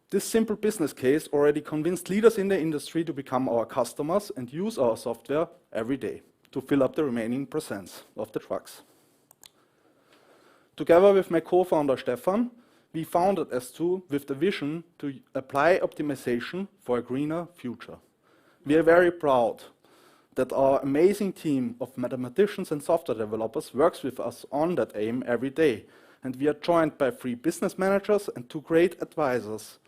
This simple business case already convinced leaders in the industry to become our customers and use our software every day to fill up the remaining % of the trucks. Together with my co-founder Stefan, we founded S2 with the vision to apply optimization for a greener future. We are very proud that our amazing team of mathematicians and software developers works with us on that aim every day. And we are joined by 3 business managers and 2 great advisors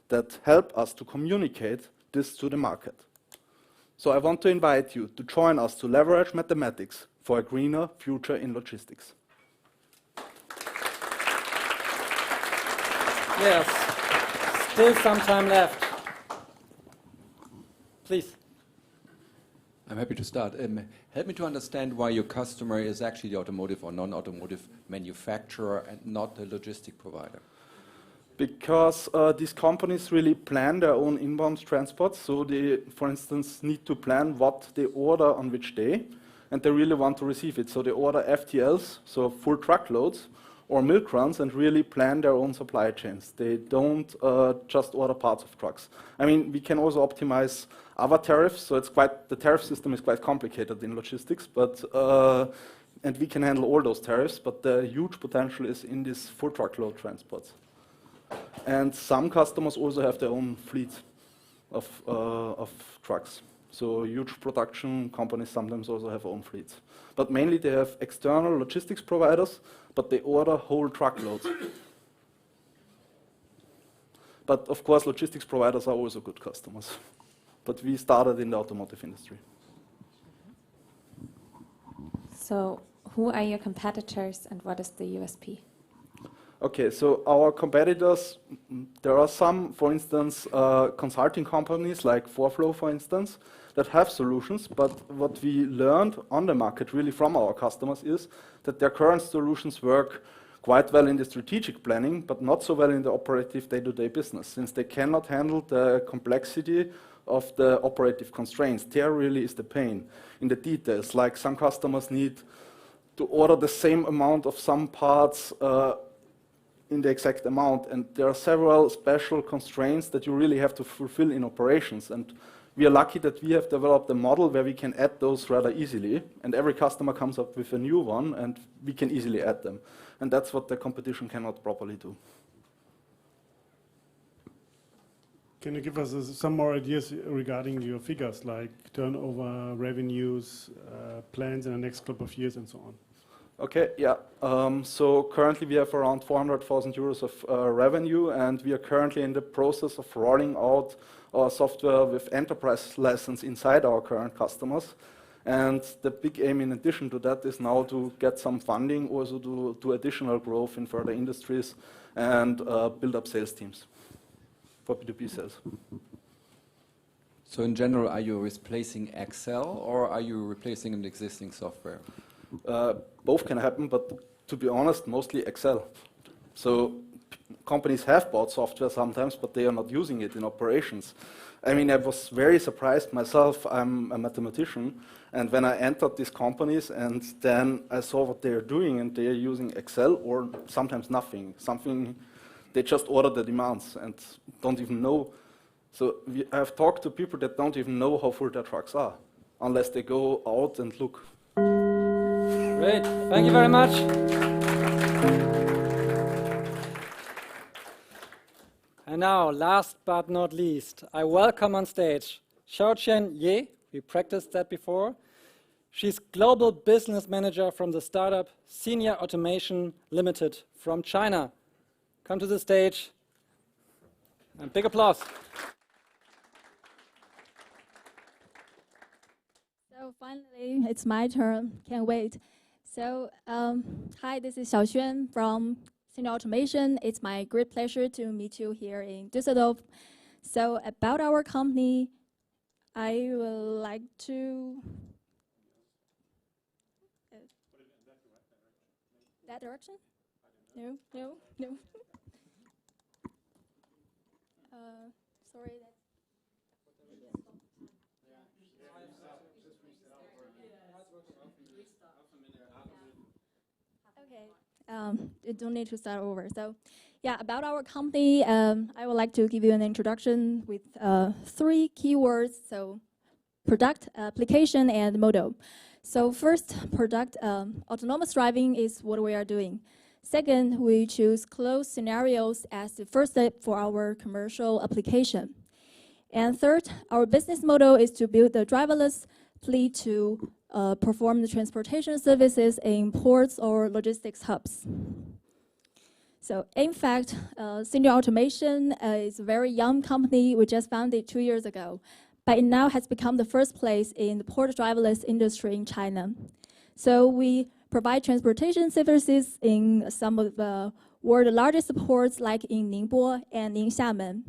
that help us to communicate this to the market. So I want to invite you to join us to leverage mathematics for a greener future in logistics. Yes, still some time left. Please. I'm happy to start. Help me to understand why your customer is actually the automotive or non-automotive manufacturer and not the logistic provider. Because these companies really plan their own inbound transport. So they, for instance, need to plan what they order on which day, and they really want to receive it. So they order FTLs, so full truckloads, or milk runs, and really plan their own supply chains. They don't just order parts of trucks. I mean, we can also optimize other tariffs, so the tariff system is quite complicated in logistics, but and we can handle all those tariffs, but the huge potential is in these full truckload transports. And some customers also have their own fleet of trucks. So huge production companies sometimes also have own fleets. But mainly they have external logistics providers, but they order whole truckloads. But of course, logistics providers are also good customers. But we started in the automotive industry. So who are your competitors and what is the USP? Okay, so our competitors, there are some, for instance, consulting companies like Forflow, for instance, that have solutions, but what we learned on the market really from our customers is that their current solutions work quite well in the strategic planning, but not so well in the operative day-to-day business, since they cannot handle the complexity of the operative constraints. There really is the pain in the details, like some customers need to order the same amount of some parts in the exact amount, and there are several special constraints that you really have to fulfill in operations. And we are lucky that we have developed a model where we can add those rather easily, and every customer comes up with a new one, and we can easily add them. And that's what the competition cannot properly do. Can you give us some more ideas regarding your figures, like turnover, revenues, plans in the next couple of years, and so on? Okay, yeah. So currently we have around 400,000 euros of revenue, and we are currently in the process of rolling out our software with enterprise license inside our current customers. And the big aim in addition to that is now to get some funding, also to do additional growth in further industries and build up sales teams for B2B sales. So in general, are you replacing Excel or are you replacing an existing software? Both can happen, but to be honest, mostly Excel. So companies have bought software sometimes, but they are not using it in operations. I mean, I was very surprised myself. I'm a mathematician, and when I entered these companies and then I saw what they're doing, and they're using Excel or sometimes nothing. They just order the demands and don't even know. So I've talked to people that don't even know how full their trucks are, unless they go out and look. Great, thank you very much. And now, last but not least, I welcome on stage Xiaoqian Ye. We practiced that before. She's Global Business Manager from the startup Senior Automation Limited from China. Come to the stage and big applause. So finally, it's my turn. Can't wait. So, hi, this is Xiaoxuan from Senior Automation. It's my great pleasure to meet you here in Dusseldorf. So, about our company, I would like to. That direction? No, no, no. Sorry. Okay, you don't need to start over. So, yeah, about our company, I would like to give you an introduction with 3 keywords. So, product, application, and model. So first, product, autonomous driving is what we are doing. Second, we choose closed scenarios as the first step for our commercial application. And third, our business model is to build a driverless fleet to perform the transportation services in ports or logistics hubs. So in fact, Senior Automation is a very young company. We just founded 2 years ago, but it now has become the first place in the port driverless industry in China. So we provide transportation services in some of the world's largest ports, like in Ningbo and in Xiamen.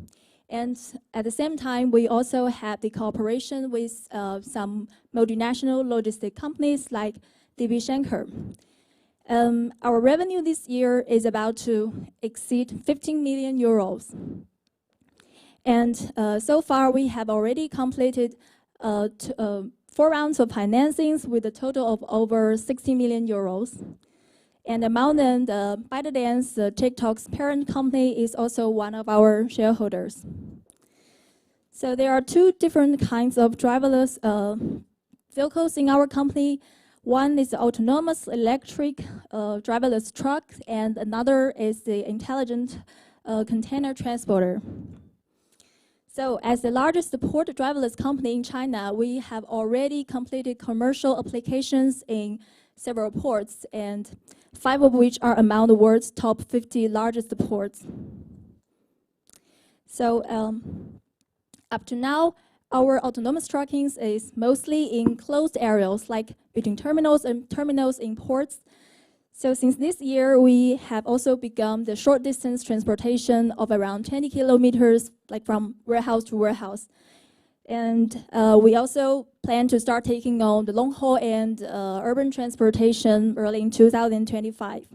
And at the same time, we also have the cooperation with some multinational logistic companies like DevisionX. Our revenue this year is about to exceed 15 million euros. And so far, we have already completed 4 rounds of financings with a total of over 60 million euros. And among them, ByteDance, TikTok's parent company, is also one of our shareholders. So there are 2 different kinds of driverless vehicles in our company. One is the autonomous electric driverless truck, and another is the intelligent container transporter. So as the largest port driverless company in China, we have already completed commercial applications in several ports, and 5 of which are among the world's top 50 largest ports. So up to now, our autonomous trucking is mostly in closed areas, like between terminals and terminals in ports. So since this year, we have also begun the short distance transportation of around 20 kilometers, like from warehouse to warehouse. And we also plan to start taking on the long haul and urban transportation early in 2025.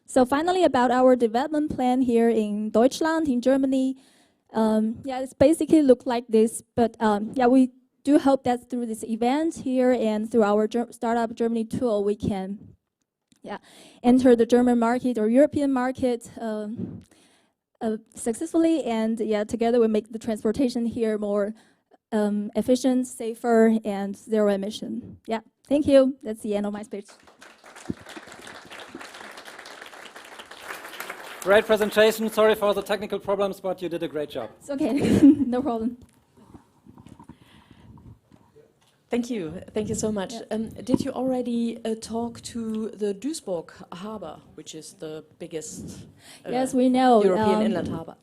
So finally, about our development plan here in Deutschland, in Germany. Yeah, it's basically look like this, but yeah, we do hope that through this event here and through our Startup Germany tool, we can enter the German market or European market successfully, and together we make the transportation here more efficient, safer, and zero emission. Yeah, thank you. That's the end of my speech. Great presentation. Sorry for the technical problems, but you did a great job. It's okay. No problem. Thank you. Thank you so much. Did you already talk to the Duisburg harbor, which is the biggest yes, we know. European inland harbor?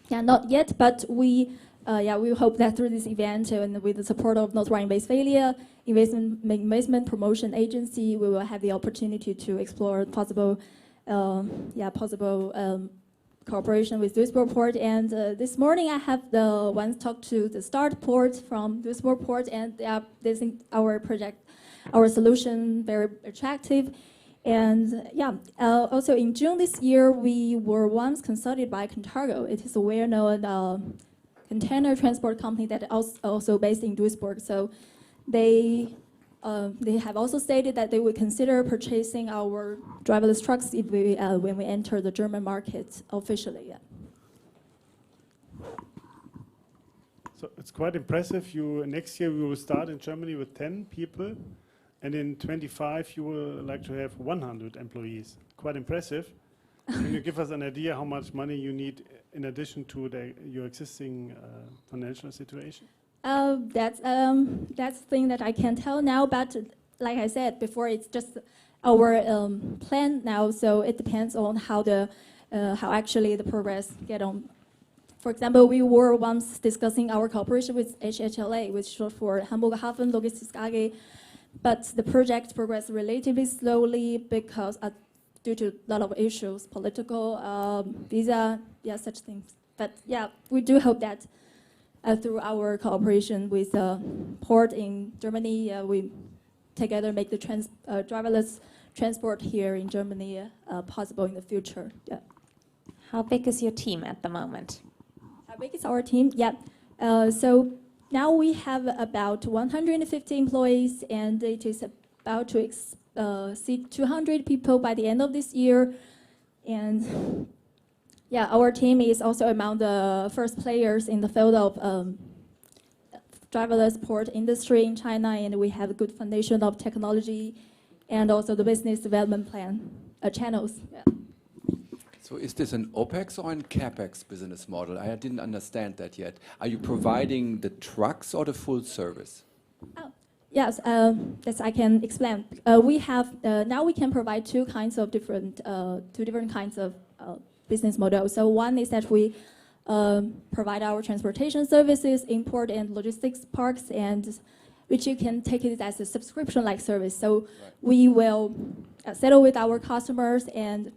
Yeah, not yet, but we hope that through this event and with the support of North Rhine-Westphalia investment promotion agency, we will have the opportunity to explore possible cooperation with Duisburg Port. And this morning I have once talked to the Start Port from Duisburg Port, and they think our project, our solution, very attractive. And also in June this year, we were once consulted by Contargo. It is a well-known container transport company that is also based in Duisburg. So they have also stated that they would consider purchasing our driverless trucks if when we enter the German market officially. Yeah. So it's quite impressive. Next year we will start in Germany with 10 people, and in 25 you will like to have 100 employees. Quite impressive. Can you give us an idea how much money you need in addition to your existing financial situation? That's the thing that I can't tell now, but like I said before, it's just our plan now, so it depends on how actually the progress get on. For example, we were once discussing our cooperation with HHLA, which is short for Hamburger Hafen Logistics AG, but the project progressed relatively slowly because due to a lot of issues, political, visa, such things. But we do hope that through our cooperation with port in Germany, we together make the driverless transport here in Germany possible in the future. Yeah. How big is your team at the moment? How big is our team? So now we have about 150 employees, and it is about to exceed 200 people by the end of this year. And our team is also among the first players in the field of driverless port industry in China, and we have a good foundation of technology and also the business development plan channels. Yeah. So is this an OPEX or an CAPEX business model? I didn't understand that yet. Are you providing the trucks or the full service? Yes, yes, I can explain. We have now we can provide two different kinds of business models. So one is that we provide our transportation services in port and logistics parks, and which you can take it as a subscription-like service. So we will settle with our customers and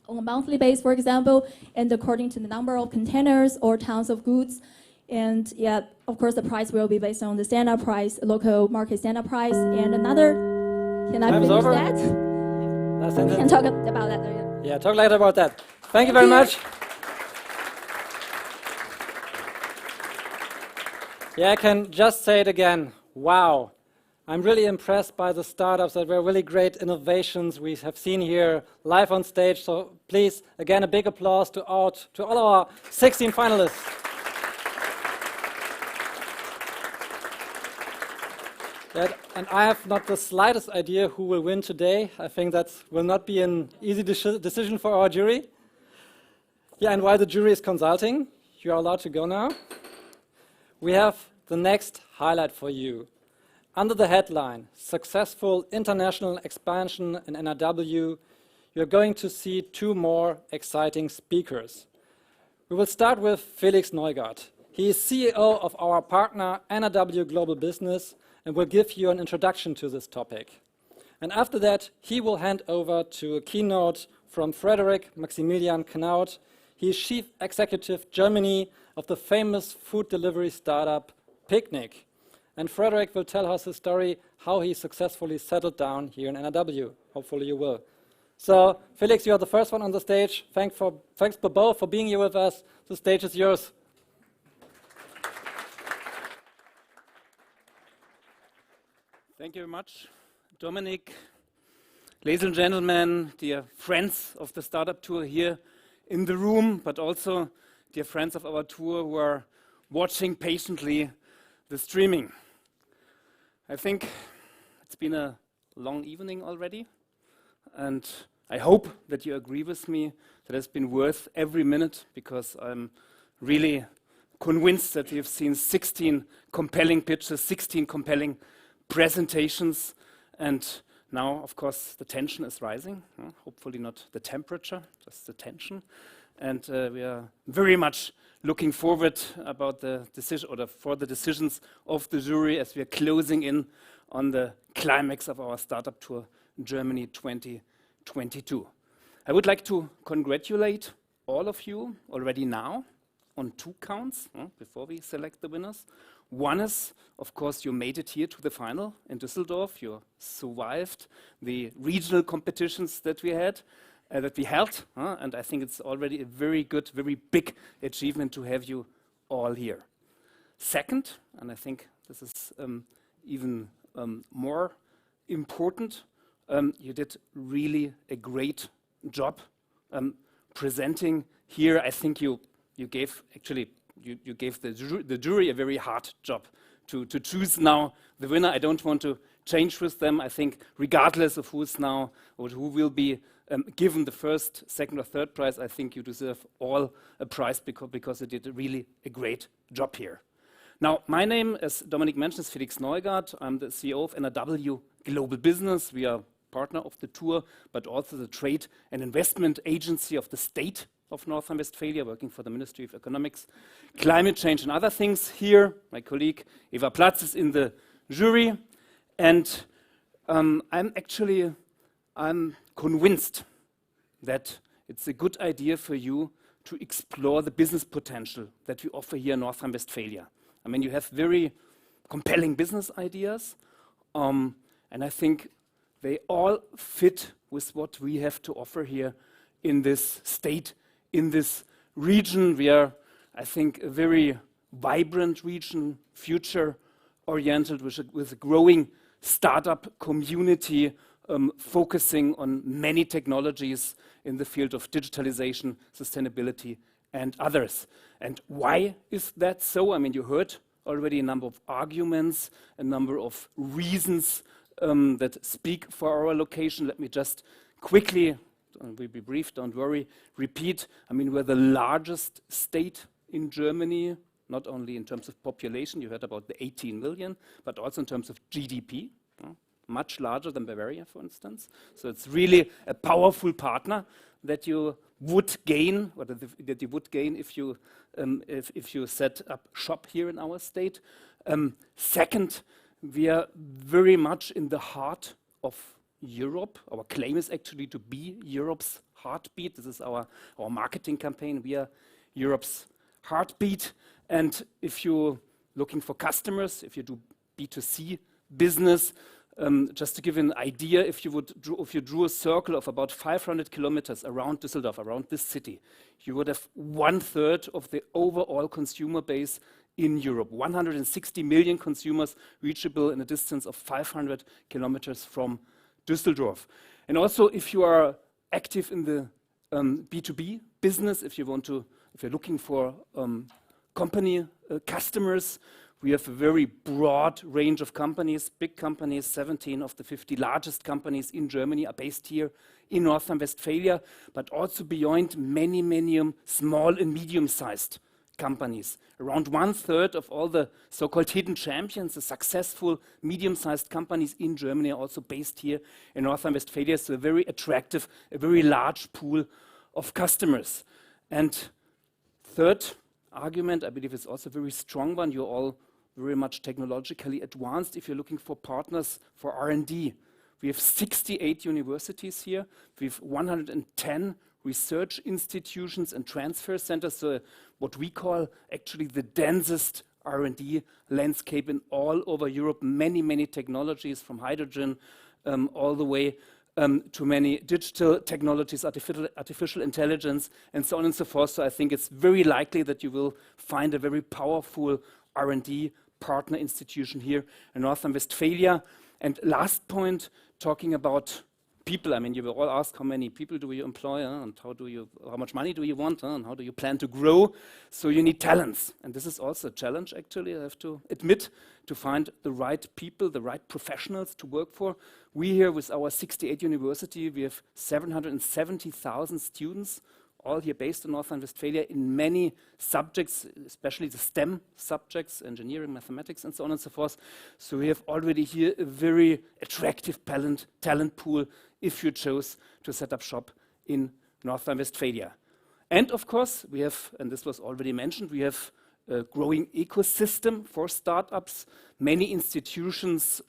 on a monthly basis, for example, and according to the number of containers or tons of goods. And yeah, of course, the price will be based on the standard price, local market standard price. And another, can I finish that? We can talk about that later. Yeah, talk later about that. Thank you very much. Yeah, I can just say it again. Wow. I'm really impressed by the startups that were really great innovations we have seen here live on stage. So please, again, a big applause to all our 16 finalists. And I have not the slightest idea who will win today. I think that will not be an easy decision for our jury. Yeah, and while the jury is consulting, you are allowed to go now. We have the next highlight for you. Under the headline, Successful International Expansion in NRW, you're going to see two more exciting speakers. We will start with Felix Neugart. He is CEO of our partner NRW.Global Business and will give you an introduction to this topic. And after that, he will hand over to a keynote from Frederick Maximilian Knaut. He is Chief Executive Germany of the famous food delivery startup Picnic. And Frederick will tell us his story, how he successfully settled down here in NRW. Hopefully you will. So, Felix, you are the first one on the stage. Thanks both for being here with us. The stage is yours. Thank you very much, Dominik. Ladies and gentlemen, dear friends of the Startup Tour here in the room, but also dear friends of our tour who are watching patiently the streaming. I think it's been a long evening already, and I hope that you agree with me that it's been worth every minute, because I'm really convinced that you've seen 16 compelling pitches, 16 compelling presentations, and now, of course, the tension is rising. Hopefully not the temperature, just the tension. And we are very much looking forward about the decision, or for the decisions of the jury as we are closing in on the climax of our Startup Tour Germany 2022. I would like to congratulate all of you already now on 2 counts before we select the winners. One is, of course, you made it here to the final in Dusseldorf. You survived the regional competitions that we had, that we held, and I think it's already a very good, very big achievement to have you all here. Second, and I think this is even more important, you did really a great job presenting here. I think you gave actually you gave the jury a very hard job to choose now the winner. I don't want to change with them. I think regardless of who's now or who will be given the first, second or third prize, I think you deserve all a prize because you did really a great job here. Now, my name, as Dominik mentioned, is Felix Neugart. I'm the CEO of NRW.Global Business. We are partner of the tour, but also the trade and investment agency of the state of North Rhine-Westphalia, working for the Ministry of Economics, Climate Change and other things here. My colleague Eva Platz is in the jury. And I'm convinced that it's a good idea for you to explore the business potential that we offer here in North Rhine-Westphalia. I mean, you have very compelling business ideas, and I think they all fit with what we have to offer here in this state, in this region. We are, I think, a very vibrant region, future-oriented, with a growing startup community, focusing on many technologies in the field of digitalization, sustainability, and others. And why is that so? I mean, you heard already a number of arguments, a number of reasons that speak for our location. Let me just quickly, we'll be brief, don't worry, repeat. I mean, we're the largest state in Germany, not only in terms of population, you heard about the 18 million, but also in terms of GDP, much larger than Bavaria, for instance. So it's really a powerful partner that you would gain, or that you would gain if you set up shop here in our state. Second, We are very much in the heart of Europe. Our claim is actually to be Europe's heartbeat. This is our marketing campaign. We are Europe's heartbeat. And if you're looking for customers, if you do B2C business, just to give you an idea, if you drew a circle of about 500 kilometers around Dusseldorf, around this city, you would have 1/3 of the overall consumer base in Europe. 160 million consumers reachable in a distance of 500 kilometers from Dusseldorf. And also, if you are active in the B2B business, if you're looking for company customers, we have a very broad range of companies, big companies. 17 of the 50 largest companies in Germany are based here in North Rhine-Westphalia, but also beyond many, many small and medium-sized companies. Around 1/3 of all the so-called hidden champions, the successful medium-sized companies in Germany, are also based here in North Rhine-Westphalia. So a very attractive, a very large pool of customers. And third argument, I believe it's also a very strong one. You're all very much technologically advanced if you're looking for partners for R&D. We have 68 universities here. We have 110 research institutions and transfer centers, so what we call actually the densest R&D landscape in all over Europe. Many, many technologies, from hydrogen all the way to many digital technologies, artificial intelligence, and so on and so forth. So I think it's very likely that you will find a very powerful R&D partner institution here in North Rhine-Westphalia. And last point, talking about people. I mean, you will all ask, how many people do you employ, and how much money do you want, and how do you plan to grow? So you need talents, and this is also a challenge. Actually, I have to admit, to find the right people, the right professionals to work for. We here, with our 68 university, we have 770,000 students, all here based in North Rhine-Westphalia in many subjects, especially the STEM subjects, engineering, mathematics, and so on and so forth. So we have already here a very attractive talent pool if you chose to set up shop in North Rhine-Westphalia. And of course, we have, and this was already mentioned, we have a growing ecosystem for startups, many institutions,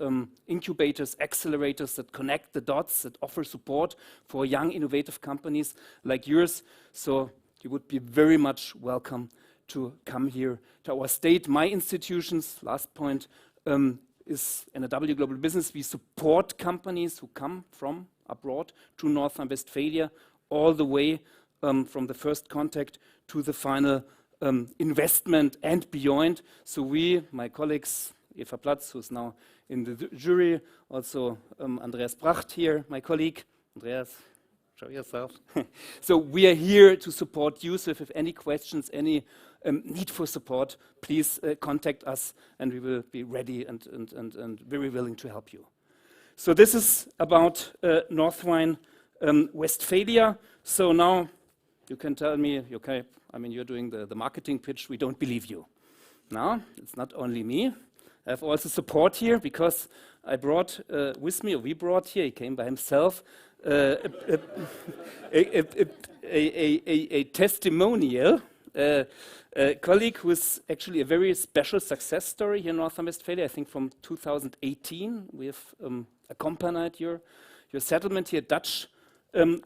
incubators, accelerators that connect the dots, that offer support for young, innovative companies like yours. So you would be very much welcome to come here to our state. My institutions, last point, is NRW.Global Business. We support companies who come from abroad to North Rhine-Westphalia, all the way from the first contact to the final investment and beyond. So we, my colleagues, Eva Platz, who's now in the jury, also Andreas Bracht here, my colleague. Andreas, show yourself. So we are here to support you. So if you have any questions, any need for support, please contact us, and we will be ready and very willing to help you. So this is about North Rhine-Westphalia. So now you can tell me, okay, I mean, you're doing the marketing pitch. We don't believe you. Now, it's not only me. I have also support here, because I brought with me, or we brought here, he came by himself, a testimonial, a colleague who is actually a very special success story here in North Rhine-Westphalia. I think from 2018, we have accompanied your settlement here, Dutch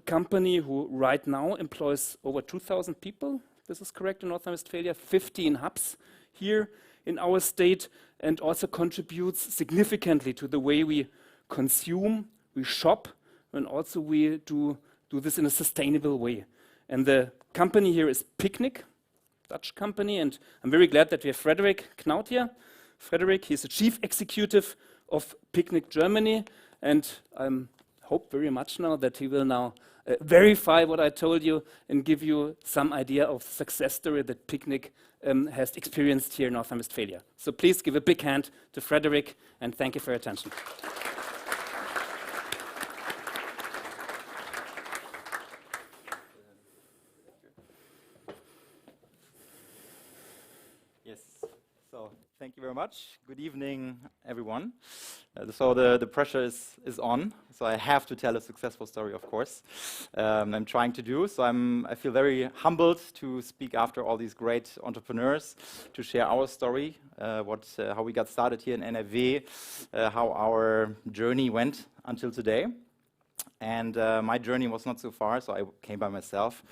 company who right now employs over 2,000 people. This is correct, in North Rhine-Westphalia, 15 hubs here in our state, and also contributes significantly to the way we consume, we shop, and also we do this in a sustainable way. And the company here is Picnic, Dutch company, and I'm very glad that we have Frederick Knaut here. Frederick, he's the chief executive of Picnic Germany, and I hope very much now that he will now verify what I told you and give you some idea of the success story that Picnic has experienced here in North Rhine-Westphalia. So please give a big hand to Frederick, and thank you for your attention. Yes, So thank you very much. Good evening, everyone. So the pressure is on. So I have to tell a successful story, of course. I'm trying to do. So I feel very humbled to speak after all these great entrepreneurs, to share our story, how we got started here in NRW, how our journey went until today. And my journey was not so far, so I came by myself.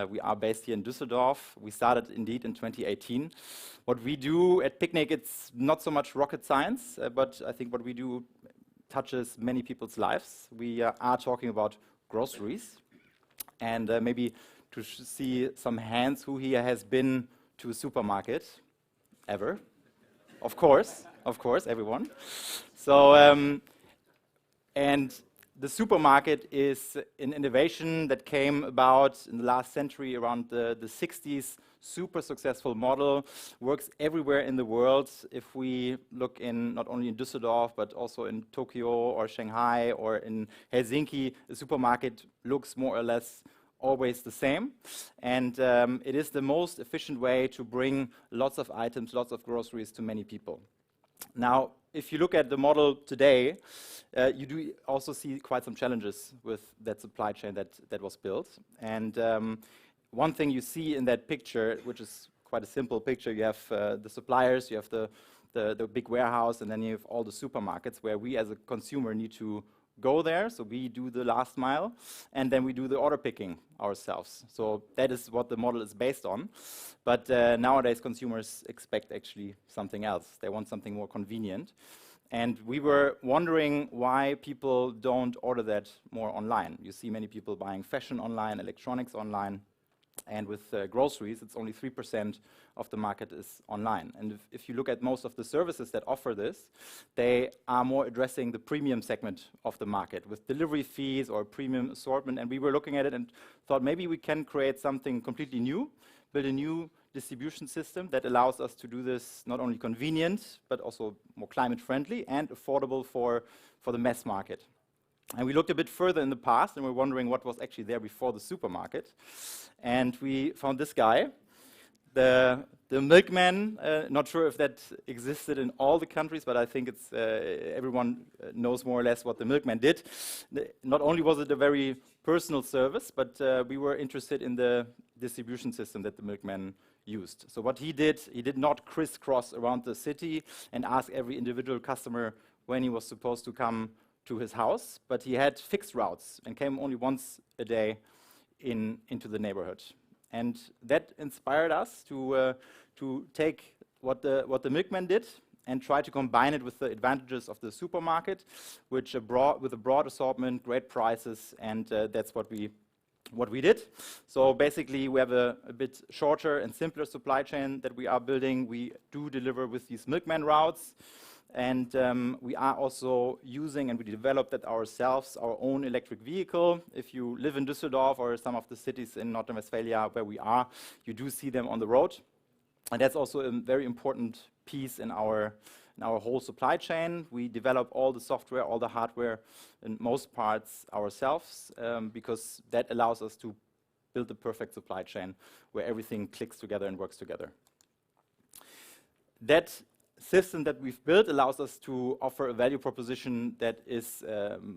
We are based here in Dusseldorf. We started indeed in 2018. What we do at Picnic, it's not so much rocket science, but I think what we do touches many people's lives. We are talking about groceries. And maybe to see some hands, who here has been to a supermarket ever? Of course, everyone. So, and the supermarket is an innovation that came about in the last century, around the 60s. Super successful model, works everywhere in the world. If we look in not only in Düsseldorf, but also in Tokyo or Shanghai or in Helsinki, the supermarket looks more or less always the same. And it is the most efficient way to bring lots of items, lots of groceries to many people. Now, if you look at the model today, you do also see quite some challenges with that supply chain that was built. And one thing you see in that picture, which is quite a simple picture, you have the suppliers, you have the big warehouse, and then you have all the supermarkets where we as a consumer need to go there. So we do the last mile, and then we do the order picking ourselves. So that is what the model is based on. But nowadays consumers expect actually something else. They want something more convenient. And we were wondering why people don't order that more online. You see many people buying fashion online, electronics online. And with groceries, it's only 3% of the market is online. And if you look at most of the services that offer this, they are more addressing the premium segment of the market with delivery fees or premium assortment. And we were looking at it and thought maybe we can create something completely new, build a new distribution system that allows us to do this not only convenient, but also more climate friendly and affordable for the mass market. And we looked a bit further in the past and we're wondering what was actually there before the supermarket. And we found this guy, the milkman. Not sure if that existed in all the countries, but I think it's everyone knows more or less what the milkman did. Not only was it a very personal service, but we were interested in the distribution system that the milkman used. So what he did not crisscross around the city and ask every individual customer when he was supposed to come to his house, but he had fixed routes and came only once a day into the neighborhood. And that inspired us to take what the milkman did and try to combine it with the advantages of the supermarket, with a broad assortment, great prices, and that's what we did. So basically we have a bit shorter and simpler supply chain that we are building. We do deliver with these milkman routes. And we are also using, and we developed that ourselves, our own electric vehicle. If you live in Düsseldorf or some of the cities in Rhine-Westphalia where we are, you do see them on the road. And that's also a very important piece in our whole supply chain. We develop all the software, all the hardware, in most parts ourselves, because that allows us to build the perfect supply chain where everything clicks together and works together. That system that we've built allows us to offer a value proposition that is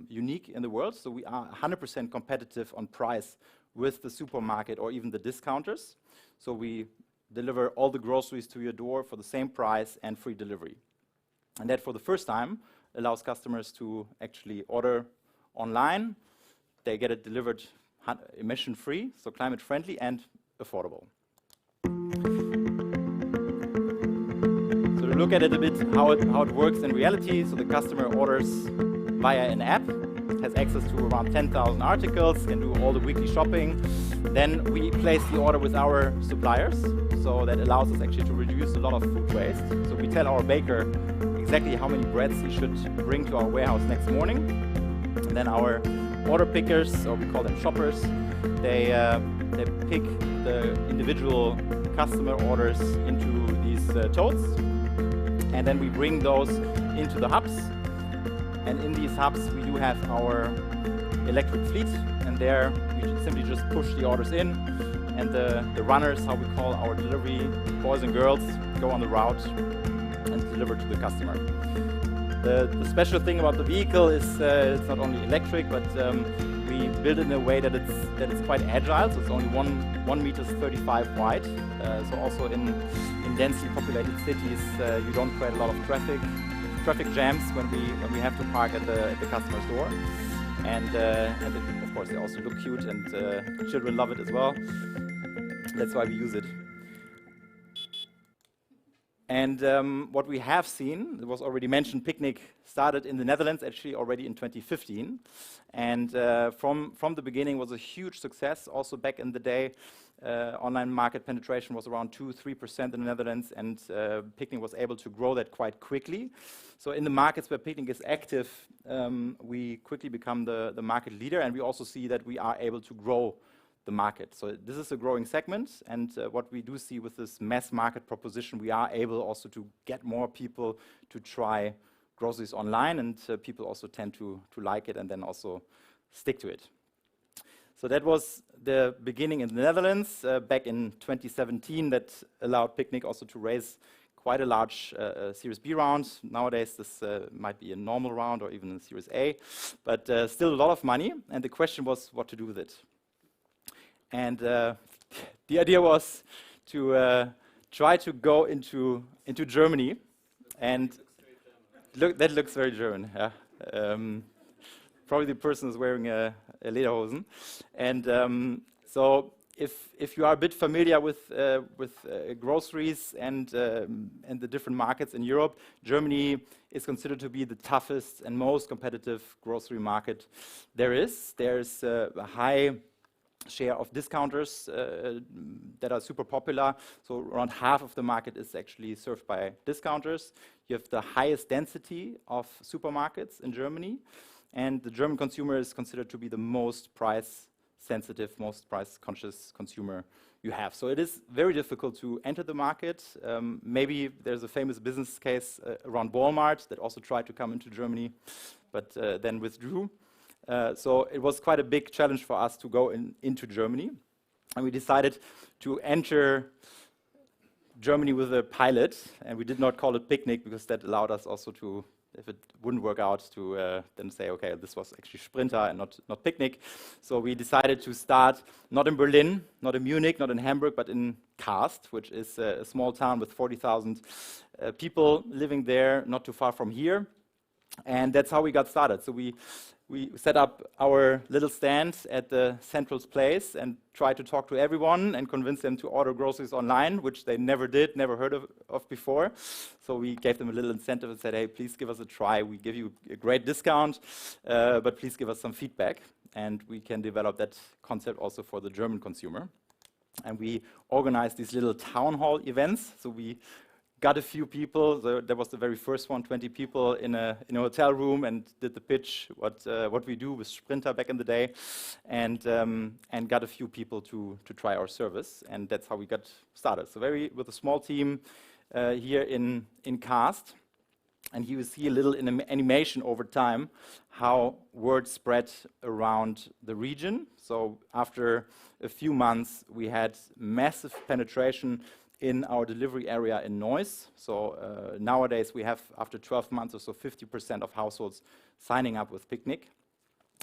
unique in the world. So we are 100% competitive on price with the supermarket or even the discounters. So we deliver all the groceries to your door for the same price and free delivery. And that for the first time allows customers to actually order online. They get it delivered emission free, so climate friendly and affordable. Look at it a bit how it works in reality. So the customer orders via an app, has access to around 10,000 articles, can do all the weekly shopping. Then we place the order with our suppliers, so that allows us actually to reduce a lot of food waste. So we tell our baker exactly how many breads he should bring to our warehouse next morning. And then our order pickers, or we call them shoppers, they pick the individual customer orders into these totes. And then we bring those into the hubs. And in these hubs, we do have our electric fleet. And there, we simply just push the orders in. and the runners, how we call our delivery boys and girls, go on the route and deliver to the customer. The special thing about the vehicle is it's not only electric, but we build it in a way that it's quite agile. So it's only 1 meter 35 wide. So also in densely populated cities, you don't create a lot of traffic jams when we have to park at the customer's door. And of course, they also look cute, and children love it as well. That's why we use it. And what we have seen, it was already mentioned, Picnic started in the Netherlands actually already in 2015. And from the beginning was a huge success. Also back in the day, online market penetration was around 2-3% in the Netherlands, and Picnic was able to grow that quite quickly. So in the markets where Picnic is active, we quickly become the market leader, and we also see that we are able to grow the market. So this is a growing segment, and what we do see with this mass market proposition, we are able also to get more people to try groceries online, and people also tend to like it and then also stick to it. So that was the beginning in the Netherlands back in 2017. That allowed Picnic also to raise quite a large Series B round. Nowadays this might be a normal round or even a Series A, but still a lot of money, and the question was what to do with it. And the idea was to try to go into Germany, and that looks very German. Yeah. Probably the person is wearing a lederhosen, and so if you are a bit familiar with groceries and the different markets in Europe, Germany is considered to be the toughest and most competitive grocery market there is. There's a high share of discounters that are super popular. So around half of the market is actually served by discounters. You have the highest density of supermarkets in Germany, and the German consumer is considered to be the most price-sensitive, most price-conscious consumer you have. So it is very difficult to enter the market. Maybe there's a famous business case around Walmart that also tried to come into Germany, but then withdrew. So it was quite a big challenge for us to go into Germany, and we decided to enter Germany with a pilot, and we did not call it Picnic because that allowed us also to, if it wouldn't work out, to then say, okay, this was actually Sprinter and not Picnic. So we decided to start not in Berlin, not in Munich, not in Hamburg, but in Karst, which is a small town with 40,000 people living there, not too far from here. And that's how we got started. So we set up our little stand at the central place and tried to talk to everyone and convince them to order groceries online, which they never did, never heard of before. So we gave them a little incentive and said, hey, please give us a try. We give you a great discount, but please give us some feedback. And we can develop that concept also for the German consumer. And we organized these little town hall events. So we got a few people. That was the very first one, 20 people in a hotel room, and did the pitch, what we do with Sprinter back in the day, and got a few people to try our service, and that's how we got started. So with a small team here in Karst, and you will see a little animation over time how word spread around the region. So after a few months, we had massive penetration in our delivery area in Neuss. So nowadays we have, after 12 months or so, 50% of households signing up with Picnic.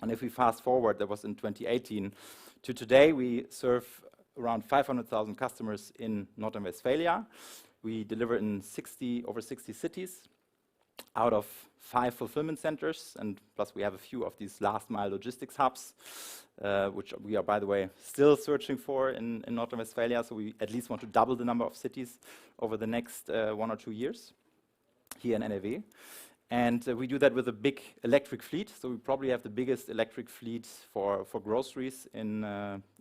And if we fast forward, that was in 2018, to today, we serve around 500,000 customers in Rhine-Westphalia. We deliver in over 60 cities out of 5 fulfillment centers, and plus we have a few of these last mile logistics hubs, which we are, by the way, still searching for in Rhine-Westphalia. So we at least want to double the number of cities over the next 1 or 2 years here in NRW. And we do that with a big electric fleet. So we probably have the biggest electric fleet for groceries in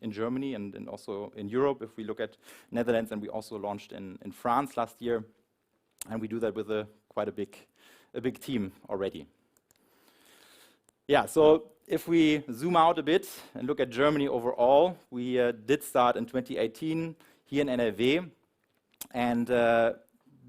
Germany and also in Europe. If we look at Netherlands, and we also launched in France last year, and we do that with quite a big team already. Yeah, so if we zoom out a bit and look at Germany overall, we did start in 2018 here in NRW, and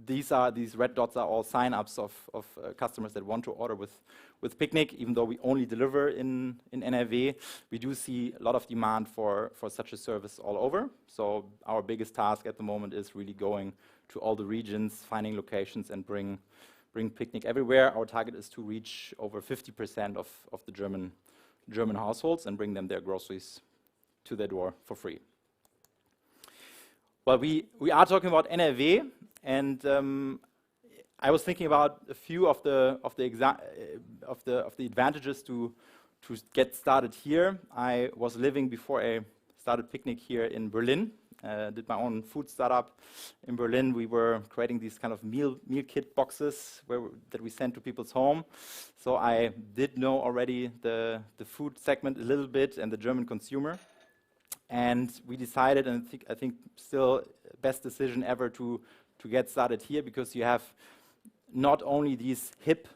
these red dots are all sign-ups of customers that want to order with Picnic. Even though we only deliver in NRW, we do see a lot of demand for such a service all over. So our biggest task at the moment is really going to all the regions, finding locations, and bring Picnic everywhere. Our target is to reach over 50% of the German households and bring them their groceries to their door for free. Well, we are talking about NRW, and I was thinking about a few of the advantages to get started here. I was living before I started Picnic here in Berlin. Did my own food startup in Berlin. We were creating these kind of meal kit boxes that we sent to people's home. So I did know already the food segment a little bit and the German consumer. And we decided, and I think still best decision ever to get started here, because you have not only these hip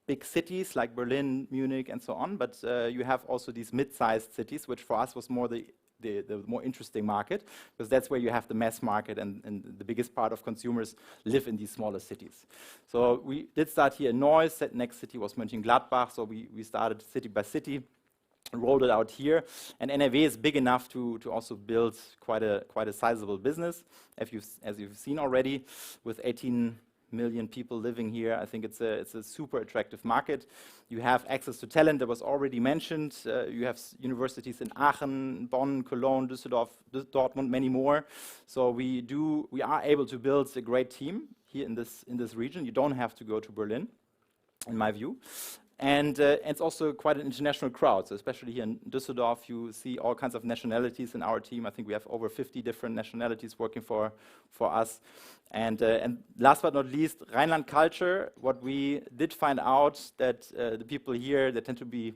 big cities like Berlin, Munich, and so on, but you have also these mid-sized cities, which for us was more the more interesting market, because that's where you have the mass market, and the biggest part of consumers live in these smaller cities. So we did start here in Neuss. The next city was Mönchengladbach, so we started city by city, rolled it out here, and NRW is big enough to also build quite a sizable business, as you've seen already, with 18 million people living here. I think it's a super attractive market. You have access to talent that was already mentioned. You have universities in Aachen, Bonn, Cologne, Dusseldorf, Dortmund, many more. So we are able to build a great team here in this region. You don't have to go to Berlin, in my view. And it's also quite an international crowd. So especially here in Dusseldorf, you see all kinds of nationalities in our team. I think we have over 50 different nationalities working for us. And last but not least, Rhineland culture. What we did find out that the people here, they tend to be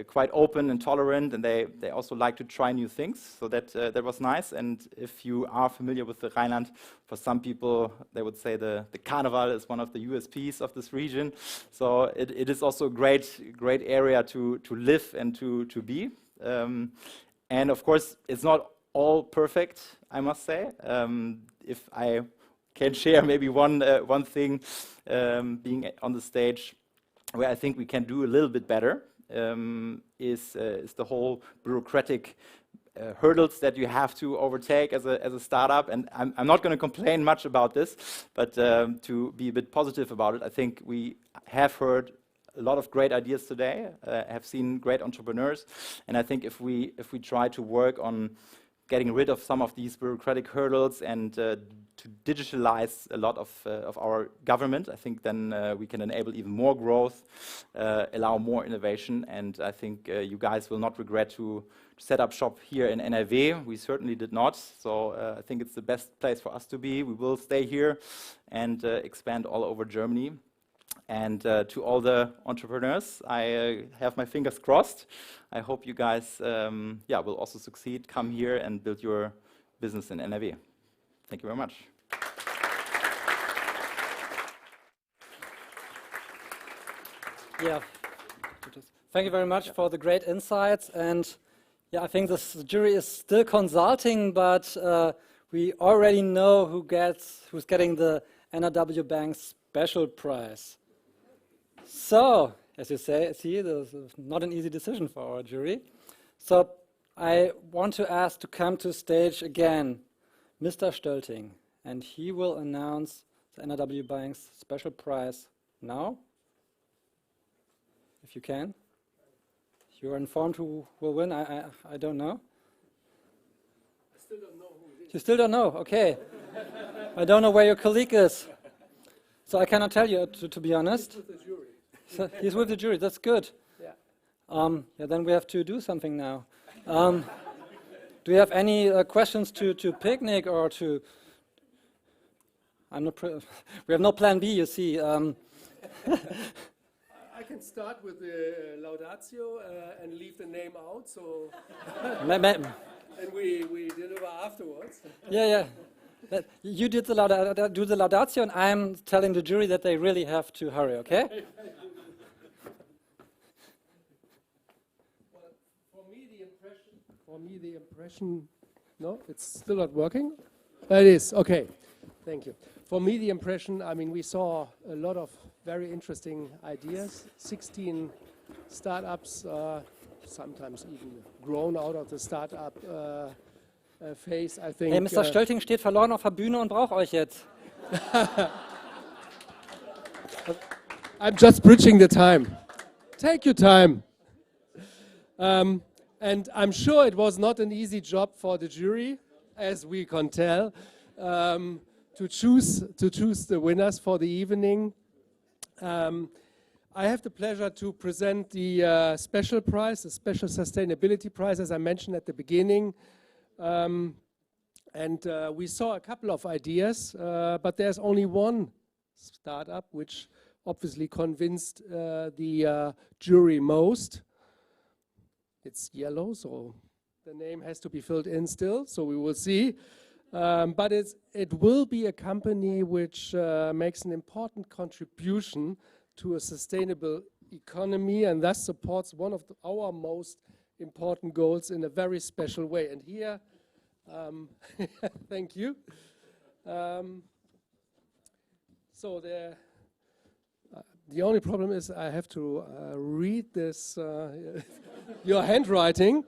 quite open and tolerant, and they also like to try new things. So that was nice. And if you are familiar with the Rhineland, for some people, they would say the Carnival is one of the USPs of this region. So it is also a great area to live and to be. And of course, it's not all perfect, I must say. If I can share maybe one thing, being on the stage, where I think we can do a little bit better, is the whole bureaucratic hurdles that you have to overtake as a startup. And I'm not going to complain much about this, but to be a bit positive about it, I think we have heard a lot of great ideas today, have seen great entrepreneurs, and I think if we try to work on getting rid of some of these bureaucratic hurdles and to digitalize a lot of our government, I think then we can enable even more growth, allow more innovation, and I think you guys will not regret to set up shop here in NRW. We certainly did not, so I think it's the best place for us to be. We will stay here and expand all over Germany. And to all the entrepreneurs, I have my fingers crossed. I hope you guys will also succeed. Come here and build your business in NRW. Thank you very much. Yeah, thank you very much for the great insights. And yeah, I think this jury is still consulting, but we already know who's getting the NRW.BANK special prize. So, as you see, this is not an easy decision for our jury. So I want to ask to come to stage again, Mr. Stölting, and he will announce the NRW.BANK's special prize now, if you can. You are informed who will win? I don't know. I still don't know who it is. You still don't know? Okay. I don't know where your colleague is. So I cannot tell you, to be honest. He's with the jury. So he's with the jury, that's good. Yeah. Then we have to do something now. Do you have any questions to Picnic or to... we have no plan B, you see. I can start with the laudatio and leave the name out, so... and we deliver afterwards. Yeah. You did do the laudatio, and I'm telling the jury that they really have to hurry, okay? Well, for me the impression, no, it's still not working? It is, okay. Thank you. For me, the impression, I mean, we saw a lot of very interesting ideas, 16 startups, sometimes even grown out of the startup phase, I think. Hey, Mr. Stölting steht verloren auf der Bühne und braucht euch jetzt. I'm just bridging the time. Take your time. And I'm sure it was not an easy job for the jury, as we can tell, to choose the winners for the evening. I have the pleasure to present the special prize, the special sustainability prize, as I mentioned at the beginning. And we saw a couple of ideas, but there's only one startup which obviously convinced the jury most. It's yellow, so the name has to be filled in still, so we will see. But it will be a company which makes an important contribution to a sustainable economy and thus supports one of our most important goals in a very special way. And here, thank you. So the only problem is I have to read this, your handwriting.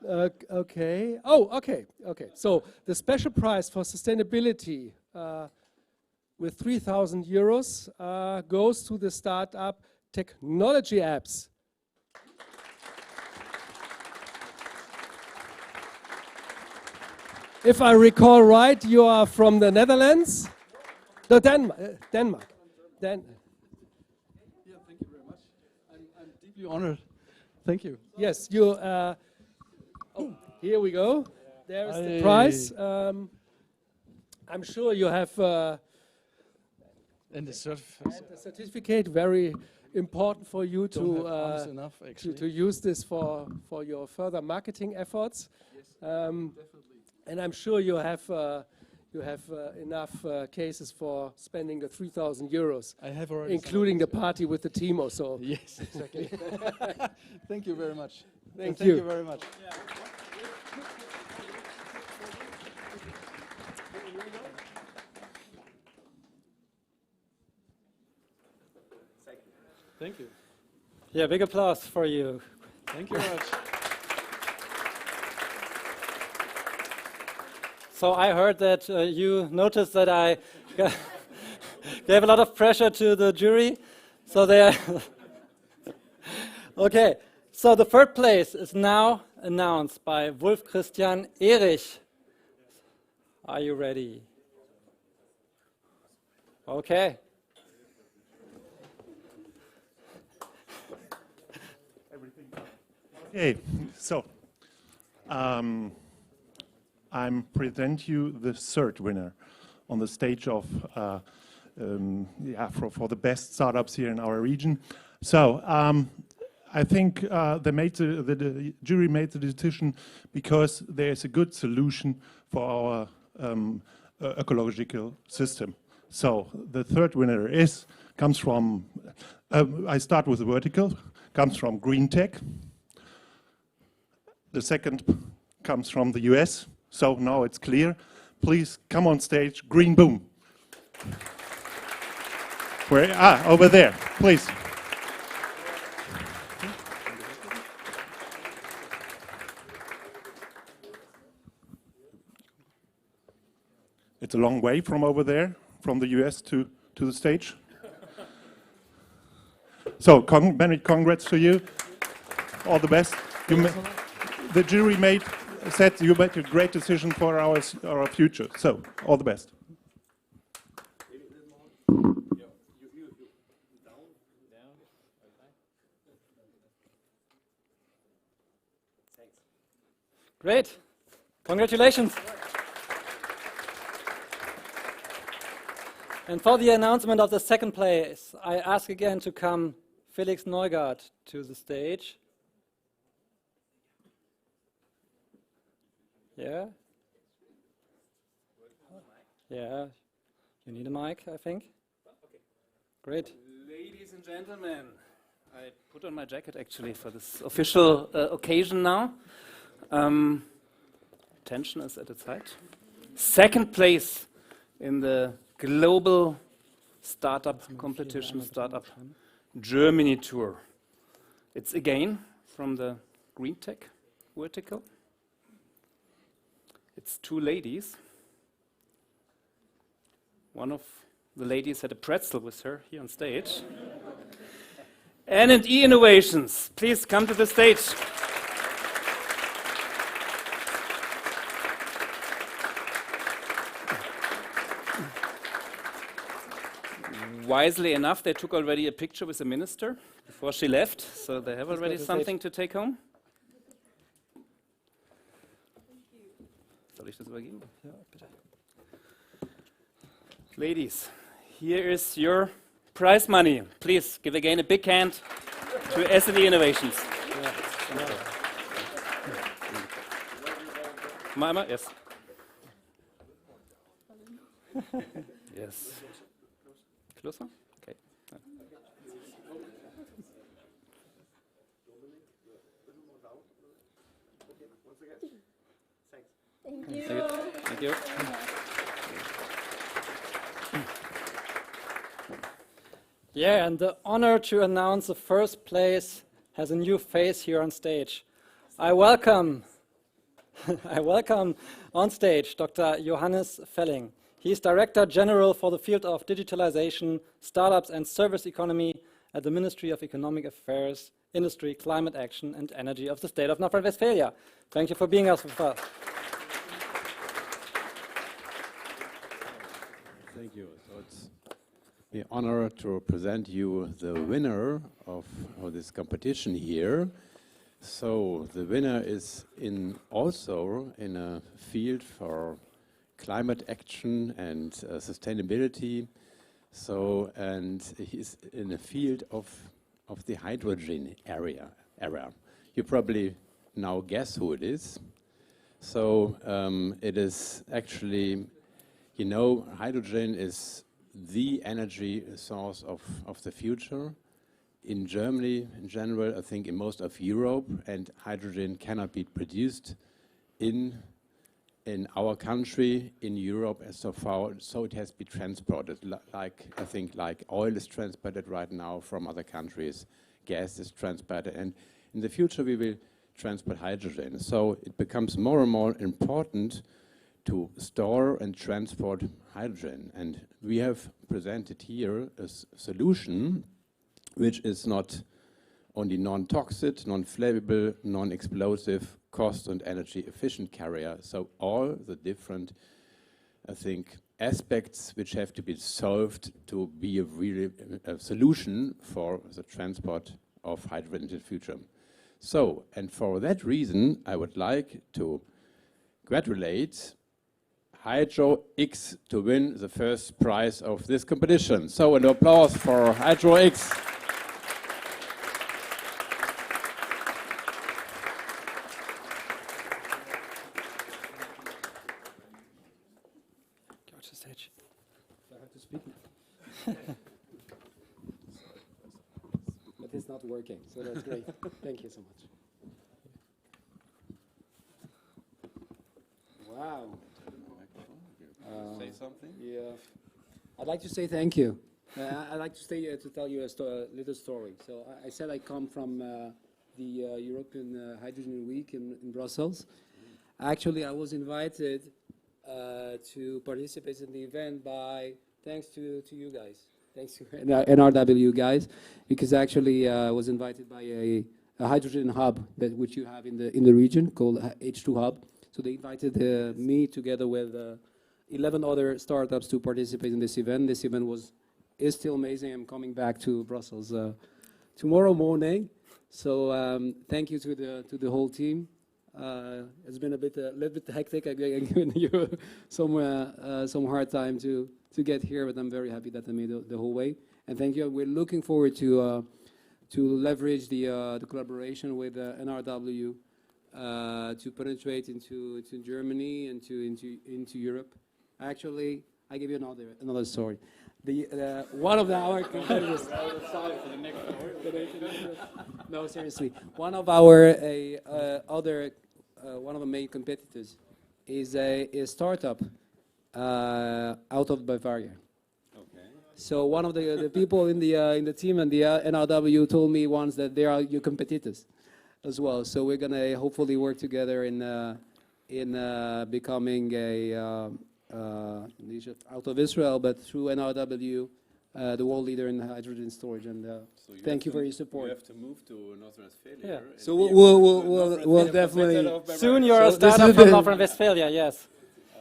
Okay. Oh, okay. Okay. So the special prize for sustainability with 3,000 euros goes to the startup TEGnology Apps. If I recall right, you are from the Netherlands? No, Denmark. Yeah, thank you very much. I'm deeply honored. Thank you. Yes, you. Oh, here we go. There is the prize. I'm sure you have. And the certificate, very important for you to use this for your further marketing efforts. Yes, definitely. And I'm sure you have enough cases for spending the 3,000 euros. I have already, including the party with the team also. Yes, exactly. Thank you very much. Thank you very much. Yeah. Thank you. Yeah, big applause for you. Thank you very much. So I heard that you noticed that I gave a lot of pressure to the jury. So they okay. So the third place is now announced by Wulf-Christian Ehrich. Are you ready? Okay. Okay, so I'm present you the third winner on the stage of for the best startups here in our region. So I think the jury made the decision because there is a good solution for our ecological system. So the third winner comes from I start with the vertical, comes from green tech. The second comes from the US, so now it's clear. Please come on stage, Green Boom. Where? Over there, please. It's a long way from over there, from the US to the stage. So, many congrats to you. All the best. The jury said you made a great decision for our future. So, all the best. Great. Congratulations. And for the announcement of the second place, I ask again to come Felix Neugard to the stage. Yeah? Yeah. You need a mic, I think. Okay. Great. Ladies and gentlemen, I put on my jacket actually for this official occasion now. Attention is at its height. Second place in the global startup competition, Startup Germany tour. It's again from the green tech vertical. It's two ladies. One of the ladies had a pretzel with her here on stage. And E Innovations, please come to the stage. Wisely enough, they took already a picture with the minister before she left, so they have already something to take home. Soll ich das übergeben? Ja, bitte. Ladies, here is your prize money. Please give again a big hand to E Innovations. Mama, yes. Yes. Closer? Okay. Thank you. Thank you. Yeah, and the honor to announce the first place has a new face here on stage. I welcome on stage Dr. Johannes Felling. He is Director General for the field of digitalization, startups and service economy at the Ministry of Economic Affairs, Industry, Climate Action and Energy of the state of Rhine-Westphalia. Thank you for being with us. Thank you. So it's an honor to present you the winner of this competition here. So the winner is also in a field for climate action and sustainability. So, and he's in the field of the hydrogen area. You probably now guess who it is. So it is actually, you know, hydrogen is the energy source of the future. In Germany, in general, I think in most of Europe, and hydrogen cannot be produced in our country, in Europe, and so far, so it has been transported. Like I think, like oil is transported right now from other countries, gas is transported, and in the future we will transport hydrogen. So it becomes more and more important to store and transport hydrogen. And we have presented here a solution which is not only non-toxic, non-flammable, non-explosive, cost and energy efficient carrier. So all the different, I think, aspects which have to be solved to be a really solution for the transport of hydrogen in the future. So, and for that reason, I would like to congratulate HydroX to win the first prize of this competition. So an applause for HydroX. But it's not working, so that's great. Thank you so much. Wow. Say something? Yeah. I'd like to say thank you. I'd like to tell you a little story. So I said I come from the European Hydrogen Week in Brussels. Actually, I was invited to participate in the event thanks to you guys. Thanks to NRW guys, because actually I was invited by a hydrogen hub which you have in the region called H2 Hub. So they invited me together with 11 other startups to participate in this event. This event is still amazing. I'm coming back to Brussels tomorrow morning. So thank you to the whole team. It's been a little bit hectic. I've given you some hard time to get here, but I'm very happy that I made the whole way. And thank you. We're looking forward to leverage the collaboration with NRW to penetrate into Germany and into Europe. Actually, I give you another story. One of our competitors. No, seriously. One of our one of the main competitors is a startup out of Bavaria. So one of the people in the team and the NRW told me once that they are your competitors as well. So we're gonna hopefully work together in becoming a out of Israel, but through NRW, the world leader in hydrogen storage. And So thank you for your support. You have to move to North Rhine-Westphalia. Yeah. And So we'll definitely. Soon you're a startup from North Rhine-Westphalia, yes.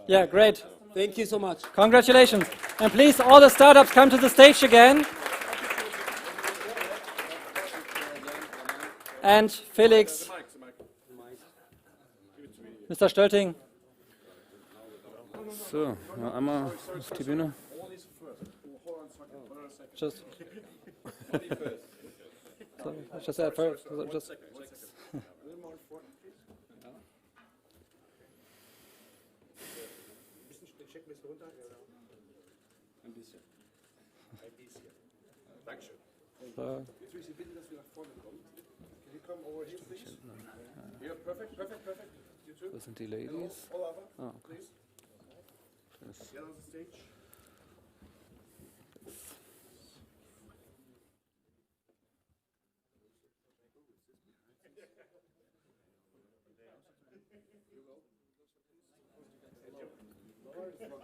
Yeah, great. Thank you so much. Congratulations. And please, all the startups come to the stage again. And Felix, Mr. Stölting. So, einmal auf die Bühne. Just. Just at first. Just. Das sind die Ladies. Ah, okay.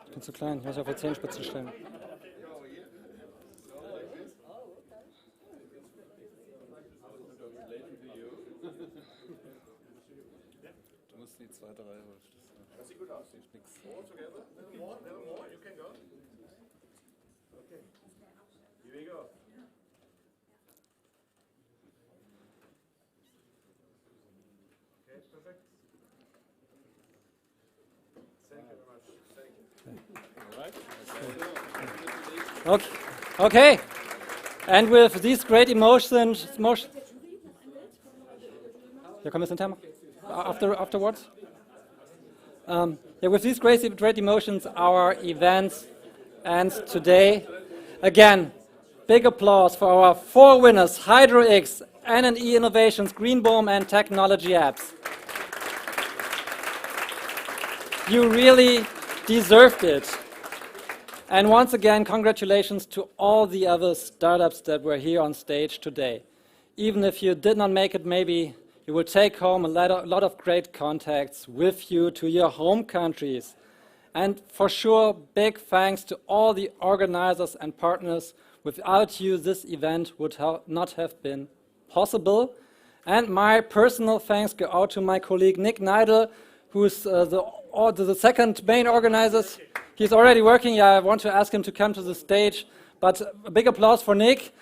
Ich bin zu klein, ich muss auf die Zehenspitze stellen. Du musst die zweite Reihe. Das sieht gut aus. All together. Little more. You can go. Okay. Here we go. Okay, perfect. Thank you very much. Thank you. Okay. Okay. And with these great emotions, ja, kommen wir zum Thema? Afterwards? Yeah, with these great emotions, our events ends today. Again, big applause for our 4 winners, HydroX, E Innovations, Greenboom, and TEGnology Apps. You really deserved it. And once again, congratulations to all the other startups that were here on stage today. Even if you did not make it, maybe you will take home a lot of great contacts with you to your home countries. And for sure, big thanks to all the organizers and partners. Without you, this event would not have been possible. And my personal thanks go out to my colleague Nick Neidl, who's the second main organizer. He's already working. Yeah, I want to ask him to come to the stage. But a big applause for Nick.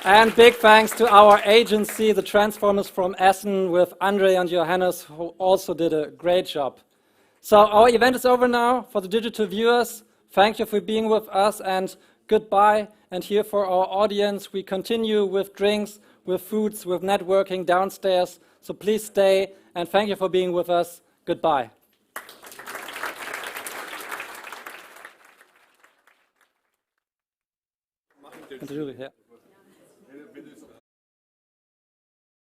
And big thanks to our agency, the Transformers from Essen, with Andre and Johannes, who also did a great job. So our event is over now. For the digital viewers, thank you for being with us, and goodbye. And here for our audience, we continue with drinks, with foods, with networking downstairs. So please stay, and thank you for being with us. Goodbye. Natürlich, ja.